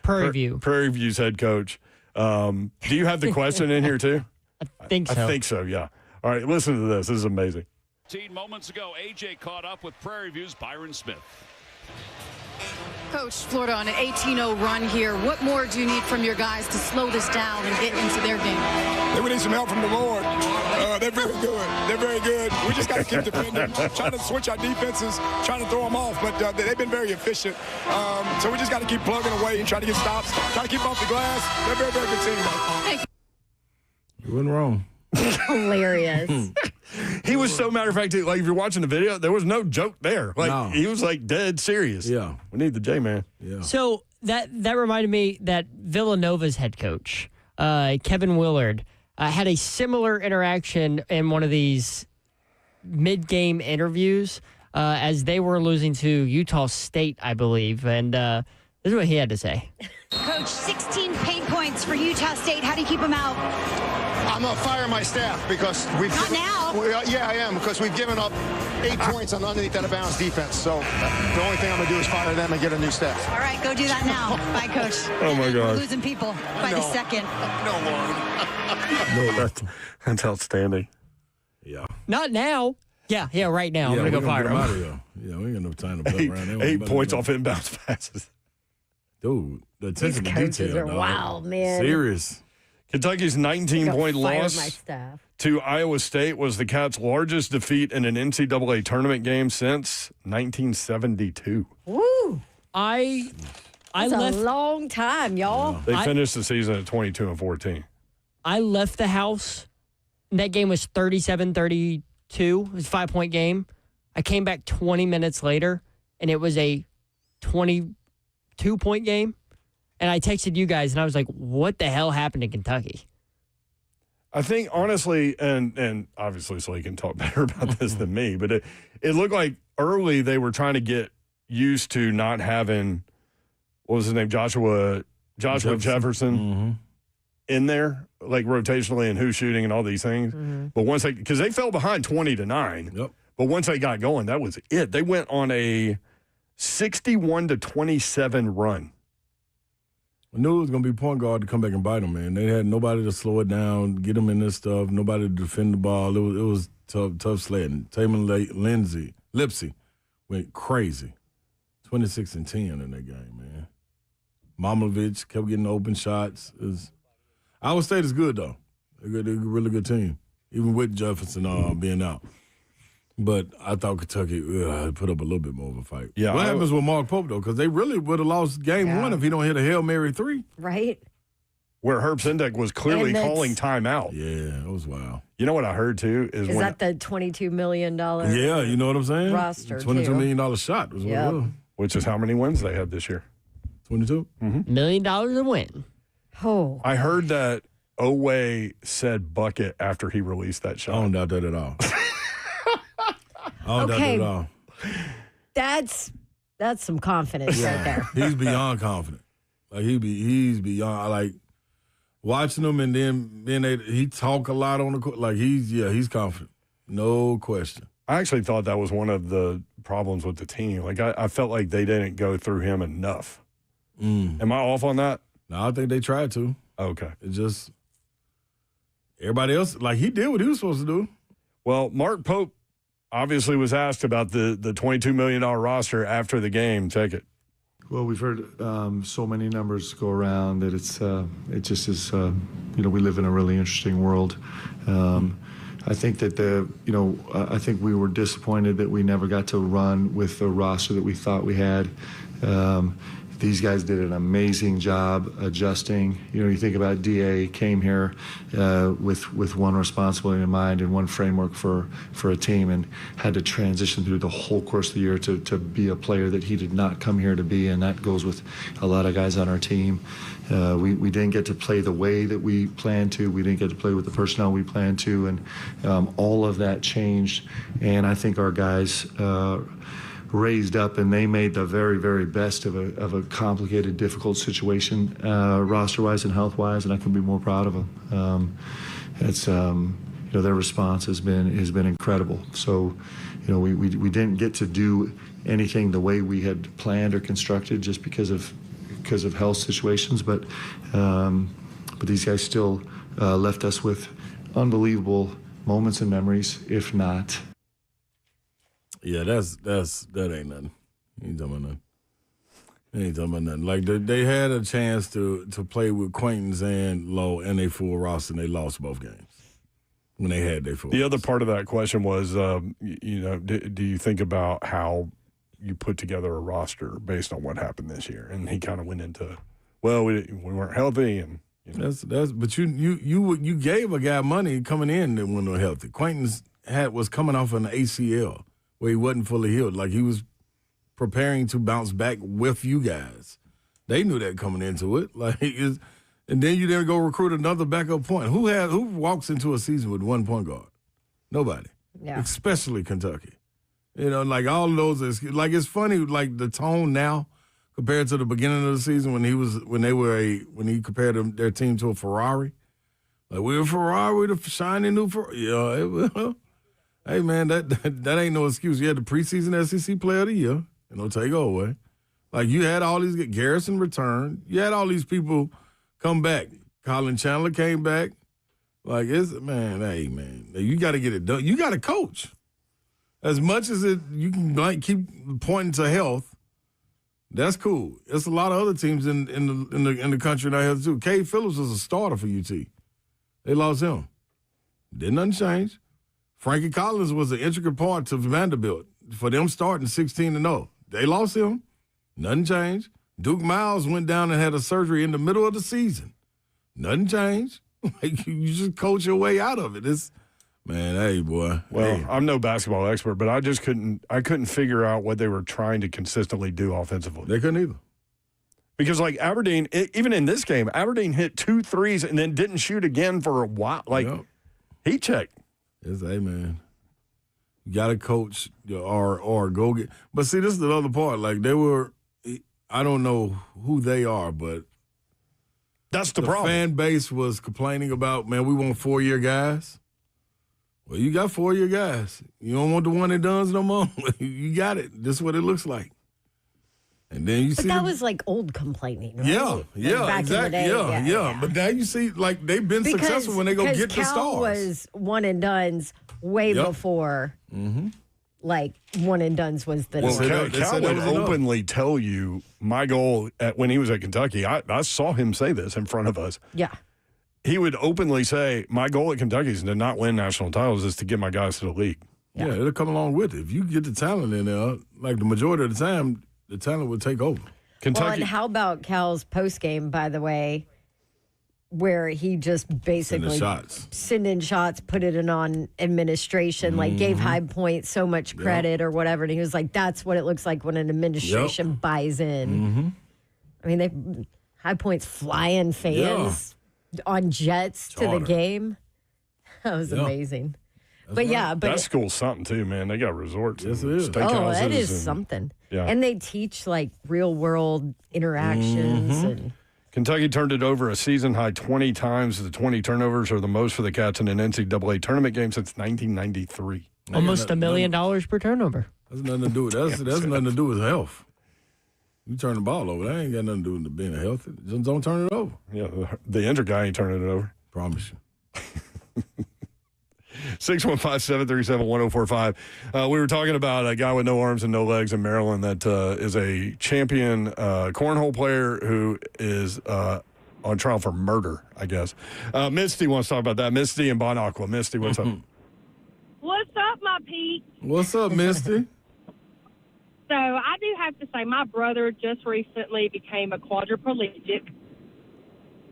Prairie View. Prairie View's head coach. Do you have the question in here, too? I think so. I think so, yeah. All right, listen to this. This is amazing. 15 moments ago, AJ caught up with Prairie View's Byron Smith. Coach, Florida on an 18-0 run here. What more do you need from your guys to slow this down and get into their game? They would need some help from the Lord. They're very good. They're very good. We just got to keep defending, trying to switch our defenses, trying to throw them off, but they've been very efficient. So we just got to keep plugging away and try to get stops, try to keep off the glass. They're a very, very good team. Thank you. You went wrong. Hilarious. He was so matter of fact, like if you're watching the video, there was no joke there. Like he was like dead serious. Yeah. We need the J-man. Yeah. So that reminded me that Villanova's head coach, Kevin Willard, had a similar interaction in one of these mid-game interviews as they were losing to Utah State, I believe. And this is what he had to say. Coach, 16 paint points for Utah State. How do you keep them out? I'm going to fire my staff because we've... Not now. Yeah, I am, because we've given up 8 points on underneath out of bounds defense. So the only thing I'm going to do is fire them and get a new staff. All right, go do that now. Bye, Coach. Oh, my God. We're losing people by the second. No, that's outstanding. Yeah. Not now. Yeah, right now. I'm going to go fire him. Yeah, we ain't got no time to play around there. 8 points off inbounds passes. Dude, the attention to These coaches detail, are wild, man. Serious. Kentucky's 19-point loss my staff. to Iowa State was the Cats' largest defeat in an NCAA tournament game since 1972. Woo! I That's left a long time, y'all. They finished the season at 22-14. I left the house. That game was 37-32. It was a 5-point game. I came back 20 minutes later, and it was a 22-point game. And I texted you guys, and I was like, what the hell happened to Kentucky? I think, honestly, and obviously Slay can talk better about this than me, but it looked like early they were trying to get used to not having, what was his name, Joshua Jefferson in there, like rotationally and who's shooting and all these things. But once because they fell behind 20-9, but once they got going, that was it. They went on a 61-27 run. I knew it was going to be point guard to come back and bite them, man. They had nobody to slow it down, get them in this stuff, nobody to defend the ball. It was tough sledding. Taman Lipsy went crazy. 26-10 in that game, man. Mamovich kept getting open shots. Iowa State is good, though. They're a really good team, even with Jefferson being out. But I thought Kentucky put up a little bit more of a fight. Yeah, what happens with Mark Pope, though? Because they really would have lost game one if he don't hit a Hail Mary 3. Right. Where Herb Sendek was clearly calling timeout. Yeah, it was wild. You know what I heard, too? Is that the $22 million Yeah, you know what I'm saying? roster, $22 million shot was what it was. Which is how many wins they had this year? 22? $1 million a win. Oh. I heard that Oweh said bucket after he released that shot. I don't doubt that at all. I don't doubt that at all. That's some confidence right there. He's beyond confident. Like he's beyond like watching him, and then he talk a lot on the court. Like he's confident, no question. I actually thought that was one of the problems with the team. Like I felt like they didn't go through him enough. Am I off on that? No, I think they tried to. Okay, it just everybody else like he did what he was supposed to do. Well, Mark Pope obviously was asked about the $22 million roster after the game. Take it. Well, we've heard so many numbers go around that it just is, we live in a really interesting world. I think that I think we were disappointed that we never got to run with the roster that we thought we had. These guys did an amazing job adjusting. You think about DA came here with one responsibility in mind and one framework for a team, and had to transition through the whole course of the year to be a player that he did not come here to be, and that goes with a lot of guys on our team. We didn't get to play the way that we planned to. We didn't get to play with the personnel we planned to, and all of that changed. And I think our guys raised up, and they made the very, very best of a complicated, difficult situation, roster-wise and health-wise, and I couldn't be more proud of them. Their response has been incredible. So, we didn't get to do anything the way we had planned or constructed just because of health situations, but these guys still left us with unbelievable moments and memories, if not. Yeah, that ain't nothing. He ain't talking about nothing. Like they had a chance to play with Quaintance and Lowe and they full roster, and they lost both games when they had their full. The other part of that question was, do you think about how you put together a roster based on what happened this year? And he kind of went into, well, we weren't healthy, and but you gave a guy money coming in that wasn't healthy. Quaintance was coming off an ACL. Where he wasn't fully healed. Like he was preparing to bounce back with you guys. They knew that coming into it. And then you didn't go recruit another backup point. Who walks into a season with one point guard? Nobody. Yeah. Especially Kentucky. Like all of those it's funny, like the tone now compared to the beginning of the season when he compared their team to a Ferrari. Like we're a Ferrari, the shiny new Ferrari. Hey, man, that ain't no excuse. You had the preseason SEC Player of the Year. Take away. Like, you had all these – Garrison returned. You had all these people come back. Colin Chandler came back. Like, you got to get it done. You got to coach. As much as you can keep pointing to health, that's cool. There's a lot of other teams in the country that have too. Cade Phillips was a starter for UT. They lost him. Didn't nothing change. Frankie Collins was an intricate part to Vanderbilt for them starting 16-0. They lost him. Nothing changed. Duke Miles went down and had a surgery in the middle of the season. Nothing changed. Like, you just coach your way out of it. Man, hey, boy. Well, hey. I'm no basketball expert, but I just couldn't figure out what they were trying to consistently do offensively. They couldn't either. Because, like, Aberdeen, even in this game, Aberdeen hit 2 threes and then didn't shoot again for a while. Like, he checked. Hey, man. You got to coach or go get. But see, this is the other part. Like, I don't know who they are, but that's the problem. Fan base was complaining about, man, we want 4-year guys. Well, you got 4-year guys. You don't want the one that does no more. You got it. This is what it looks like. And then you see. But that was like old complaining, right? Yeah, back exactly. in the day. Yeah. But now you see, like, they've been successful when they go get the Cal stars. was one and dones way before. Like, one and dones was the Well, norm. Cal would openly tell you my goal when he was at Kentucky. I saw him say this in front of us. Yeah. He would openly say, my goal at Kentucky is to not win national titles, is to get my guys to the league. Yeah, it'll come along with it. If you get the talent in there, like the majority of the time, the talent will take over. Well, and how about Cal's postgame, by the way, where he just basically send in shots, put it in on administration, like gave High Point so much credit or whatever. And he was like, that's what it looks like when an administration buys in. I mean, High Point's flying fans on jets to the game. That was amazing. But that school's something too, man. They got resorts. Yes, it is. Oh, that is something. Yeah. And they teach like real world interactions. And Kentucky turned it over a season high 20 times. The 20 turnovers are the most for the Cats in an NCAA tournament game since 1993. Almost $1 million per turnover. That's nothing to do with that's nothing to do with health. You turn the ball over. That ain't got nothing to do with being healthy. Just don't turn it over. Yeah, the injured guy ain't turning it over. Promise you. 615-737-1045. We were talking about a guy with no arms and no legs in Maryland that is a champion cornhole player who is on trial for murder, I guess. Misty wants to talk about that. Misty and Bon Aqua. Misty, what's up? What's up, my Pete? What's up, Misty? So I do have to say my brother just recently became a quadriplegic,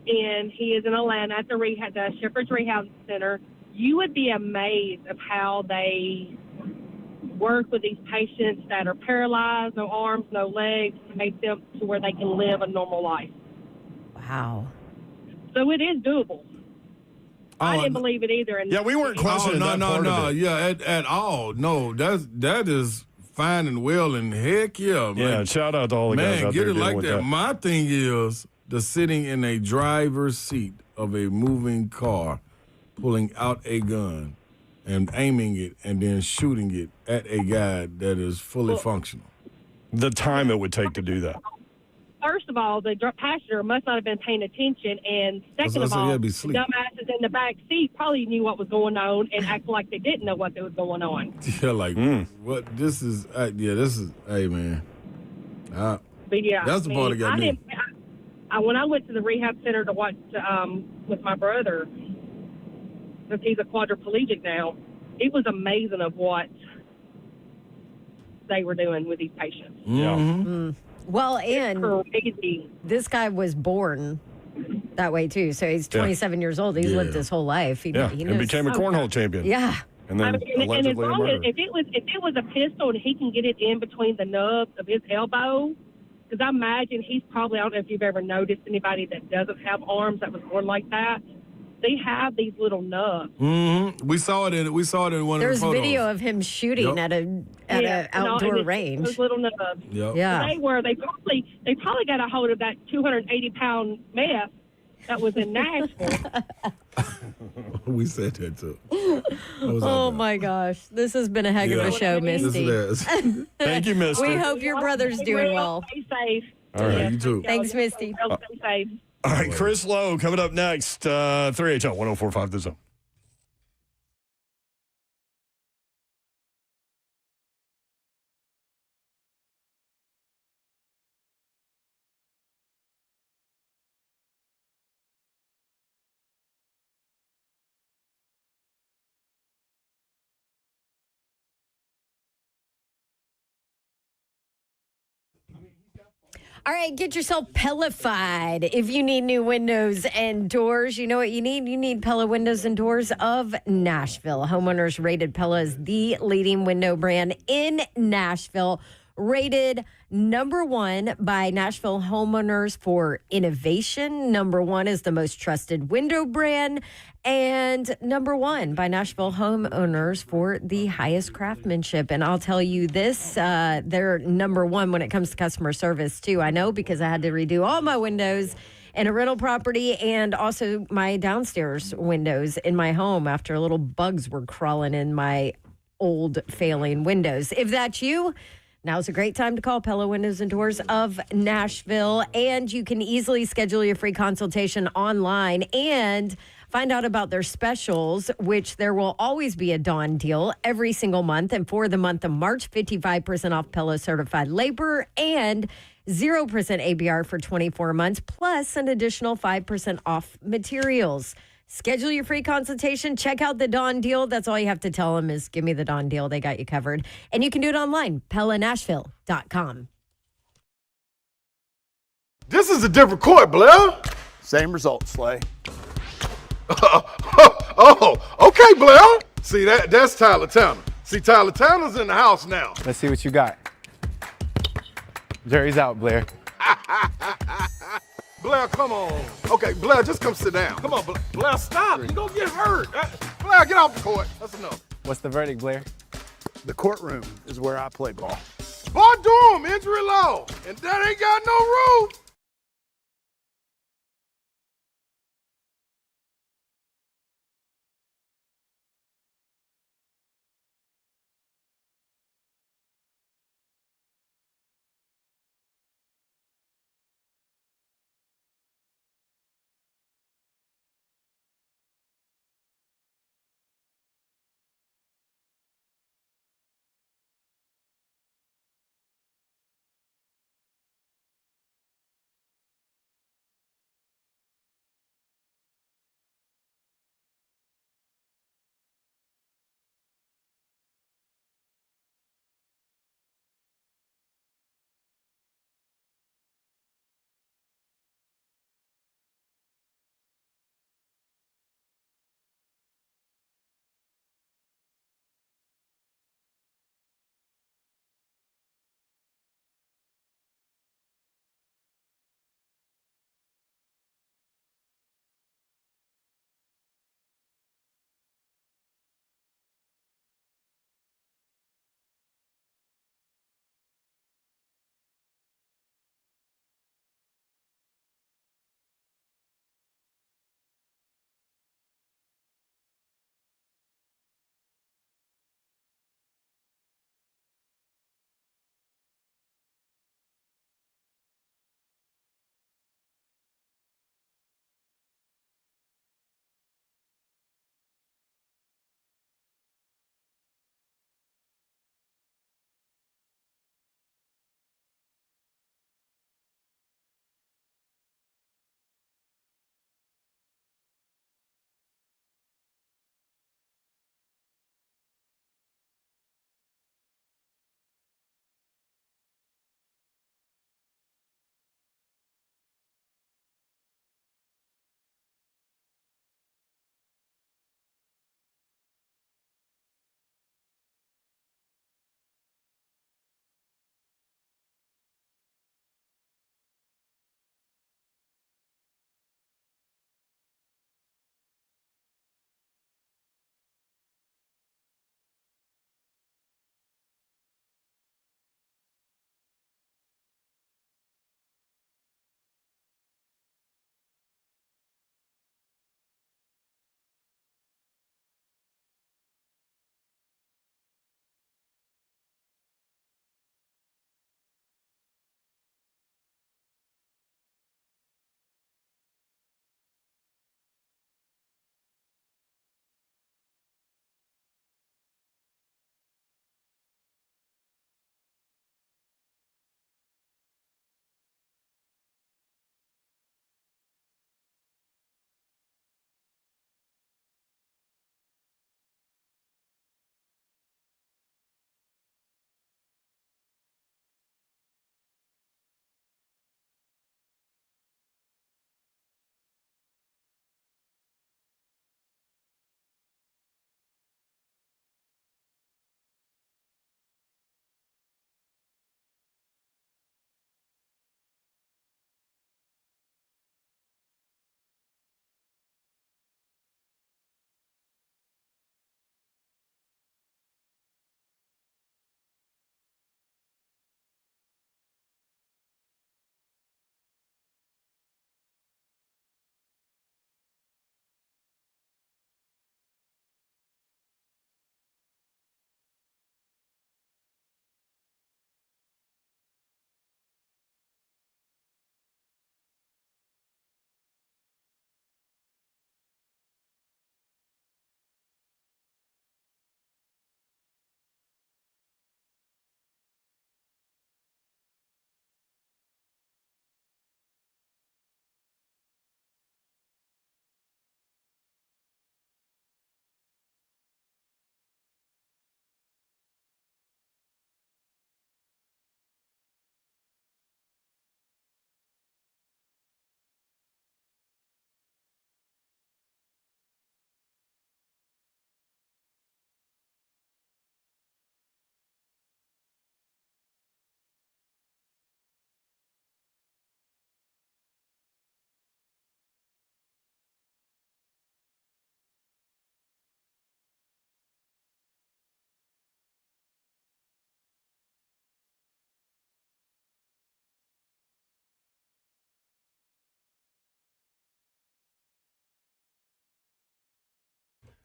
and he is in Atlanta at the Shepherd's Rehab Center. You would be amazed of how they work with these patients that are paralyzed, no arms, no legs, to make them to where they can live a normal life. Wow. So it is doable. I didn't believe it either. And we weren't questioning that part of it. Yeah, at all. No, that is fine and well, and heck yeah. Yeah, shout out to all the guys out get there it like with that. My thing is the sitting in a driver's seat of a moving car, pulling out a gun and aiming it and then shooting it at a guy that is fully functional. The time it would take to do that. First of all, the passenger must not have been paying attention, and second of all, the dumbasses in the back seat probably knew what was going on and acted like they didn't know what was going on. Yeah, like what? This is hey man. But yeah, that's the part that got me. When I went to the rehab center to watch with my brother, since he's a quadriplegic now, it was amazing of what they were doing with these patients. Yeah. Well, and crazy. This guy was born that way too. So he's 27 years old. He's lived his whole life. He knows. And became a cornhole champion. Yeah. And then and as long as if it was a pistol and he can get it in between the nubs of his elbow, because I imagine he's probably, I don't know if you've ever noticed anybody that doesn't have arms that was born like that. They have these little nubs. We saw it in one of the photos. There's video of him shooting at an outdoor range. Those little nubs. Yep. Yeah. They probably got a hold of that 280-pound meth that was in Nashville. We said that too. Oh my gosh. This has been a heck of a show, Misty. Thank you, Misty. We hope your brother's doing well. Stay safe. All right, you too. Thanks, Misty. Stay safe. All right, Chris Lowe coming up next. 3HL 1045 The Zone. All right, get yourself Pellified. If you need new windows and doors, you know what you need? You need Pella Windows and Doors of Nashville. Homeowners rated Pella as the leading window brand in Nashville. Rated number 1 by Nashville homeowners for innovation. Number 1 is the most trusted window brand. And number 1 by Nashville homeowners for the highest craftsmanship. And I'll tell you this, they're number 1 when it comes to customer service, too. I know because I had to redo all my windows in a rental property and also my downstairs windows in my home after little bugs were crawling in my old failing windows. If that's you, now's a great time to call Pella Windows and Doors of Nashville. And you can easily schedule your free consultation online and find out about their specials, which there will always be a Dawn deal every single month. And for the month of March, 55% off Pella certified labor and 0% ABR for 24 months, plus an additional 5% off materials. Schedule your free consultation. Check out the Dawn deal. That's all you have to tell them is give me the Dawn deal. They got you covered. And you can do it online, PellaNashville.com. This is a different court, Blair. Same result, Slay. Okay, Blair. See, that's Tyler Tanner. See, Tyler Tanner's in the house now. Let's see what you got. Jerry's out, Blair. Blair, come on. Okay, Blair, just come sit down. Come on, Blair, stop. You're going to get hurt. Blair, get off the court. That's enough. What's the verdict, Blair? The courtroom is where I play ball. Boy, Durham, injury law. And that ain't got no rules.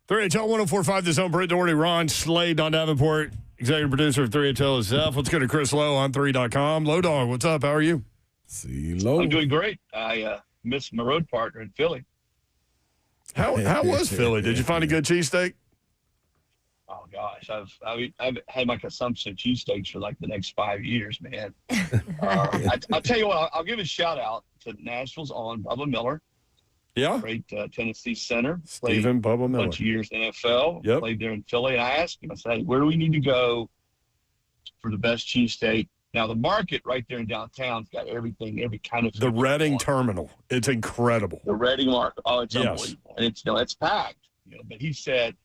3HL 104.5, The Zone. Britt Doherty, Ron Slade, Don Davenport, executive producer of 3HL itself. Let's go to Chris Lowe on 3.com. Low Dog, what's up? How are you? See, Low. I'm doing great. I missed my road partner in Philly. How was Philly? Did you find a good cheesesteak? Oh gosh, I've had my consumption of cheesesteaks for like the next 5 years, man. I'll tell you what, I'll give a shout out to Nashville's own Bubba Miller. Yeah. Great Tennessee center. Stephen Bubba Miller. A bunch of years in the NFL. Yep. Played there in Philly. And I asked him, I said, hey, where do we need to go for the best cheesesteak? Now, the market right there in downtown's got everything, every kind of. The Reading Terminal. It's incredible. The Reading market. Oh, it's unbelievable. And it's packed. But he said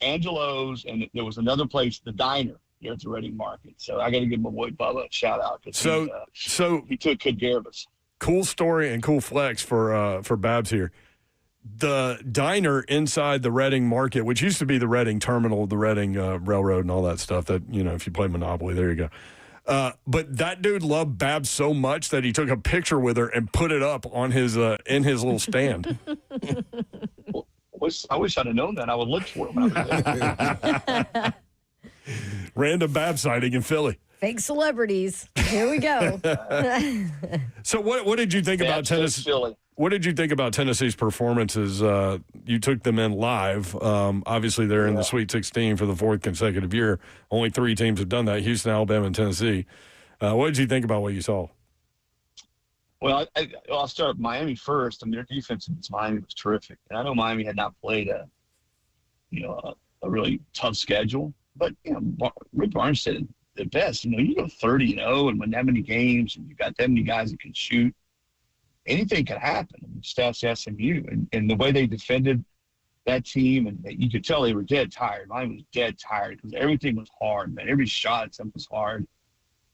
Angelo's, and there was another place, the Diner, here at the Reading Market. So I got to give my boy Bubba a shout out. So he took good care of us. Cool story and cool flex for Babs here. The diner inside the Reading Market, which used to be the Reading Terminal, the Reading Railroad and all that stuff that, if you play Monopoly, there you go. But that dude loved Babs so much that he took a picture with her and put it up on his in his little stand. I wish I'd have known that. I would look for him when I was there. Random Babs sighting in Philly. Fake celebrities. Here we go. So what did you think about Tennessee? What did you think about Tennessee's performances? You took them in live. Obviously, they're in the Sweet 16 for the fourth consecutive year. Only 3 teams have done that: Houston, Alabama, and Tennessee. What did you think about what you saw? Well, I'll start with Miami first. I mean, their defense against Miami was terrific. And I know Miami had not played a really tough schedule, but Rick Barnes said it the best. You go 30-0 and win that many games, and you got that many guys that can shoot. Anything can happen. I mean, stats SMU and the way they defended that team, and you could tell they were dead tired. Miami was dead tired because everything was hard, man. Every shot at them was hard.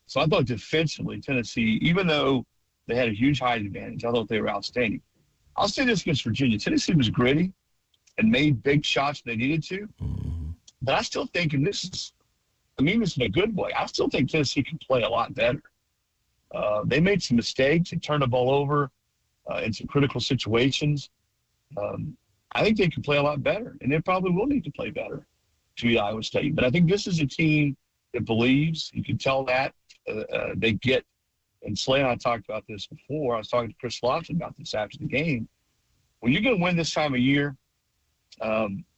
So I thought defensively, Tennessee, even though they had a huge height advantage, I thought they were outstanding. I'll say this against Virginia. Tennessee was gritty and made big shots when they needed to. But I still think, and this in a good way, I still think Tennessee can play a lot better. They made some mistakes. They turned the ball over in some critical situations. I think they can play a lot better, and they probably will need to play better to beat Iowa State. But I think this is a team that believes. You can tell that. They get, and Slay and I talked about this before. I was talking to Chris Lofton about this after the game. When you're going to win this time of year,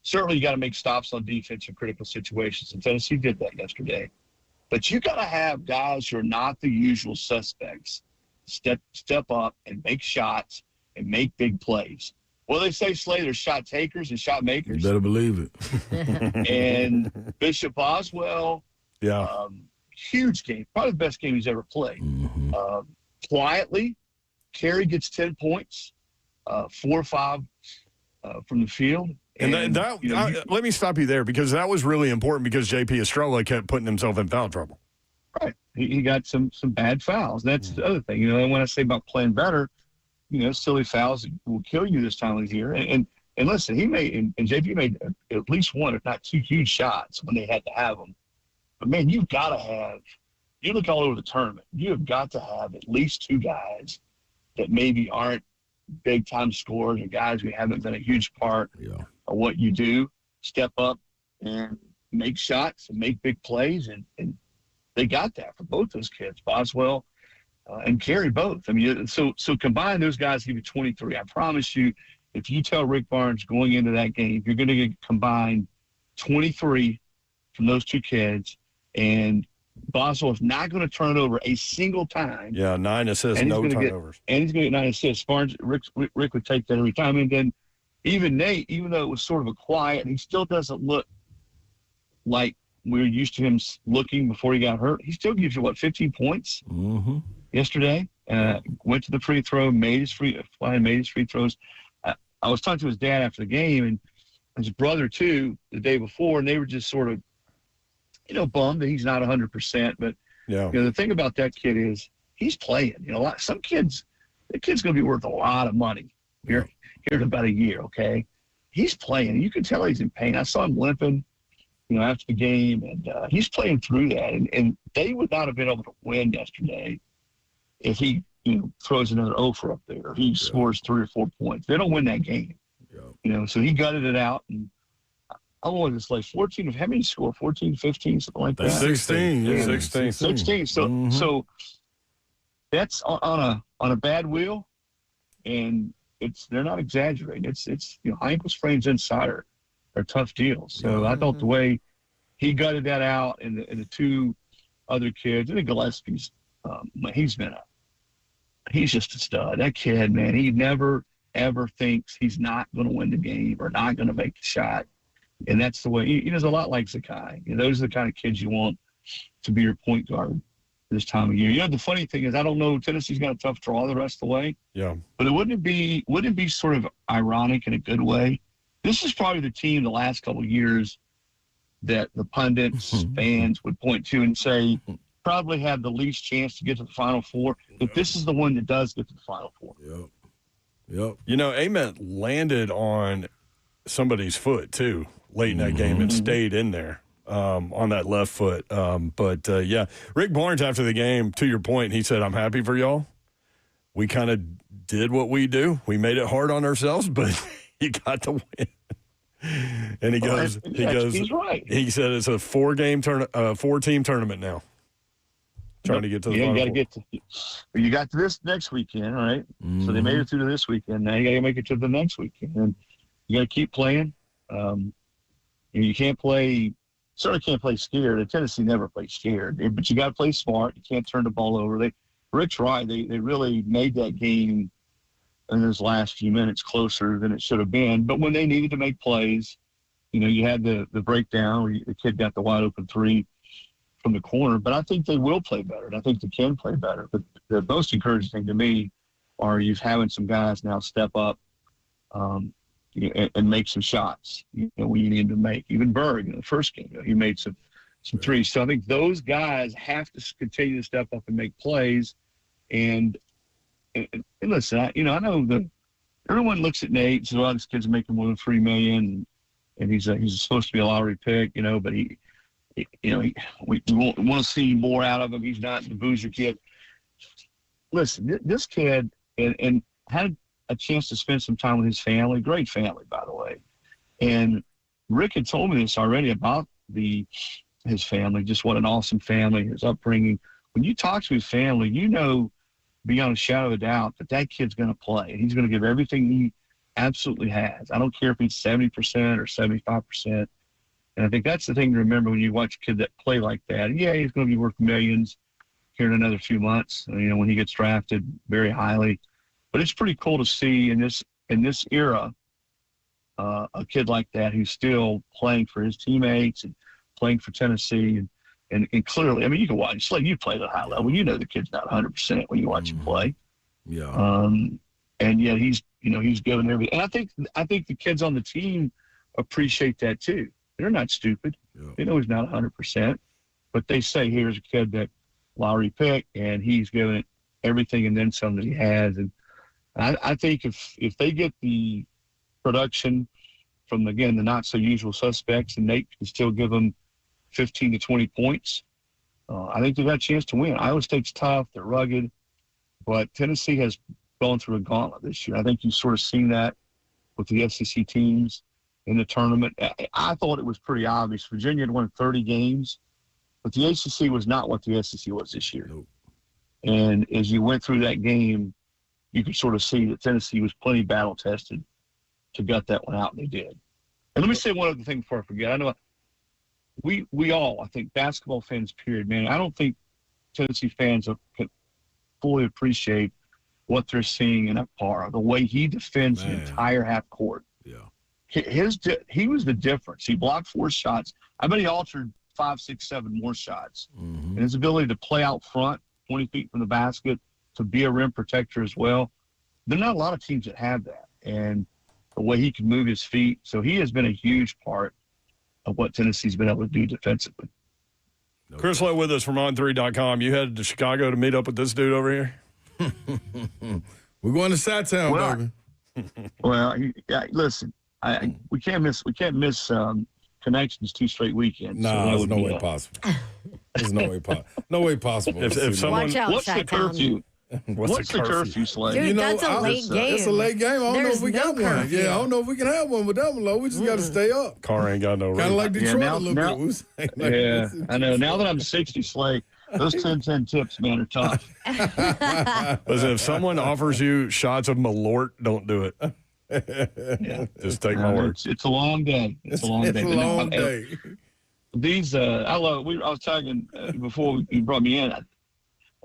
certainly you got to make stops on defense in critical situations, and Tennessee did that yesterday. But you got to have guys who are not the usual suspects step up and make shots and make big plays. Well, they say, Slay, there's shot takers and shot makers. You better believe it. And Bishop Boswell, huge game, probably the best game he's ever played. Quietly, Carey gets 10 points, 4 or 5 from the field. And let me stop you there, because that was really important, because J.P. Estrella kept putting himself in foul trouble. Right. He got some bad fouls. That's the other thing. And when I say about playing better, silly fouls will kill you this time of year. And listen, he made and J.P. made at least 1, if not 2, huge shots when they had to have them. But, man, you've got to have – you look all over the tournament, you have got to have at least 2 guys that maybe aren't big-time scorers or guys who haven't been a huge part of what you do, step up and make shots and make big plays. And they got that for both those kids, Boswell and Carey both. I mean, so combine those guys, give you 23. I promise you, if you tell Rick Barnes going into that game, you're going to get combined 23 from those 2 kids, and Boswell is not going to turn over a single time. Yeah, 9 assists, no turnovers. And he's going to get 9 assists. Barnes, Rick would take that every time. And then even Nate, even though it was sort of a quiet, he still doesn't look like we're used to him looking before he got hurt. He still gives you, 15 points yesterday? Went to the free throw, made his free throws. I was talking to his dad after the game, and his brother, too, the day before, and they were just sort of, bummed that he's not 100%. But the thing about that kid is he's playing. Some kids, the kid's going to be worth a lot of money here in about a year. Okay, he's playing. You can tell he's in pain. I saw him limping, after the game, and he's playing through that. And they would not have been able to win yesterday if he throws another offer up there, or he scores 3 or 4 points. They don't win that game. So he gutted it out, and I wanted to slay 14 of how many score? 14, 15, something like that. 16. Yeah. 16. So that's on a bad wheel, and they're not exaggerating. It's ankle sprains inside are tough deals. So I thought the way he gutted that out, and the two other kids, I think Gillespie's he's just a stud. That kid, man, he never ever thinks he's not going to win the game or not going to make the shot. And that's the way he does a lot like Zakai. Those are the kind of kids you want to be your point guard this time of year. The funny thing is, I don't know, Tennessee's got a tough draw the rest of the way. Yeah. But wouldn't it be sort of ironic in a good way? This is probably the team the last couple of years that the pundits, fans would point to and say probably had the least chance to get to the Final Four. But this is the one that does get to the Final Four. Yep. Ament landed on somebody's foot, too, late in that game and stayed in there on that left foot. But Rick Barnes, after the game, to your point, he said, I'm happy for y'all. We kind of did what we do. We made it hard on ourselves, but you got to win. And he goes, he's right. He said it's a four-team tournament now. Trying to get to the Final Four. You got to this next weekend, right? So they made it through to this weekend. Now you got to make it to the next weekend. And you got to keep playing. You can't play – certainly can't play scared. Tennessee never plays scared. But you got to play smart. You can't turn the ball over. Rick's right. They really made that game in those last few minutes closer than it should have been. But when they needed to make plays, you had the breakdown where the kid got the wide open three from the corner. But I think they will play better, and I think they can play better. But the most encouraging thing to me are you having some guys now step up and make some shots when you need to make. Even Berg in the first game, he made some threes. So I think those guys have to continue to step up and make plays. And listen, I know that everyone looks at Nate and says, well, this kid's making more than $3 million, and he's supposed to be a lottery pick, but we want to see more out of him. He's not the Boozer kid. Listen, this kid and had a chance to spend some time with his family. Great family, by the way. And Rick had told me this already about his family, just what an awesome family, his upbringing. When you talk to his family, beyond a shadow of a doubt that kid's going to play. And he's going to give everything he absolutely has. I don't care if he's 70% or 75%. And I think that's the thing to remember when you watch a kid that play like that. Yeah, he's going to be worth millions here in another few months, when he gets drafted very highly. But it's pretty cool to see in this era a kid like that who's still playing for his teammates and playing for Tennessee. And clearly, you can watch. You play at a high level. The kid's not 100% when you watch him play. Yeah. And yet he's giving everything. And I think the kids on the team appreciate that too. They're not stupid. Yeah. They know he's not 100%, but they say, here's a kid that lottery pick, and he's giving it everything and then some that he has. And I think if they get the production from, again, the not so usual suspects, and Nate can still give them 15 to 20 points, I think they've got a chance to win. Iowa State's tough. They're rugged. But Tennessee has gone through a gauntlet this year. I think you've sort of seen that with the SEC teams in the tournament. I thought it was pretty obvious. Virginia had won 30 games, but the ACC was not what the SEC was this year. Nope. And as you went through that game, you could sort of see that Tennessee was plenty battle-tested to gut that one out, and they did. And let me say one other thing before I forget. I know we all, I think, basketball fans, period, man, I don't think Tennessee fans can fully appreciate what they're seeing in Akpara, the way he defends the entire half court. Yeah. He was the difference. He blocked 4 shots. I bet he altered 5, 6, 7 more shots. Mm-hmm. And his ability to play out front, 20 feet from the basket, to be a rim protector as well. There are not a lot of teams that have that. And the way he can move his feet. So he has been a huge part of what Tennessee's been able to do defensively. Chris Lowe with us from On3.com. You headed to Chicago to meet up with this dude over here? We're going to Sat-Town, baby. Well, listen, we can't miss Connections 2 straight weekends. Nah, there's no way possible. There's no way possible. If someone, watch out, what's the curfew? What's the curfew, Slade? Dude, that's a late game. It's a late game. I don't know if we got one. Yeah, I don't know if we can have one with that one, low. We just got to stay up. Car ain't got no Kind of like Detroit a little bit. Yeah, I know. Now that I'm 60, Slade, those 10-10 tips, man, are tough. Listen, if someone offers you shots of Malort, don't do it. Yeah. Just take my word. It's a long day. It's a long day. It's a long day. These, I was talking before you brought me in.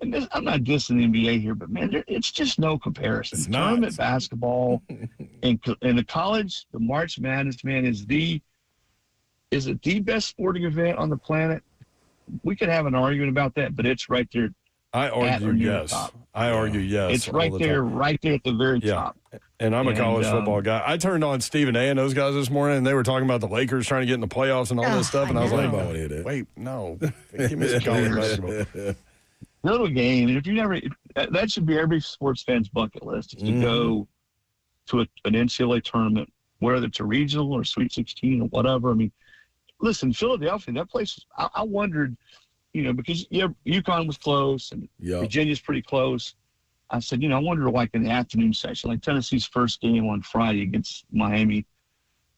I'm not dissing the NBA here, but man, it's just no comparison. Tournament basketball and the college, the March Madness, man, is it the best sporting event on the planet? We could have an argument about that, but it's right there. I argue yes. It's right there at the very top. And I'm a college football guy. I turned on Stephen A. and those guys this morning, and they were talking about the Lakers trying to get in the playoffs and all this stuff. And I was like, wait, no. Give me some college basketball. Go to a game, and if you never – that should be every sports fan's bucket list, is to go to an NCAA tournament, whether it's a regional or Sweet 16 or whatever. I mean, listen, Philadelphia, that place – I wondered, because UConn was close and Virginia's pretty close. I said, I wonder, like, in the afternoon session, like Tennessee's first game on Friday against Miami,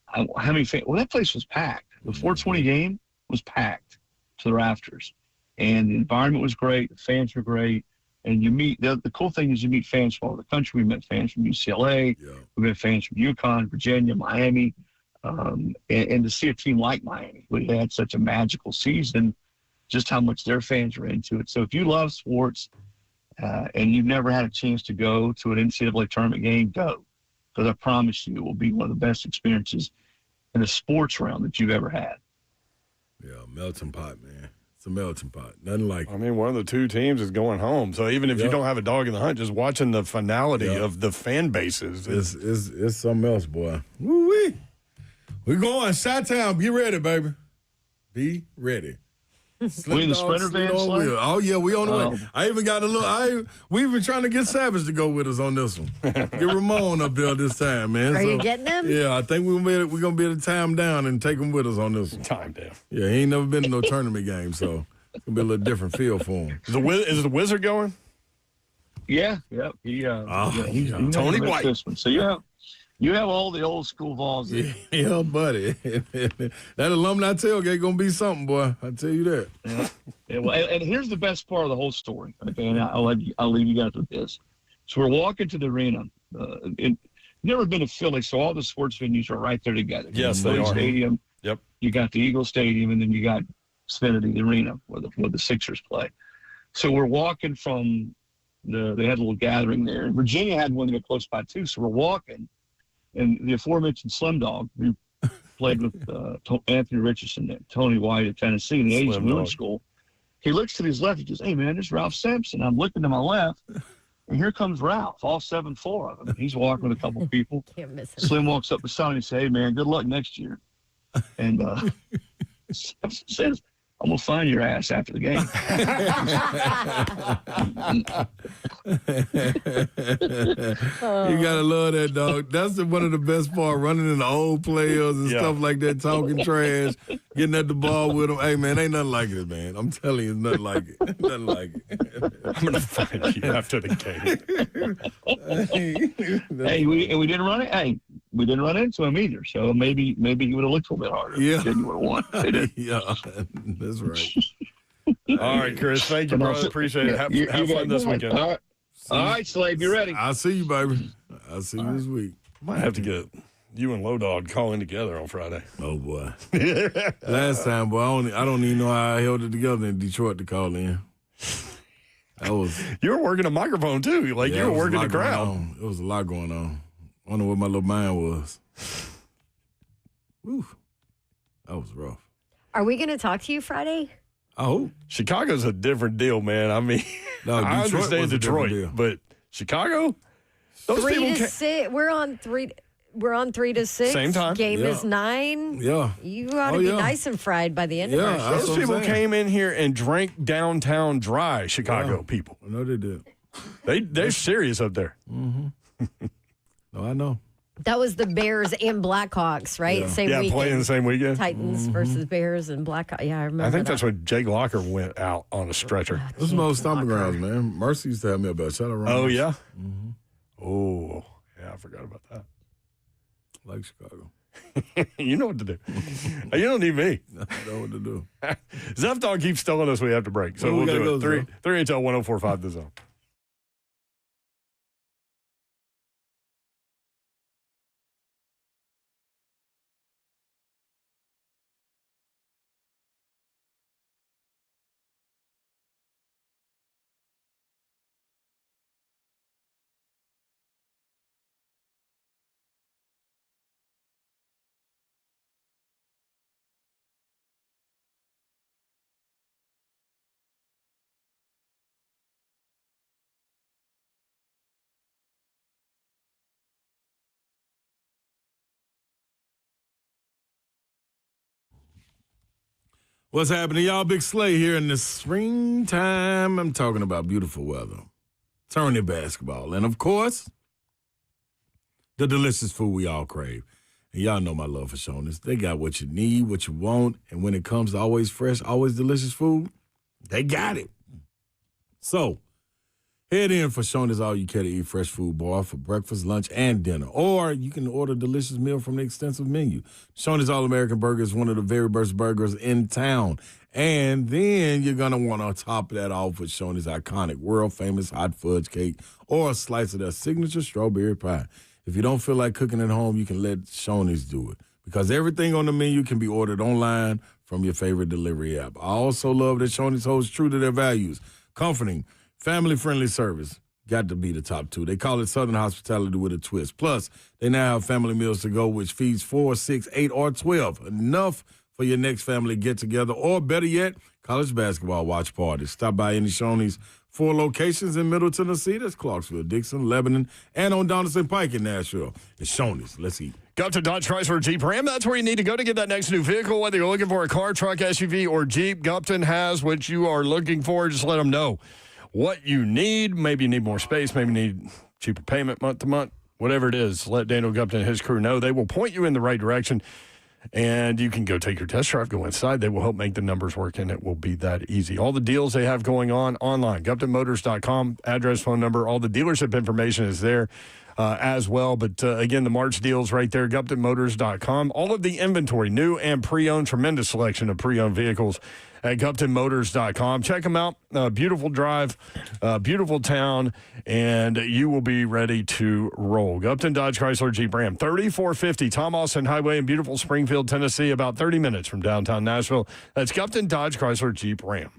how many fans – well, that place was packed. The 420 game was packed to the rafters. And the environment was great. The fans were great. And you meet, the cool thing is you meet fans from all over the country. We met fans from UCLA. We met fans from UConn, Virginia, Miami. And to see a team like Miami, who had such a magical season, just how much their fans are into it. So if you love sports and you've never had a chance to go to an NCAA tournament game, go. Because I promise you it will be one of the best experiences in the sports realm that you've ever had. Yeah, melting pot, man. It's a melting pot. Nothing like it. I mean, one of the two teams is going home. So even if you don't have a dog in the hunt, just watching the finality of the fan bases. It's something else, boy. Woo-wee. We're going. Chi-Town, be ready, baby. Be ready. We in the Sprinter van, Slade? Oh, yeah, we on the way. I even got a little we even trying to get Savage to go with us on this one. Get Ramon up there this time, man. Are you getting him? Yeah, I think we're going to be able to tie him down and take him with us on this one. Time down. Yeah, he ain't never been to no tournament game, so it's going to be a little different feel for him. Is the Wizard going? Yeah. He's Tony White. This one. So you have all the old school Vols there. Yeah, buddy. That alumni tailgate going to be something, boy. I tell you that. Yeah, well, and here's the best part of the whole story. Okay, and I'll leave you guys with this. So we're walking to the arena. Never been to Philly, so all the sports venues are right there together. Yes, they are. Stadium. Yep. You got the Eagle Stadium, and then you got Xfinity Arena where the Sixers play. So we're walking from they had a little gathering there. Virginia had one that got close by too. So we're walking. And the aforementioned Slim Dog, who played with Anthony Richardson and Tony White at Tennessee in the 80s middle school, he looks to his left. He goes, "Hey, man, there's Ralph Sampson." I'm looking to my left, and here comes Ralph, all 7'4" of him. He's walking with a couple people. Can't miss him. Slim walks up beside him and says, "Hey, man, good luck next year." And says, "I'm going to find your ass after the game." You got to love that, dog. That's one of the best part, running into old players and stuff like that, talking trash, getting at the ball with them. Hey, man, ain't nothing like it, man. I'm telling you, it's nothing like it. Nothing like it. I'm going to find you after the game. Hey, we didn't run it. Hey, we didn't run into him either. So maybe he would have looked a little bit harder. Yeah. Then you would have won. Yeah, that's right. All right, Chris. Thank you, brother. Appreciate it. Have fun this weekend. All right, Slade, be ready. I'll see you, baby. I'll see you this week. Might have to get you and Low Dog calling together on Friday. Oh, boy. Last time, boy, I don't even know how I held it together in Detroit to call in. You were working a microphone, too. Like, you were working the crowd. It was a lot going on. I don't know what my little mind was. Whew. That was rough. Are we going to talk to you Friday? Oh, Chicago's a different deal, man. I mean, I understand Detroit, but Chicago, those 3 people to 6. We're on 3 to 6. Same time. Game is 9. Yeah. You ought to be nice and fried by the end of our show. Those people came in here and drank downtown dry. Chicago people. I know they did. They're serious up there. Mm-hmm. No, I know. That was the Bears and Blackhawks, right? Yeah, Same weekend. playing the same weekend. Titans versus Bears and Blackhawks. Yeah, I remember I think that. that's when Jake Locker went out on a stretcher. This is most stomping grounds, man. Mercy used to have me about. Shout out Ron. Oh, yeah? Oh, yeah, I forgot about that. Like Chicago. You know what to do. You don't need me. I know what to do. Zeph Dog keeps telling us we have to break, so we'll do it. 3HL 1045 The Zone. What's happening, y'all? Big Slay here in the springtime. I'm talking about beautiful weather, tourney basketball, and of course, the delicious food we all crave. And y'all know my love for Shoney's. They got what you need, what you want, and when it comes to always fresh, always delicious food, they got it. So, head in for Shoney's All You Care to Eat Fresh Food Bar for breakfast, lunch, and dinner. Or you can order a delicious meal from the extensive menu. Shoney's All-American Burger is one of the very best burgers in town. And then you're going to want to top that off with Shoney's iconic world-famous hot fudge cake or a slice of their signature strawberry pie. If you don't feel like cooking at home, you can let Shoney's do it. Because everything on the menu can be ordered online from your favorite delivery app. I also love that Shoney's holds true to their values. Comforting, family-friendly service. Got to be the top two. They call it Southern hospitality with a twist. Plus, they now have family meals to go, which feeds 4, 6, 8, or 12. Enough for your next family get-together. Or better yet, college basketball watch parties. Stop by any Shoney's 4 locations in Middle Tennessee. That's Clarksville, Dixon, Lebanon, and on Donaldson Pike in Nashville. It's Shoney's. Let's eat. Go to Dodge Chrysler Jeep Ram. That's where you need to go to get that next new vehicle. Whether you're looking for a car, truck, SUV, or Jeep, Gupton has what you are looking for. Just let them know what you need. Maybe you need more space. Maybe you need cheaper payment month to month. Whatever it is, let Daniel Gupton and his crew know. They will point you in the right direction, and you can go take your test drive, go inside. They will help make the numbers work, and it will be that easy. All the deals they have going on online, GuptonMotors.com, address, phone number, all the dealership information is there as well. But, again, the March deals right there, GuptonMotors.com. All of the inventory, new and pre-owned, tremendous selection of pre-owned vehicles at GuptonMotors.com. Check them out. Beautiful drive, beautiful town, and you will be ready to roll. Gupton Dodge Chrysler Jeep Ram, 3450 Tom Austin Highway in beautiful Springfield, Tennessee, about 30 minutes from downtown Nashville. That's Gupton Dodge Chrysler Jeep Ram.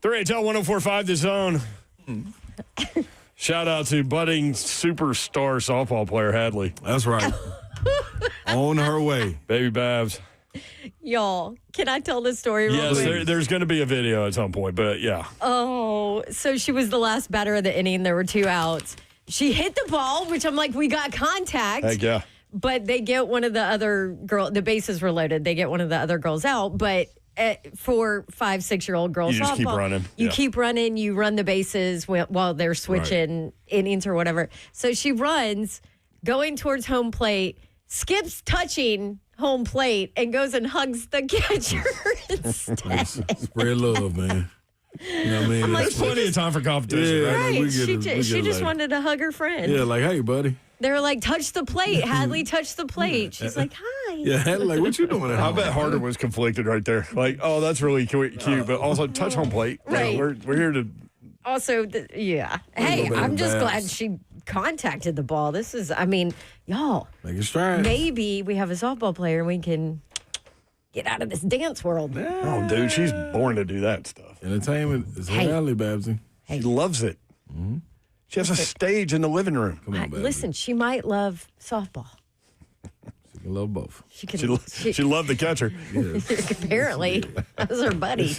3HL 104.5 The Zone. Shout out to budding superstar softball player Hadley. That's right. On her way. Baby Babs. Y'all, can I tell this story real Yes, quick? there's going to be a video at some point, but yeah. Oh, so she was the last batter of the inning. There were 2 outs. She hit the ball, which I'm like, we got contact. Heck yeah. But they get one of the other girls, the bases were loaded. They get one of the other girls out. But for 5, 6-year-old girls You just softball, keep running. You Yeah. keep running. You run the bases while they're switching innings or whatever. So she runs, going towards home plate, skips touching home plate, and goes and hugs the catcher instead. Spread love, man. You know what I mean? There's plenty of time for competition. Yeah, right? Right. She just wanted to hug her friend. Yeah, like, hey, buddy. They were like, touch the plate. Hadley touched the plate. She's like, hi. Yeah, Hadley, like, what you doing at I home? bet Harder was conflicted right there. Like, oh, that's really cute, but also touch home plate. Right. We're here to. Also, yeah. Hey, I'm just glad she contacted the ball. This is, I mean, y'all. Make it stride. Maybe we have a softball player and we can get out of this dance world. Oh, dude, she's born to do that stuff. Entertainment is her alley, Babsy. She loves it. Mm-hmm. She has a stage in the living room. Come on, Babsy. Listen, she might love softball. She can love both. She can. She loved the catcher. Apparently, that was her buddy.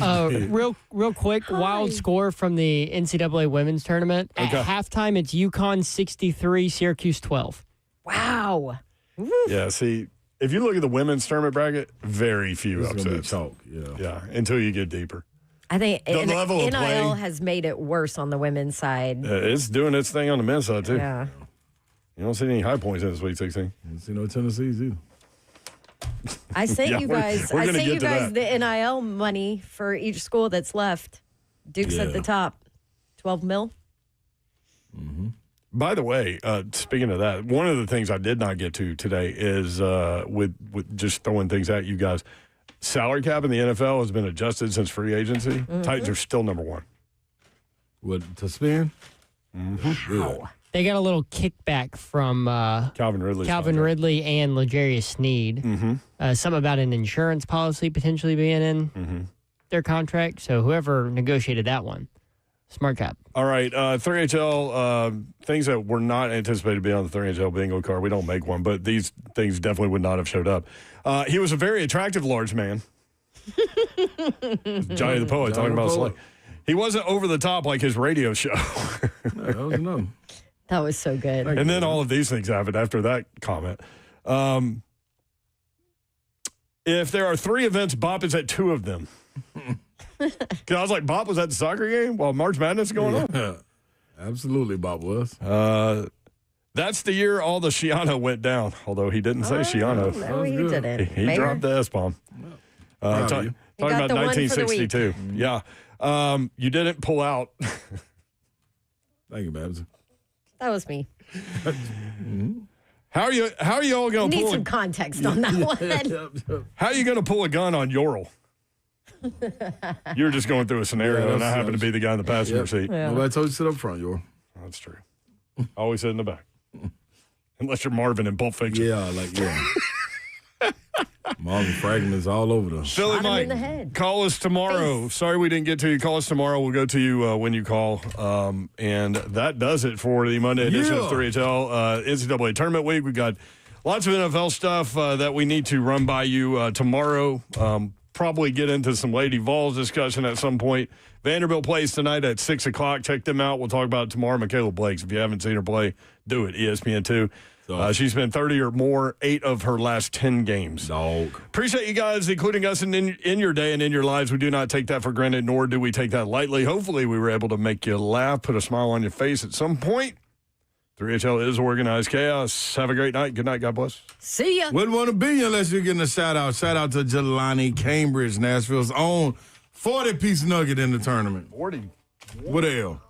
Real quick, wild score from the NCAA women's tournament. At halftime, it's UConn 63, Syracuse 12. Wow. Yeah, see, if you look at the women's tournament bracket, very few This is gonna be upsets. chalk, Yeah, until you get deeper. I think The level of NIL play- has made it worse on the women's side. It's doing its thing on the men's side, too. Yeah. You don't see any high points in the Sweet 16. You don't see no Tennessee's either. I sent Yeah, you we're guys. gonna I sent get you to guys that. the NIL money for each school that's left. Duke's at Yeah. the top, 12 mil. By the way, speaking of that, one of the things I did not get to today is with just throwing things at you guys. Salary cap in the NFL has been adjusted since free agency. Titans are still number one. What, to spend? Wow. They got a little kickback from Calvin Ridley. Ridley and L'Jarius Sneed. Something about an insurance policy potentially being in their contract. So whoever negotiated that one, smart job. All right, 3HL, things that were not anticipated to be on the 3HL bingo card. We don't make one, but these things definitely would not have showed up. He was a very attractive large man. Johnny the Poet talking about Slay. He wasn't over the top like his radio show. No. That was so good. And then all of these things happened after that comment. If there are 3 events, Bop is at 2 of them. Because I was like, Bop was at the soccer game while March Madness is going on? Absolutely, Bob was. That's the year all the Shiano went down, although he didn't say Shiano. No, he didn't. He Mayor? dropped the S-bomb. Proud of Talking you. He got about the one for the week. 1962. Yeah. You didn't pull out. Thank you, Babs. That was me. How are you all going to Need pull some context on that one. How are you going to pull a gun on Yorl? You're just going through a scenario, and I happen to be the guy in the passenger seat. Yeah. Nobody told you to sit up front, Yor. That's true. Always sit in the back. Unless you're Marvin in Pulp Fiction. Yeah, Marvin fragments all over them. Philly Shot him in Mike, the head. call us tomorrow. Sorry we didn't get to you. Call us tomorrow. We'll go to you when you call. And that does it for the Monday edition of 3HL NCAA Tournament Week. We've got lots of NFL stuff that we need to run by you tomorrow. Probably get into some Lady Vols discussion at some point. Vanderbilt plays tonight at 6 o'clock. Check them out. We'll talk about it tomorrow. Michaela Blakes, if you haven't seen her play, do it. ESPN2. She's been 30 or more, 8 of her last 10 games. Appreciate you guys including us in your day and in your lives. We do not take that for granted, nor do we take that lightly. Hopefully we were able to make you laugh, put a smile on your face at some point. 3HL is organized chaos. Have a great night. Good night. God bless. See ya. Wouldn't want to be you unless you're getting a shout out. Shout out to Jelani Cambridge, Nashville's own 40-piece nugget in the tournament. 40. What the hell?